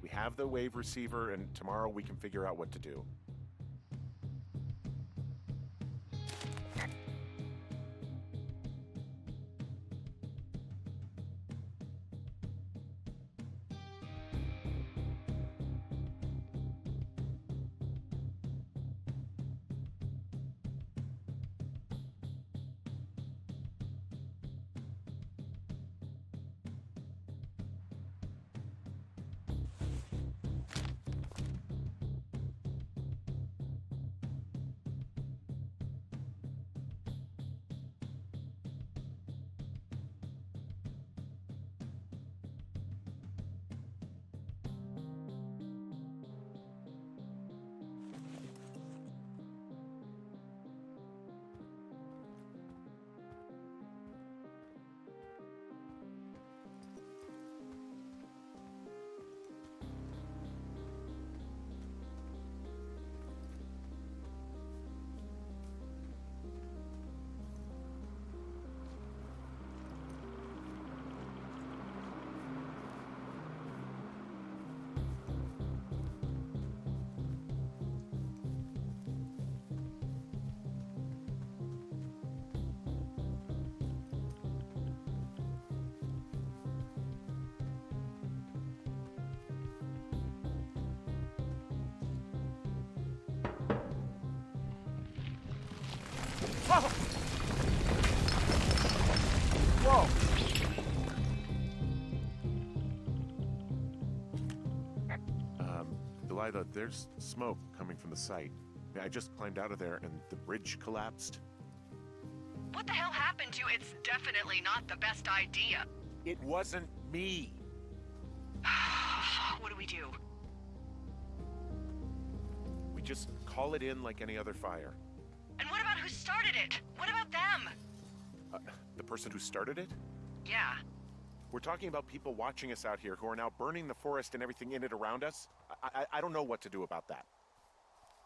We have the wave receiver, and tomorrow we can figure out what to do. Whoa! Delilah, there's smoke coming from the site. I just climbed out of there and the bridge collapsed. What the hell happened to you? It's definitely not the best idea. It wasn't me. What do we do? We just call it in like any other fire. And what about who started it? What about them? The person who started it? Yeah. We're talking about people watching us out here who are now burning the forest and everything in it around us. I don't know what to do about that.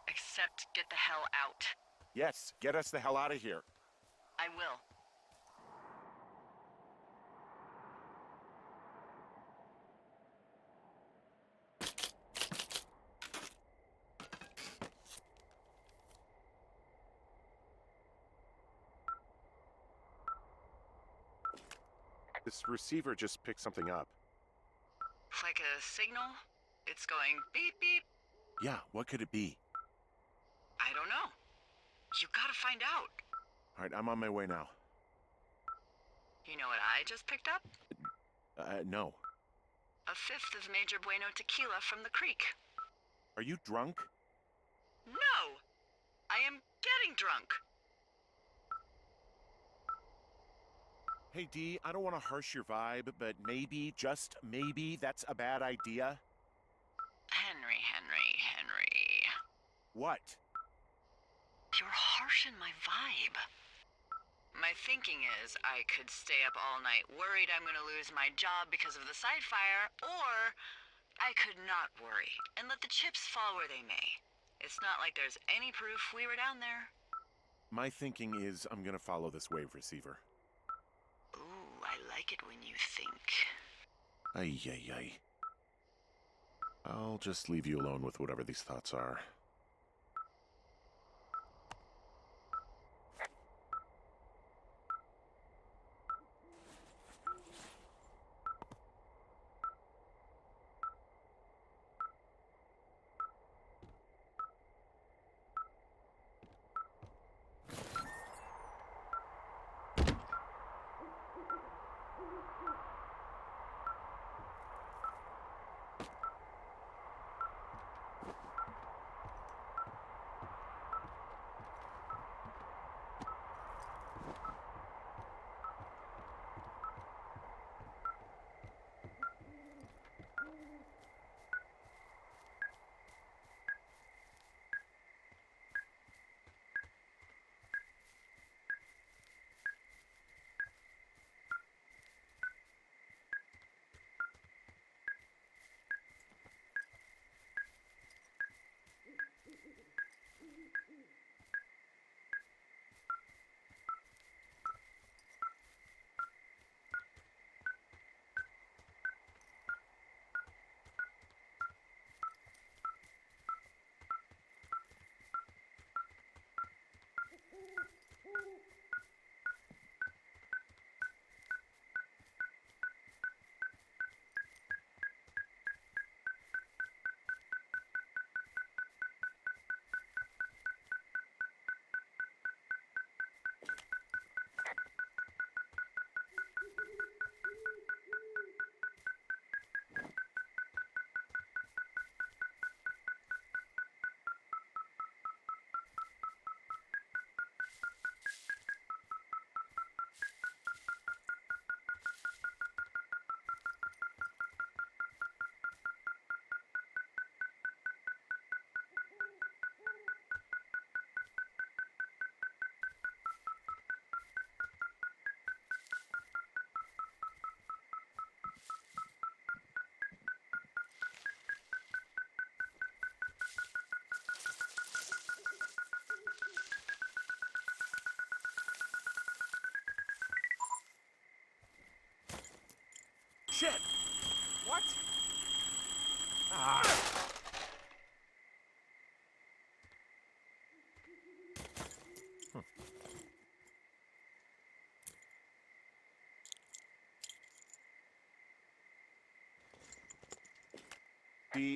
Except get the hell out. Yes, get us the hell out of here. I will. This receiver just picked something up. Like a signal? It's going beep beep. Yeah, what could it be? I don't know. You gotta find out. All right, I'm on my way now. You know what I just picked up? No. A fifth of Major Bueno tequila from the creek. Are you drunk? No! I am getting drunk. Hey, Dee, I don't want to harsh your vibe, but maybe, just maybe, that's a bad idea. Henry. What? You're harshing my vibe. My thinking is I could stay up all night worried I'm gonna lose my job because of the side fire, or I could not worry and let the chips fall where they may. It's not like there's any proof we were down there. My thinking is I'm gonna follow this wave receiver. Ooh, I like it when you think. Ay, ay, ay. I'll just leave you alone with whatever these thoughts are. Shit! What? Ah!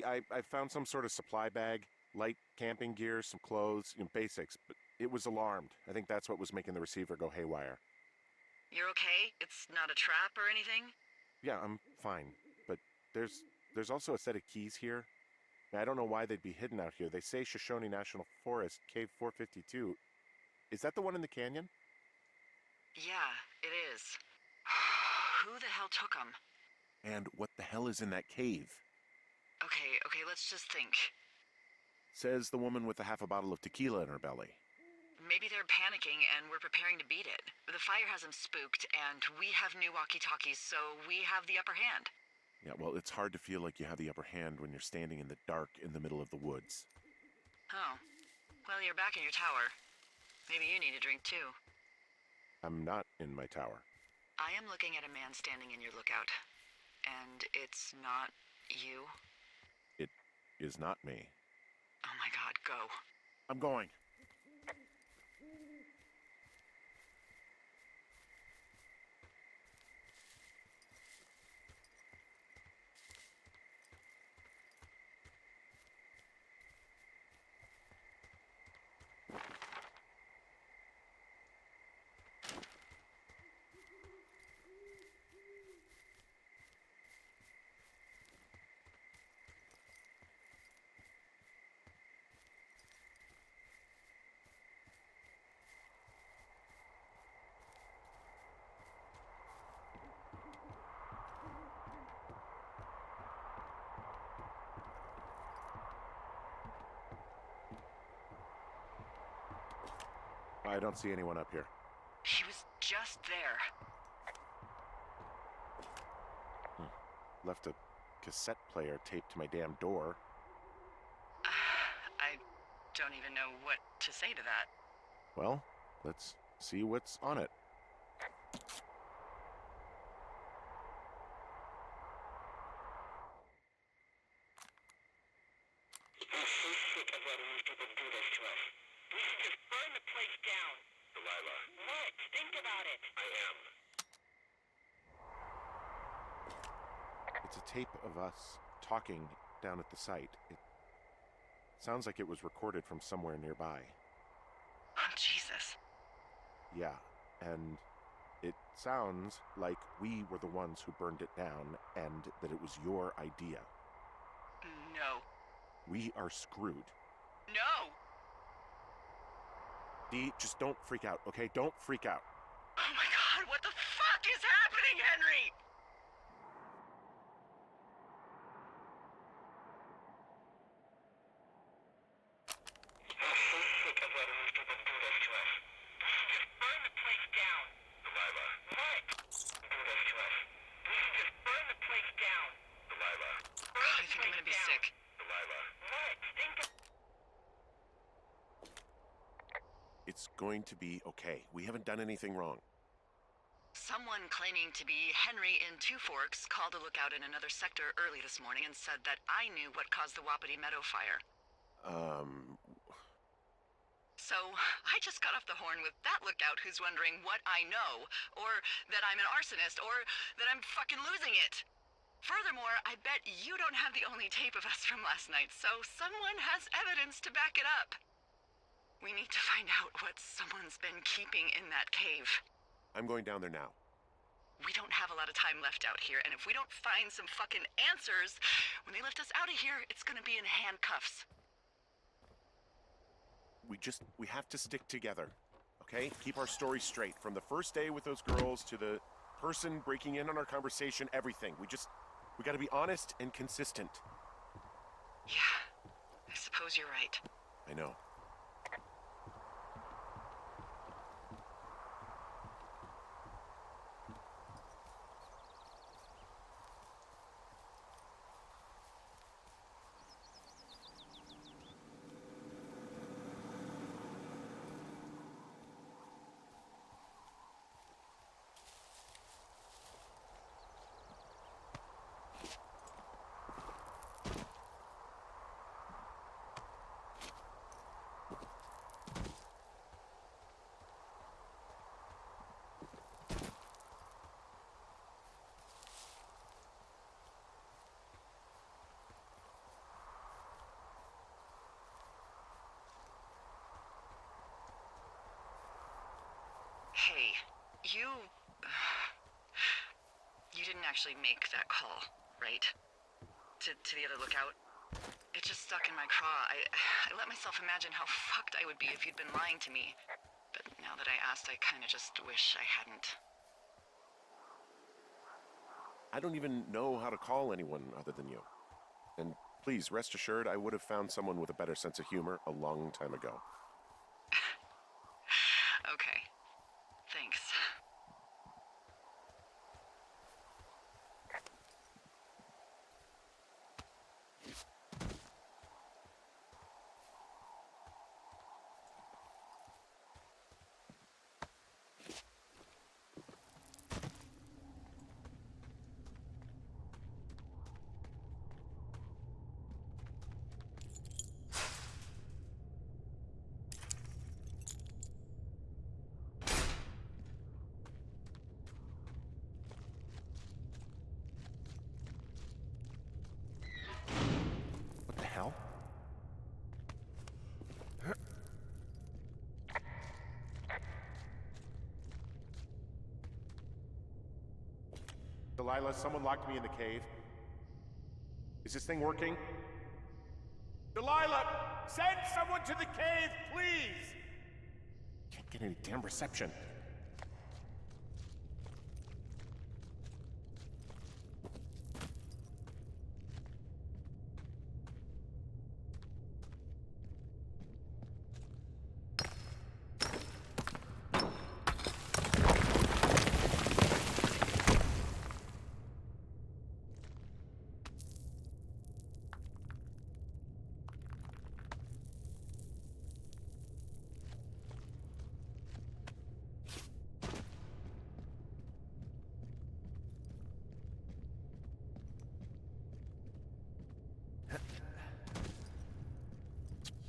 I found some sort of supply bag, light camping gear, some clothes, basics, but it was alarmed. I think that's what was making the receiver go haywire. You're okay? It's not a trap or anything? Yeah, I'm fine, but there's also a set of keys here. I don't know why they'd be hidden out here. They say Shoshone National Forest, Cave 452. Is that the one in the canyon? Yeah, it is. Who the hell took them? And what the hell is in that cave? Okay, let's just think. Says the woman with a half a bottle of tequila in her belly. Maybe they're panicking and we're preparing to beat it. The fire has them spooked, and we have new walkie-talkies, so we have the upper hand. Yeah, well, it's hard to feel like you have the upper hand when you're standing in the dark in the middle of the woods. Oh. Well, you're back in your tower. Maybe you need a drink, too. I'm not in my tower. I am looking at a man standing in your lookout. And it's not you? It is not me. Oh my god, go. I'm going. I don't see anyone up here. He was just there. Left a cassette player taped to my damn door. I don't even know what to say to that. Well, let's see what's on it. I'm so sick of letting these people do this to us. We should just burn the place down. Delilah, What? Think about it. I am. It's a tape of us talking down at the site. It sounds like it was recorded from somewhere nearby. Oh, Jesus. Yeah, and it sounds like we were the ones who burned it down and that it was your idea. No. We are screwed. No! Dee, just don't freak out, okay? Don't freak out. Oh my god, what the fuck is happening, Henry? I'm so sick of letting these people do this to us. We should just burn the place down. Delilah, What? Do this to us. We should just burn the place down. Delilah, God, I think I'm gonna be sick. Delilah. What? Think of... It's going to be okay. We haven't done anything wrong. Someone claiming to be Henry in Two Forks called a lookout in another sector early this morning and said that I knew what caused the Whoopity Meadow fire. So, I just got off the horn with that lookout who's wondering what I know, or that I'm an arsonist, or that I'm fucking losing it. Furthermore, I bet you don't have the only tape of us from last night, so someone has evidence to back it up. We need to find out what someone's been keeping in that cave. I'm going down there now. We don't have a lot of time left out here, and if we don't find some fucking answers, when they lift us out of here, it's gonna be in handcuffs. We have to stick together, okay? Keep our story straight. From the first day with those girls to the person breaking in on our conversation, everything. We gotta be honest and consistent. Yeah, I suppose you're right. I know. Hey, you didn't actually make that call, right? To the other lookout? It just stuck in my craw. I let myself imagine how fucked I would be if you'd been lying to me. But now that I asked, I kinda just wish I hadn't. I don't even know how to call anyone other than you. And please, rest assured, I would have found someone with a better sense of humor a long time ago. Okay. Thanks. What the hell? Delilah, someone locked me in the cave. Is this thing working? Delilah! Send someone to the cave, please! Can't get any damn reception.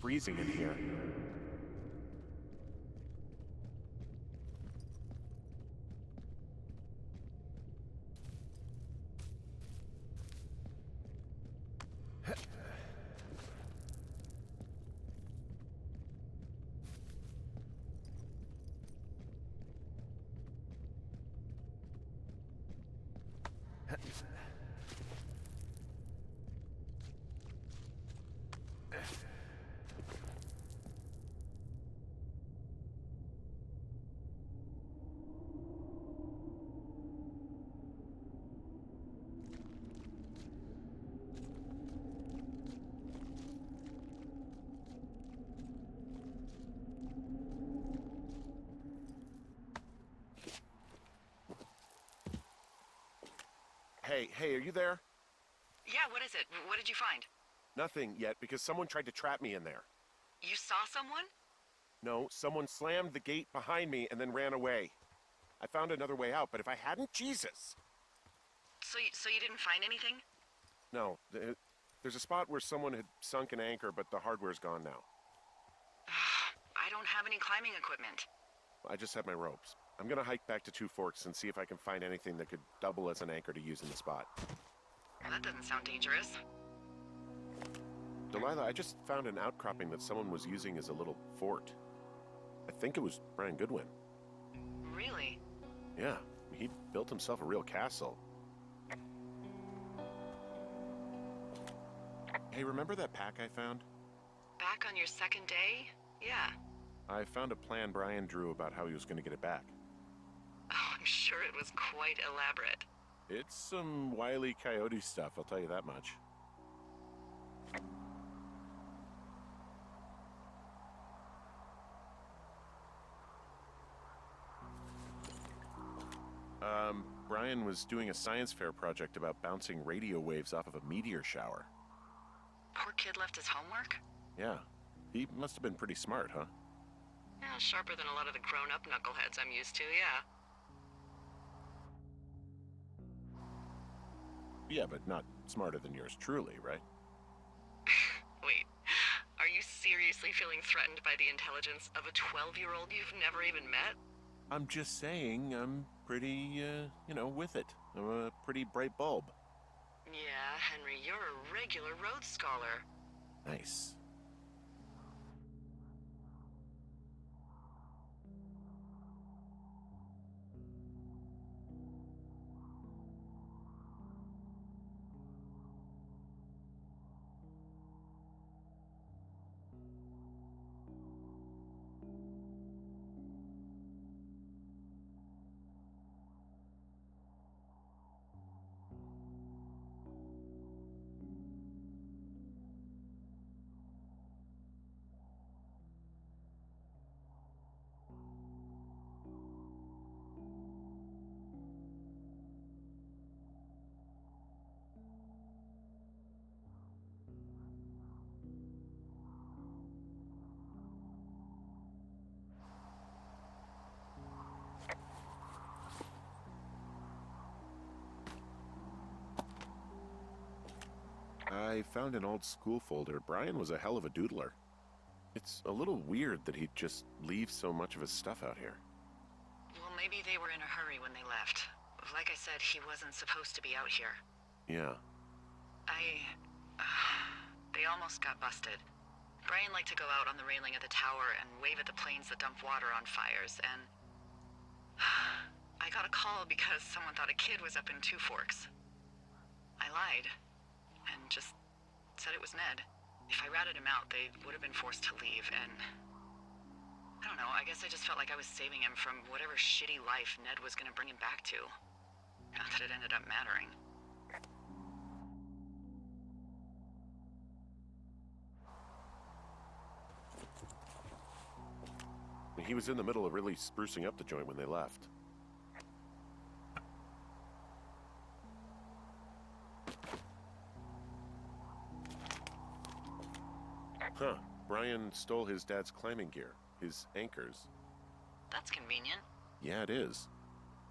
freezing in here. Hey, are you there? Yeah, what is it? What did you find? Nothing yet, because someone tried to trap me in there. You saw someone? No, someone slammed the gate behind me and then ran away. I found another way out, but if I hadn't, Jesus! So you didn't find anything? No, there's a spot where someone had sunk an anchor, but the hardware's gone now. I don't have any climbing equipment. I just have my ropes. I'm gonna hike back to Two Forks and see if I can find anything that could double as an anchor to use in the spot. Well, that doesn't sound dangerous. Delilah, I just found an outcropping that someone was using as a little fort. I think it was Brian Goodwin. Really? Yeah, he built himself a real castle. Hey, remember that pack I found? Back on your second day? Yeah. I found a plan Brian drew about how he was gonna get it back. Oh, I'm sure it was quite elaborate. It's some Wile E. Coyote stuff, I'll tell you that much. Brian was doing a science fair project about bouncing radio waves off of a meteor shower. Poor kid left his homework? Yeah, he must have been pretty smart, huh? Yeah, sharper than a lot of the grown-up knuckleheads I'm used to, yeah. Yeah, but not smarter than yours truly, right? Wait, are you seriously feeling threatened by the intelligence of a 12-year-old you've never even met? I'm just saying, I'm pretty, with it. I'm a pretty bright bulb. Yeah, Henry, you're a regular Rhodes Scholar. Nice. I found an old school folder. Brian was a hell of a doodler. It's a little weird that he'd just leave so much of his stuff out here. Well, maybe they were in a hurry when they left. Like I said, he wasn't supposed to be out here. Yeah. They almost got busted. Brian liked to go out on the railing of the tower and wave at the planes that dump water on fires, and... I got a call because someone thought a kid was up in Two Forks. I lied, and just said it was Ned. If I ratted him out, they would have been forced to leave, and... I don't know, I guess I just felt like I was saving him from whatever shitty life Ned was gonna bring him back to. Not that it ended up mattering. He was in the middle of really sprucing up the joint when they left. Huh. Brian stole his dad's climbing gear. His anchors. That's convenient. Yeah, it is.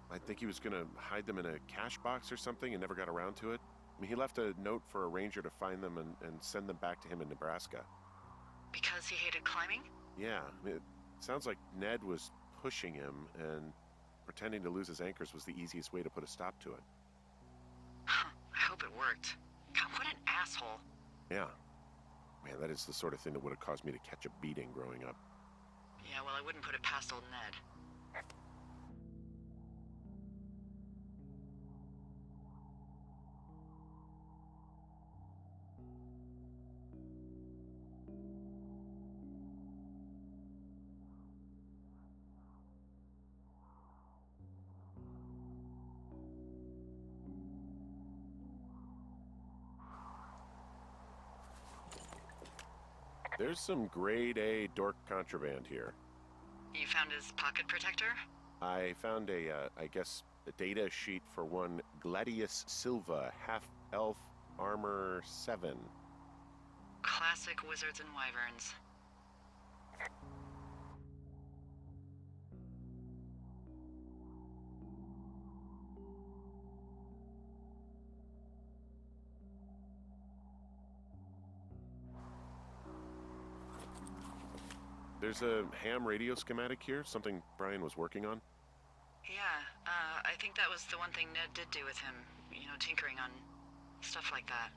I think he was gonna hide them in a cash box or something and never got around to it. I mean, he left a note for a ranger to find them and send them back to him in Nebraska. Because he hated climbing? Yeah, it sounds like Ned was pushing him, and pretending to lose his anchors was the easiest way to put a stop to it. Huh, I hope it worked. God, what an asshole. Yeah. Man, that is the sort of thing that would have caused me to catch a beating growing up. Yeah, well, I wouldn't put it past old Ned. There's some grade A dork contraband here. You found his pocket protector? I found I guess, a data sheet for one Gladius Silva, half-elf armor 7. Classic wizards and wyverns. There's a ham radio schematic here, something Brian was working on. Yeah, I think that was the one thing Ned did do with him. You know, tinkering on stuff like that.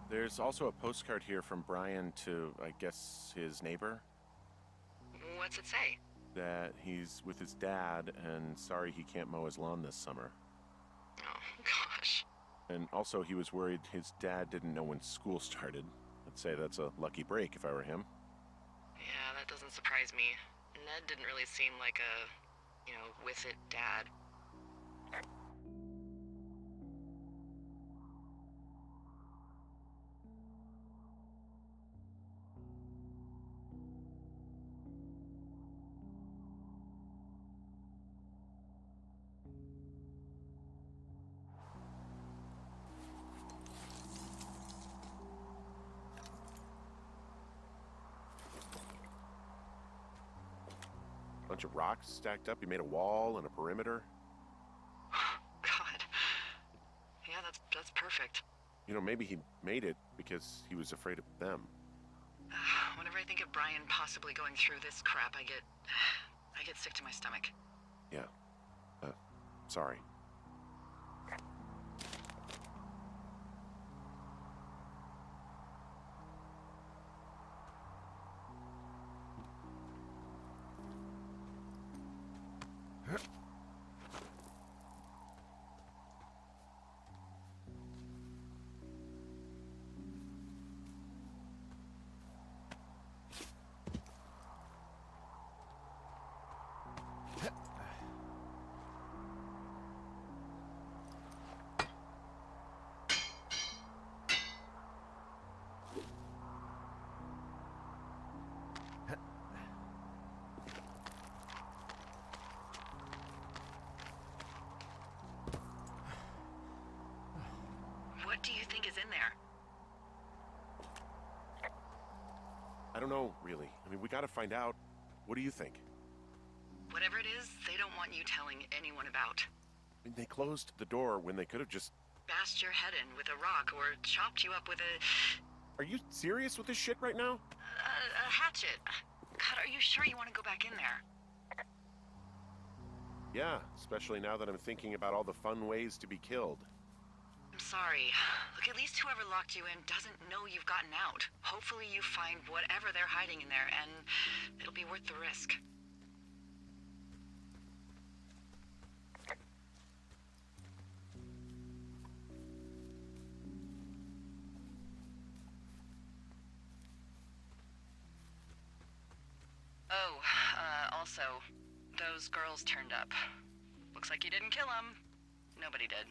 There's also a postcard here from Brian to, I guess, his neighbor. What's it say? That he's with his dad and sorry he can't mow his lawn this summer. Oh, gosh. And also he was worried his dad didn't know when school started. I'd say that's a lucky break if I were him. Yeah, that doesn't surprise me. Ned didn't really seem like a, with it dad. Bunch of rocks stacked up. He made a wall and a perimeter. God. Yeah, that's perfect. You know, maybe he made it because he was afraid of them. Whenever I think of Brian possibly going through this crap, I get sick to my stomach. Yeah. Sorry. What do you think is in there? I don't know, really. I mean, we gotta find out. What do you think? Whatever it is, they don't want you telling anyone about. I mean, they closed the door when they could have just... Bashed your head in with a rock or chopped you up with Are you serious with this shit right now? a hatchet. God, are you sure you want to go back in there? Yeah, especially now that I'm thinking about all the fun ways to be killed. I'm sorry. Look, at least whoever locked you in doesn't know you've gotten out. Hopefully you find whatever they're hiding in there, and it'll be worth the risk. Oh, also, those girls turned up. Looks like you didn't kill them. Nobody did.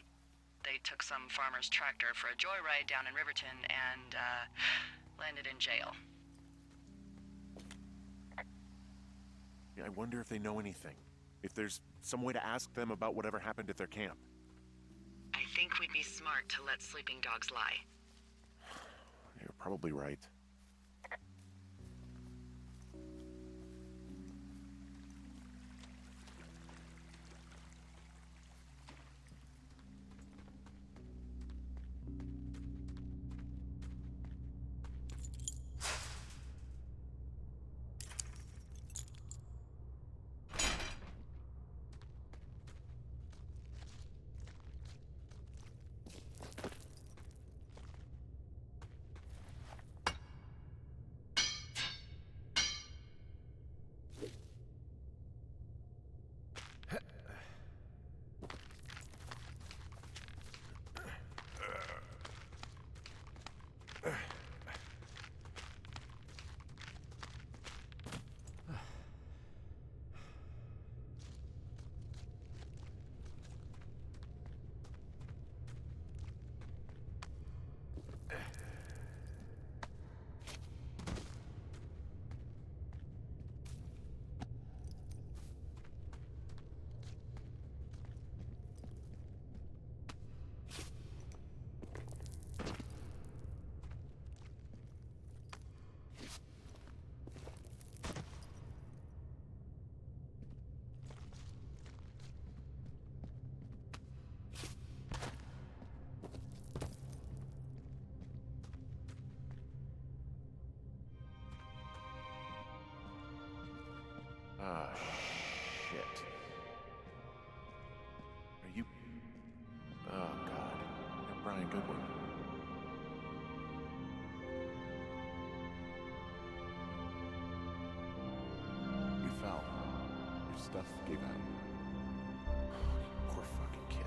They took some farmer's tractor for a joyride down in Riverton and, landed in jail. I wonder if they know anything. If there's some way to ask them about whatever happened at their camp. I think we'd be smart to let sleeping dogs lie. You're probably right. Ah, shit. Are you... Oh, God. You're Brian Goodwin. You fell. Your stuff gave out. Oh, you poor fucking kid.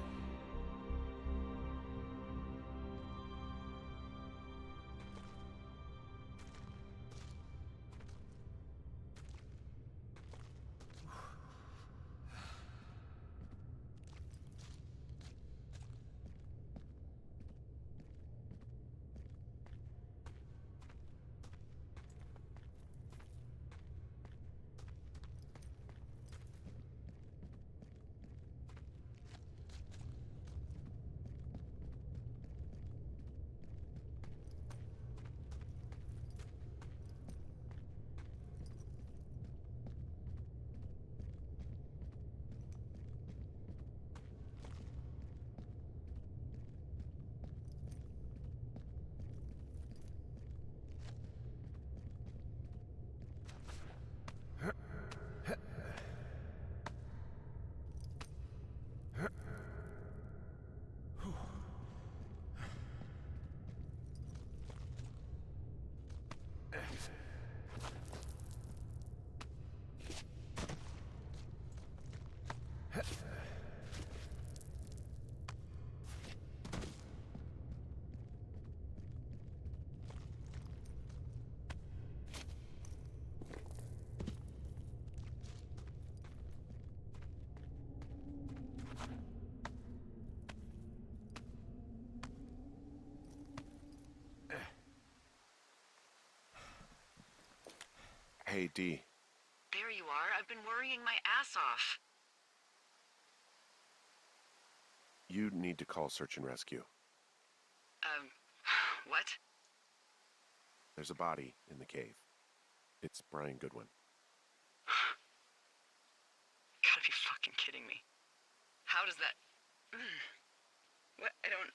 Hey, Dee. There you are. I've been worrying my ass off. You need to call search and rescue. What? There's a body in the cave. It's Brian Goodwin. Gotta be fucking kidding me. How does that... What? I don't...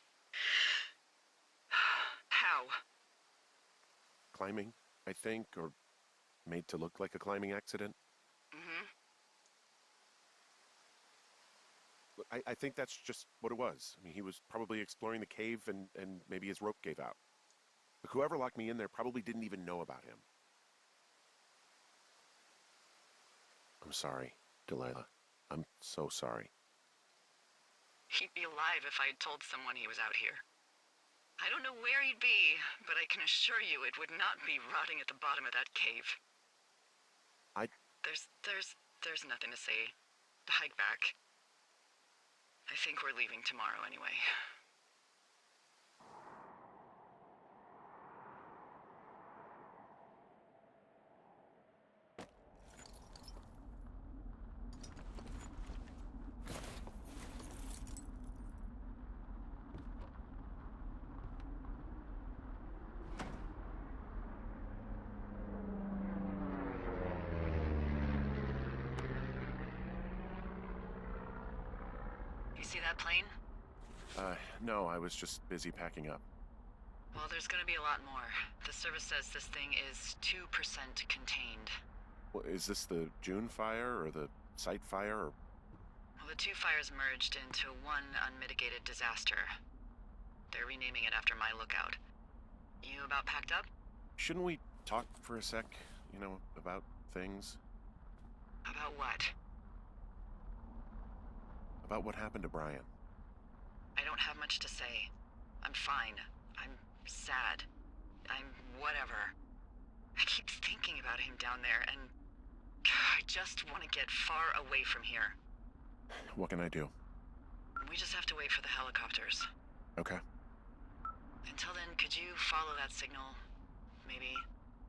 How? Climbing, I think, or made to look like a climbing accident. Mm-hmm. I think that's just what it was. I mean, he was probably exploring the cave and maybe his rope gave out. But whoever locked me in there probably didn't even know about him. I'm sorry, Delilah. I'm so sorry. He'd be alive if I had told someone he was out here. I don't know where he'd be, but I can assure you it would not be rotting at the bottom of that cave. There's nothing to say. Hike back. I think we're leaving tomorrow anyway. You see that plane? No, I was just busy packing up. Well, there's gonna be a lot more. The service says this thing is 2% contained. Well, is this the June fire or the site fire or... Well, the two fires merged into one unmitigated disaster. They're renaming it after my lookout. You about packed up? Shouldn't we talk for a sec, you know, about things? About what? About what happened to Brian. I don't have much to say. I'm fine. I'm sad. I'm whatever. I keep thinking about him down there, and I just want to get far away from here. What can I do? We just have to wait for the helicopters. Okay. Until then, could you follow that signal? Maybe?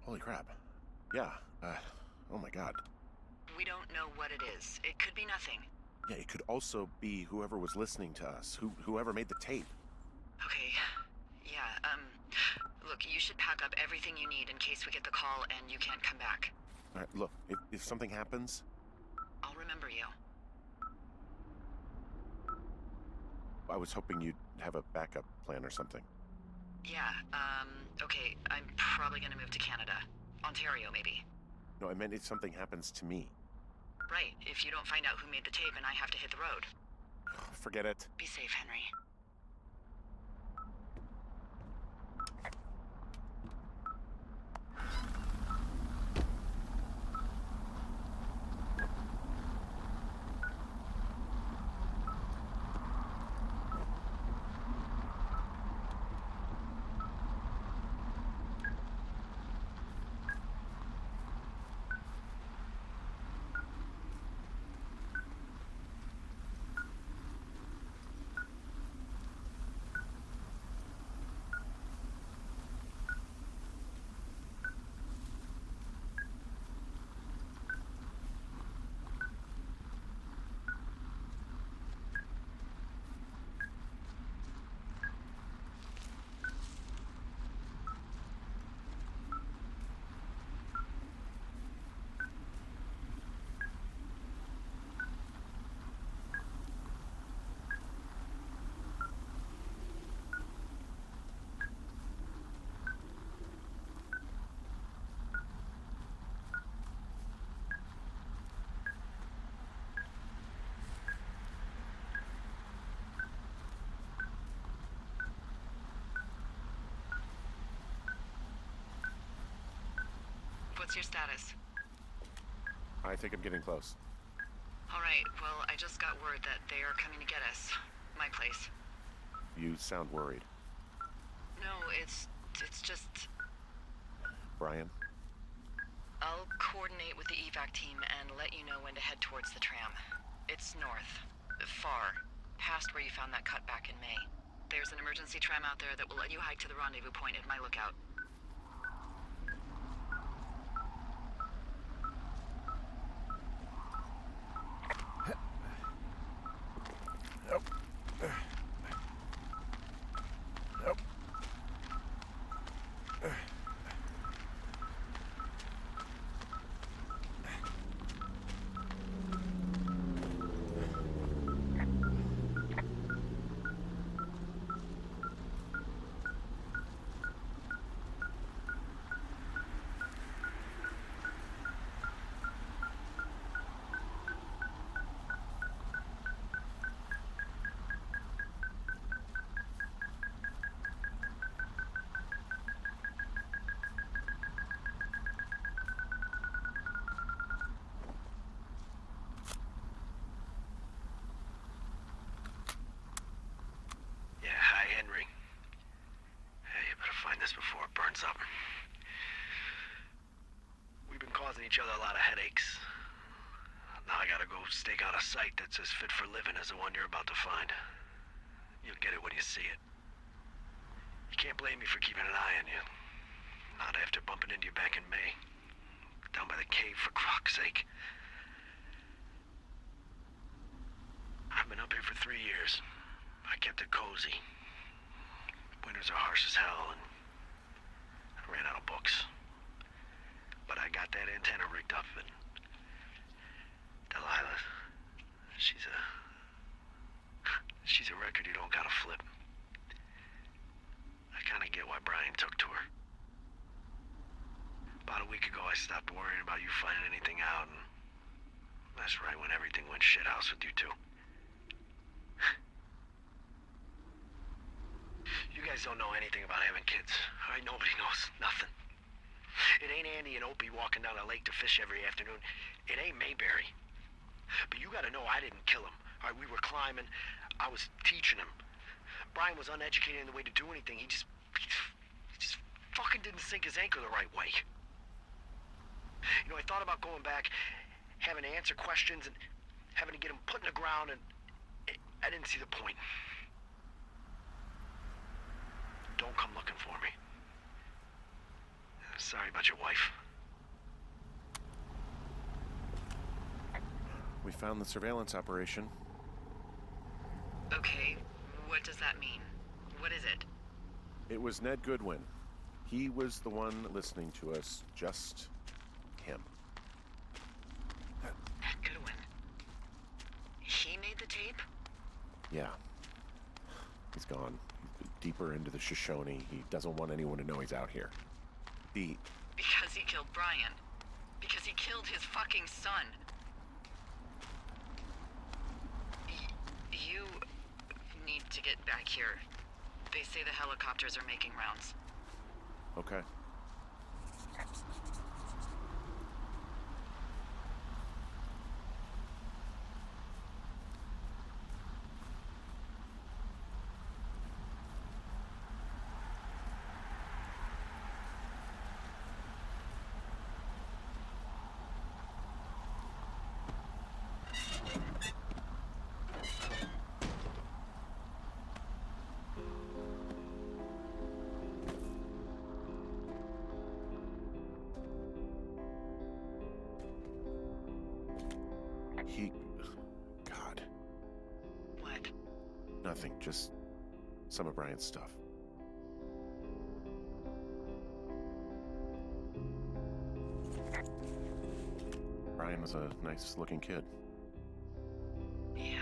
Holy crap. Yeah, oh my god. We don't know what it is. It could be nothing. Yeah, it could also be whoever was listening to us, whoever made the tape. Okay. Yeah, look, you should pack up everything you need in case we get the call and you can't come back. All right, look, if something happens... I'll remember you. I was hoping you'd have a backup plan or something. Yeah, okay, I'm probably gonna move to Canada. Ontario, maybe. No, I meant if something happens to me. Right, if you don't find out who made the tape and I have to hit the road. Forget it. Be safe, Henry. What's your status? I think I'm getting close. Alright, well, I just got word that they are coming to get us. My place. You sound worried. No, it's just... Brian? I'll coordinate with the evac team and let you know when to head towards the tram. It's north. Far. Past where you found that cut back in May. There's an emergency tram out there that will let you hike to the rendezvous point at my lookout. Before it burns up. We've been causing each other a lot of headaches. Now I gotta go stake out a site that's as fit for living as the one you're about to find. You'll get it when you see it. You can't blame me for keeping an eye on you. Not after bumping into you back in May. Down by the cave, for croc's sake. I've been up here for 3 years. I kept it cozy. Winters are harsh as hell, and I ran out of books. But I got that antenna rigged up, and Delilah, she's a record you don't gotta flip. I kinda get why Brian took to her. About a week ago, I stopped worrying about you finding anything out, and that's right when everything went shithouse with you two. You guys don't know anything about having kids. All right, nobody knows nothing. It ain't Andy and Opie walking down the lake to fish every afternoon. It ain't Mayberry. But you gotta know I didn't kill him. All right, we were climbing. I was teaching him. Brian was uneducated in the way to do anything. He just fucking didn't sink his anchor the right way. You know, I thought about going back, having to answer questions, and having to get him put in the ground, and I didn't see the point. Don't come looking for me. Sorry about your wife. We found the surveillance operation. Okay, what does that mean? What is it? It was Ned Goodwin. He was the one listening to us, just him. Ned Goodwin. He made the tape? Yeah. He's gone. He's deeper into the Shoshone. He doesn't want anyone to know he's out here. Because he killed Brian. Because he killed his fucking son. You need to get back here. They say the helicopters are making rounds. Okay. God, What? nothing. Just some of Brian's stuff. Brian was a nice-looking kid. Yeah.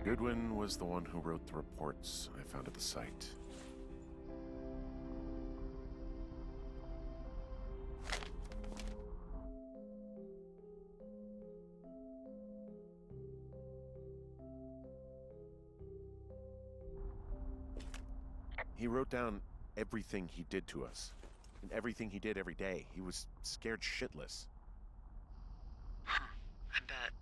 Goodwin was the one who wrote the reports I found at the site. He wrote down everything he did to us, and everything he did every day. He was scared shitless. Huh. I bet.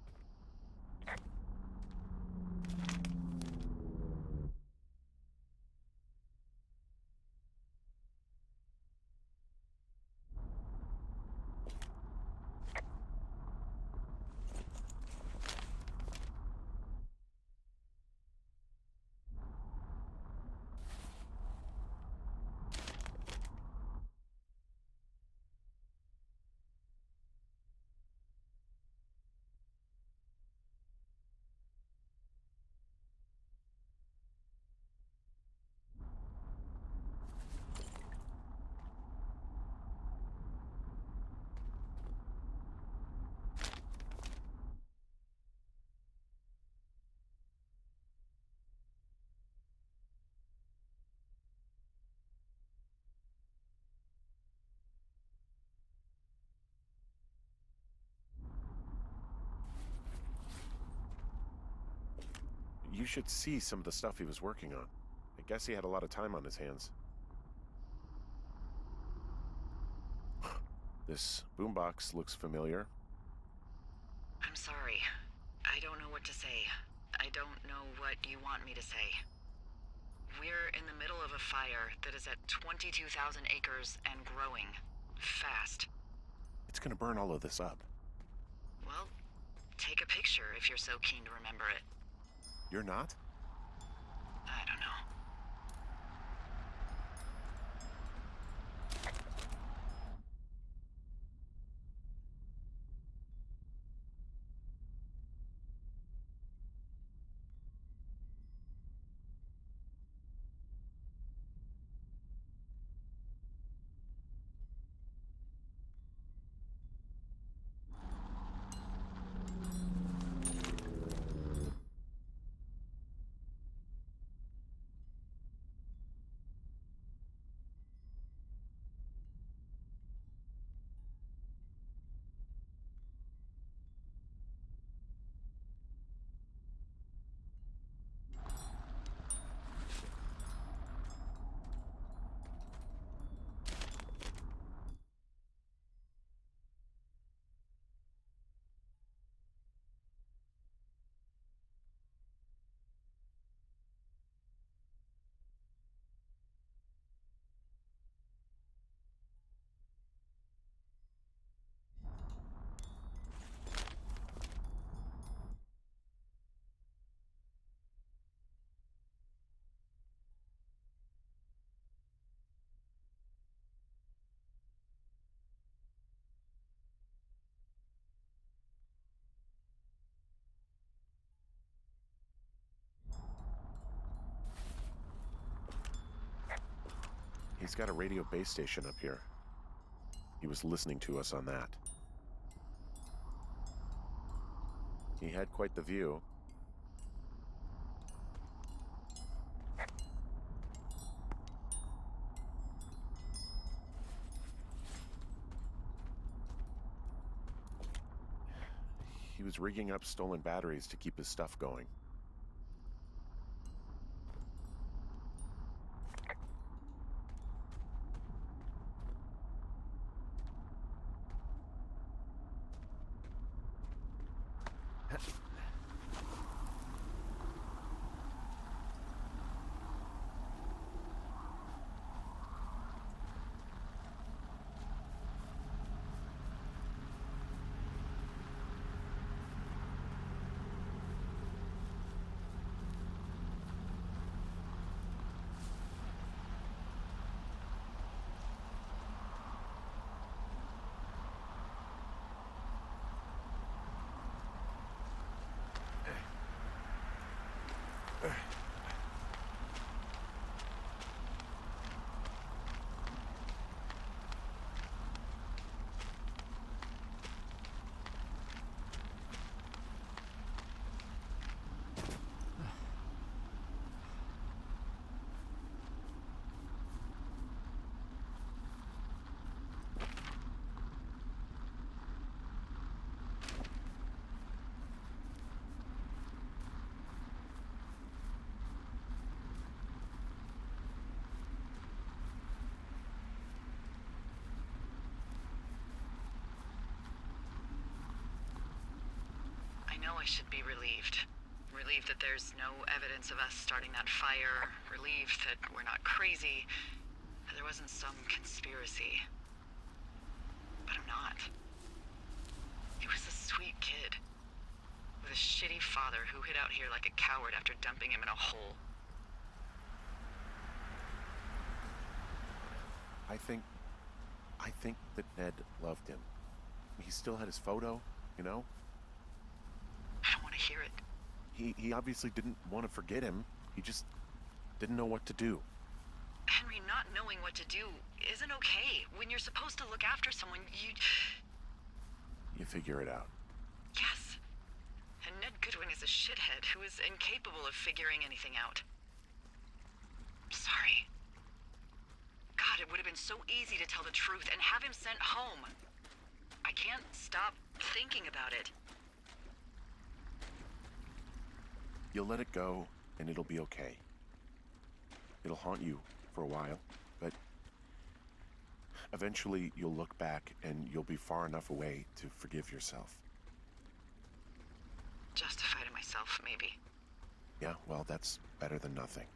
You should see some of the stuff he was working on. I guess he had a lot of time on his hands. This boombox looks familiar. I'm sorry. I don't know what to say. I don't know what you want me to say. We're in the middle of a fire that is at 22,000 acres and growing. Fast. It's gonna burn all of this up. Well, take a picture if you're so keen to remember it. You're not? I don't know. He's got a radio base station up here. He was listening to us on that. He had quite the view. he was rigging up stolen batteries to keep his stuff going. I know I should be relieved. Relieved that there's no evidence of us starting that fire. Relieved that we're not crazy. That there wasn't some conspiracy. But I'm not. He was a sweet kid. With a shitty father who hid out here like a coward after dumping him in a hole. I think that Ned loved him. He still had his photo, you know? I don't want to hear it. He obviously didn't want to forget him. He just didn't know what to do. Henry, not knowing what to do isn't okay. When you're supposed to look after someone, You figure it out. Yes. And Ned Goodwin is a shithead who is incapable of figuring anything out. Sorry. God, it would have been so easy to tell the truth and have him sent home. I can't stop thinking about it. You'll let it go, and it'll be okay. It'll haunt you for a while, but eventually you'll look back and you'll be far enough away to forgive yourself. Justify to myself, maybe. Yeah, well, that's better than nothing.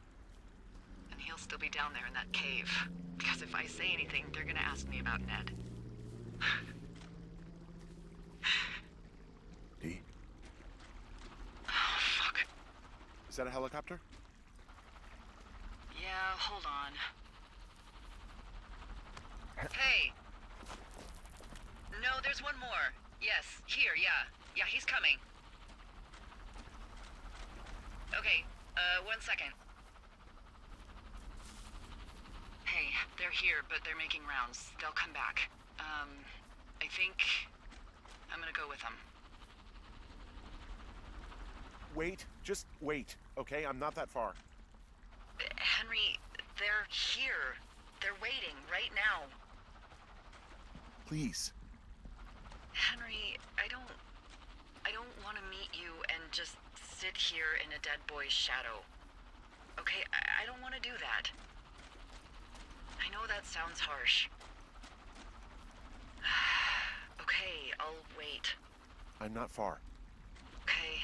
And he'll still be down there in that cave. Because if I say anything, they're gonna ask me about Ned. Dee? Oh, fuck. Is that a helicopter? Yeah, hold on. Hey! No, there's one more. Yes, here, yeah. Yeah, he's coming. Okay, 1 second. Hey, they're here, but they're making rounds. They'll come back. I think I'm gonna go with them. Wait, just wait, okay? I'm not that far. Henry, they're here. They're waiting right now. Please. Henry, I don't want to meet you and just sit here in a dead boy's shadow. Okay, I don't want to do that. I know that sounds harsh. Okay, I'll wait. I'm not far. Okay.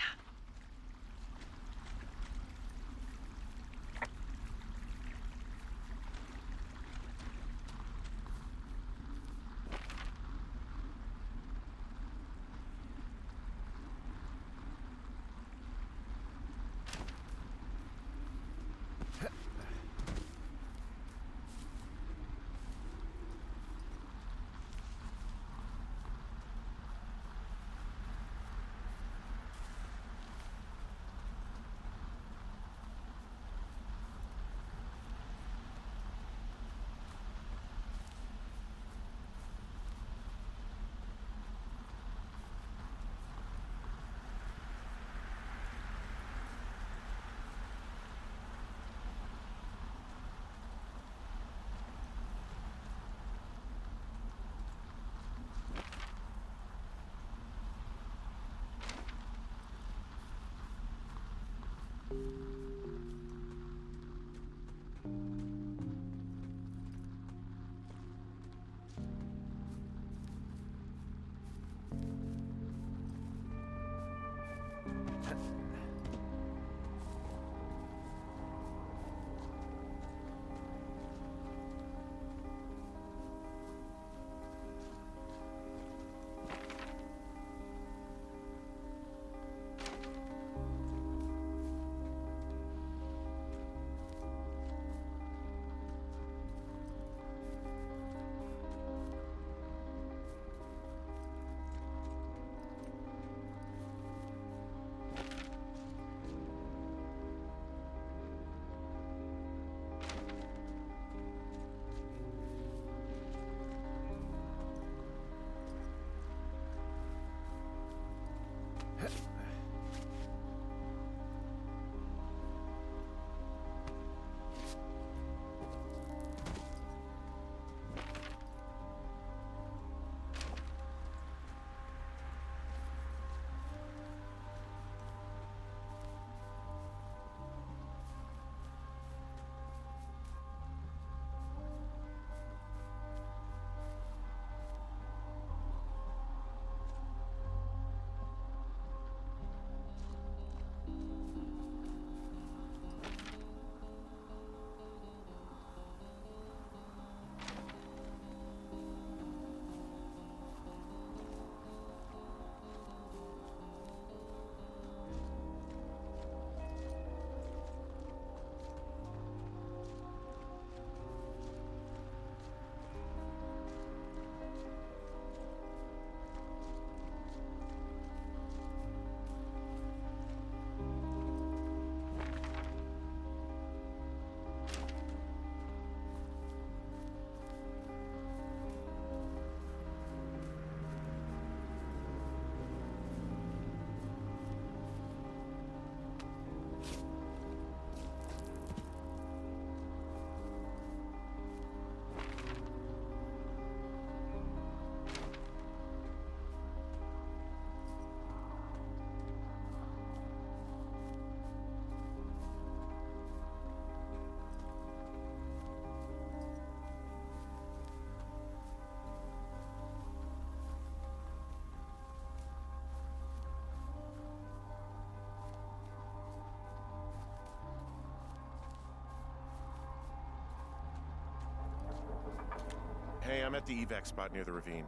Hey, I'm at the evac spot near the ravine.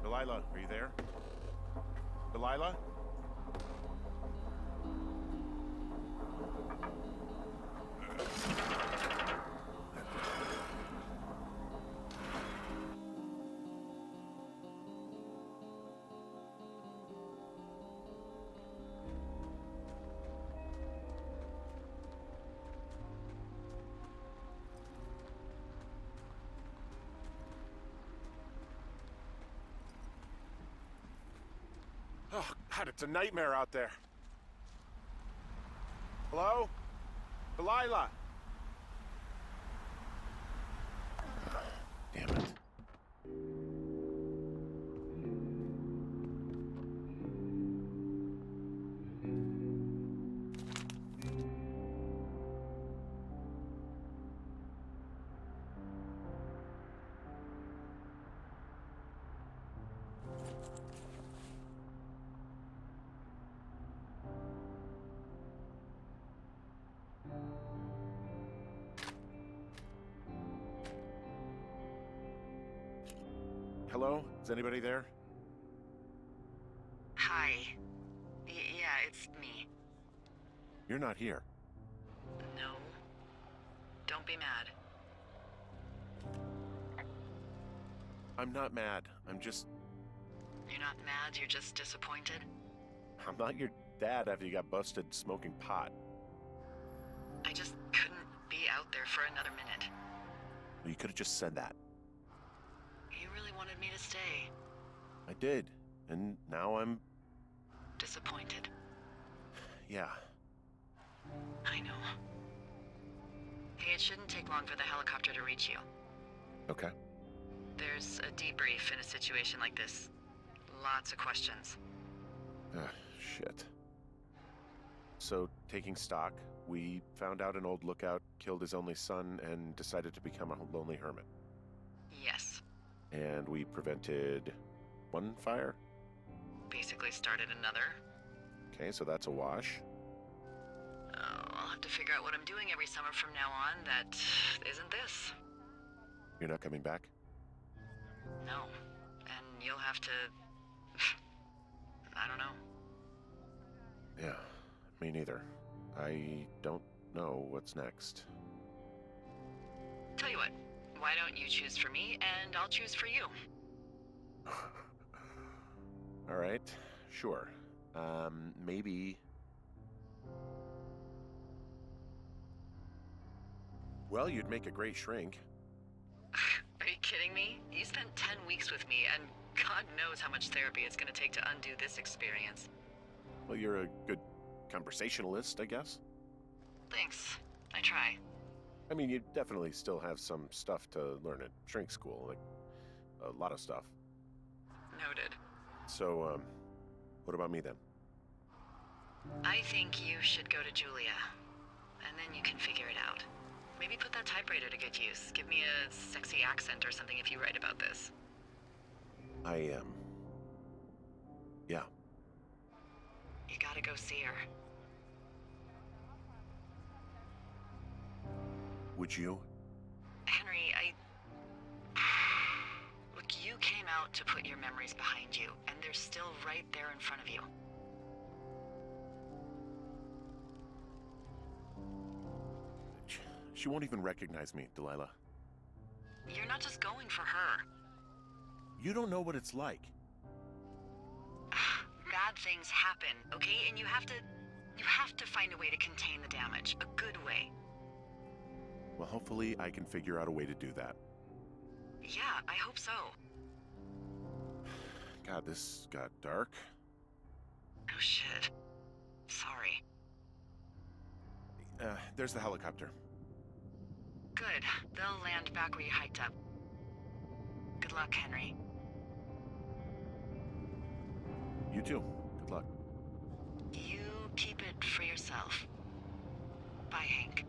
Delilah, are you there? Delilah? Oh, God, it's a nightmare out there. Hello? Delilah? Damn it. Hello? Is anybody there? Hi. Yeah, it's me. You're not here. No. Don't be mad. I'm not mad. I'm You're not mad, you're just disappointed? not your dad after you got busted smoking pot. I just couldn't be out there for another minute. Well, you could have just said that. You really wanted me to stay. I did. And now I'm... Disappointed. Yeah. I know. Hey, it shouldn't take long for the helicopter to reach you. Okay. There's a debrief in a situation like this. Lots of questions. Shit. So, taking stock, we found out an old lookout killed his only son and decided to become a lonely hermit. Yes. And we prevented one fire? Basically started another. Okay, so that's a wash. Oh, I'll have to figure out what I'm doing every summer from now on that isn't this. You're not coming back? No. And you'll have to... I don't know. Yeah, me neither. I don't know what's next. Tell you what, why don't you choose for me and I'll choose for you? All right, sure. Maybe... Well, you'd make a great shrink. Are you kidding me? You spent 10 weeks with me and God knows how much therapy it's gonna take to undo this experience. Well, you're a good conversationalist, I guess. Thanks. I try. I mean, you definitely still have some stuff to learn at shrink school, like a lot of stuff. Noted. So, what about me then? I think you should go to Julia, and then you can figure it out. Maybe put that typewriter to good use. Give me a sexy accent or something if you write about this. Yeah. You gotta go see her. Would you? Henry, Look, you came out to put your memories behind you, and they're still right there in front of you. She won't even recognize me, Delilah. You're not just going for her. You don't know what it's like. Bad things happen, okay? And you have to find a way to contain the damage. A good way. Well, hopefully I can figure out a way to do that. Yeah, I hope so. God, this got dark. Oh shit. Sorry. There's the helicopter. Good. They'll land back where you hiked up. Good luck, Henry. You too. Good luck. You keep it for yourself. Bye, Hank.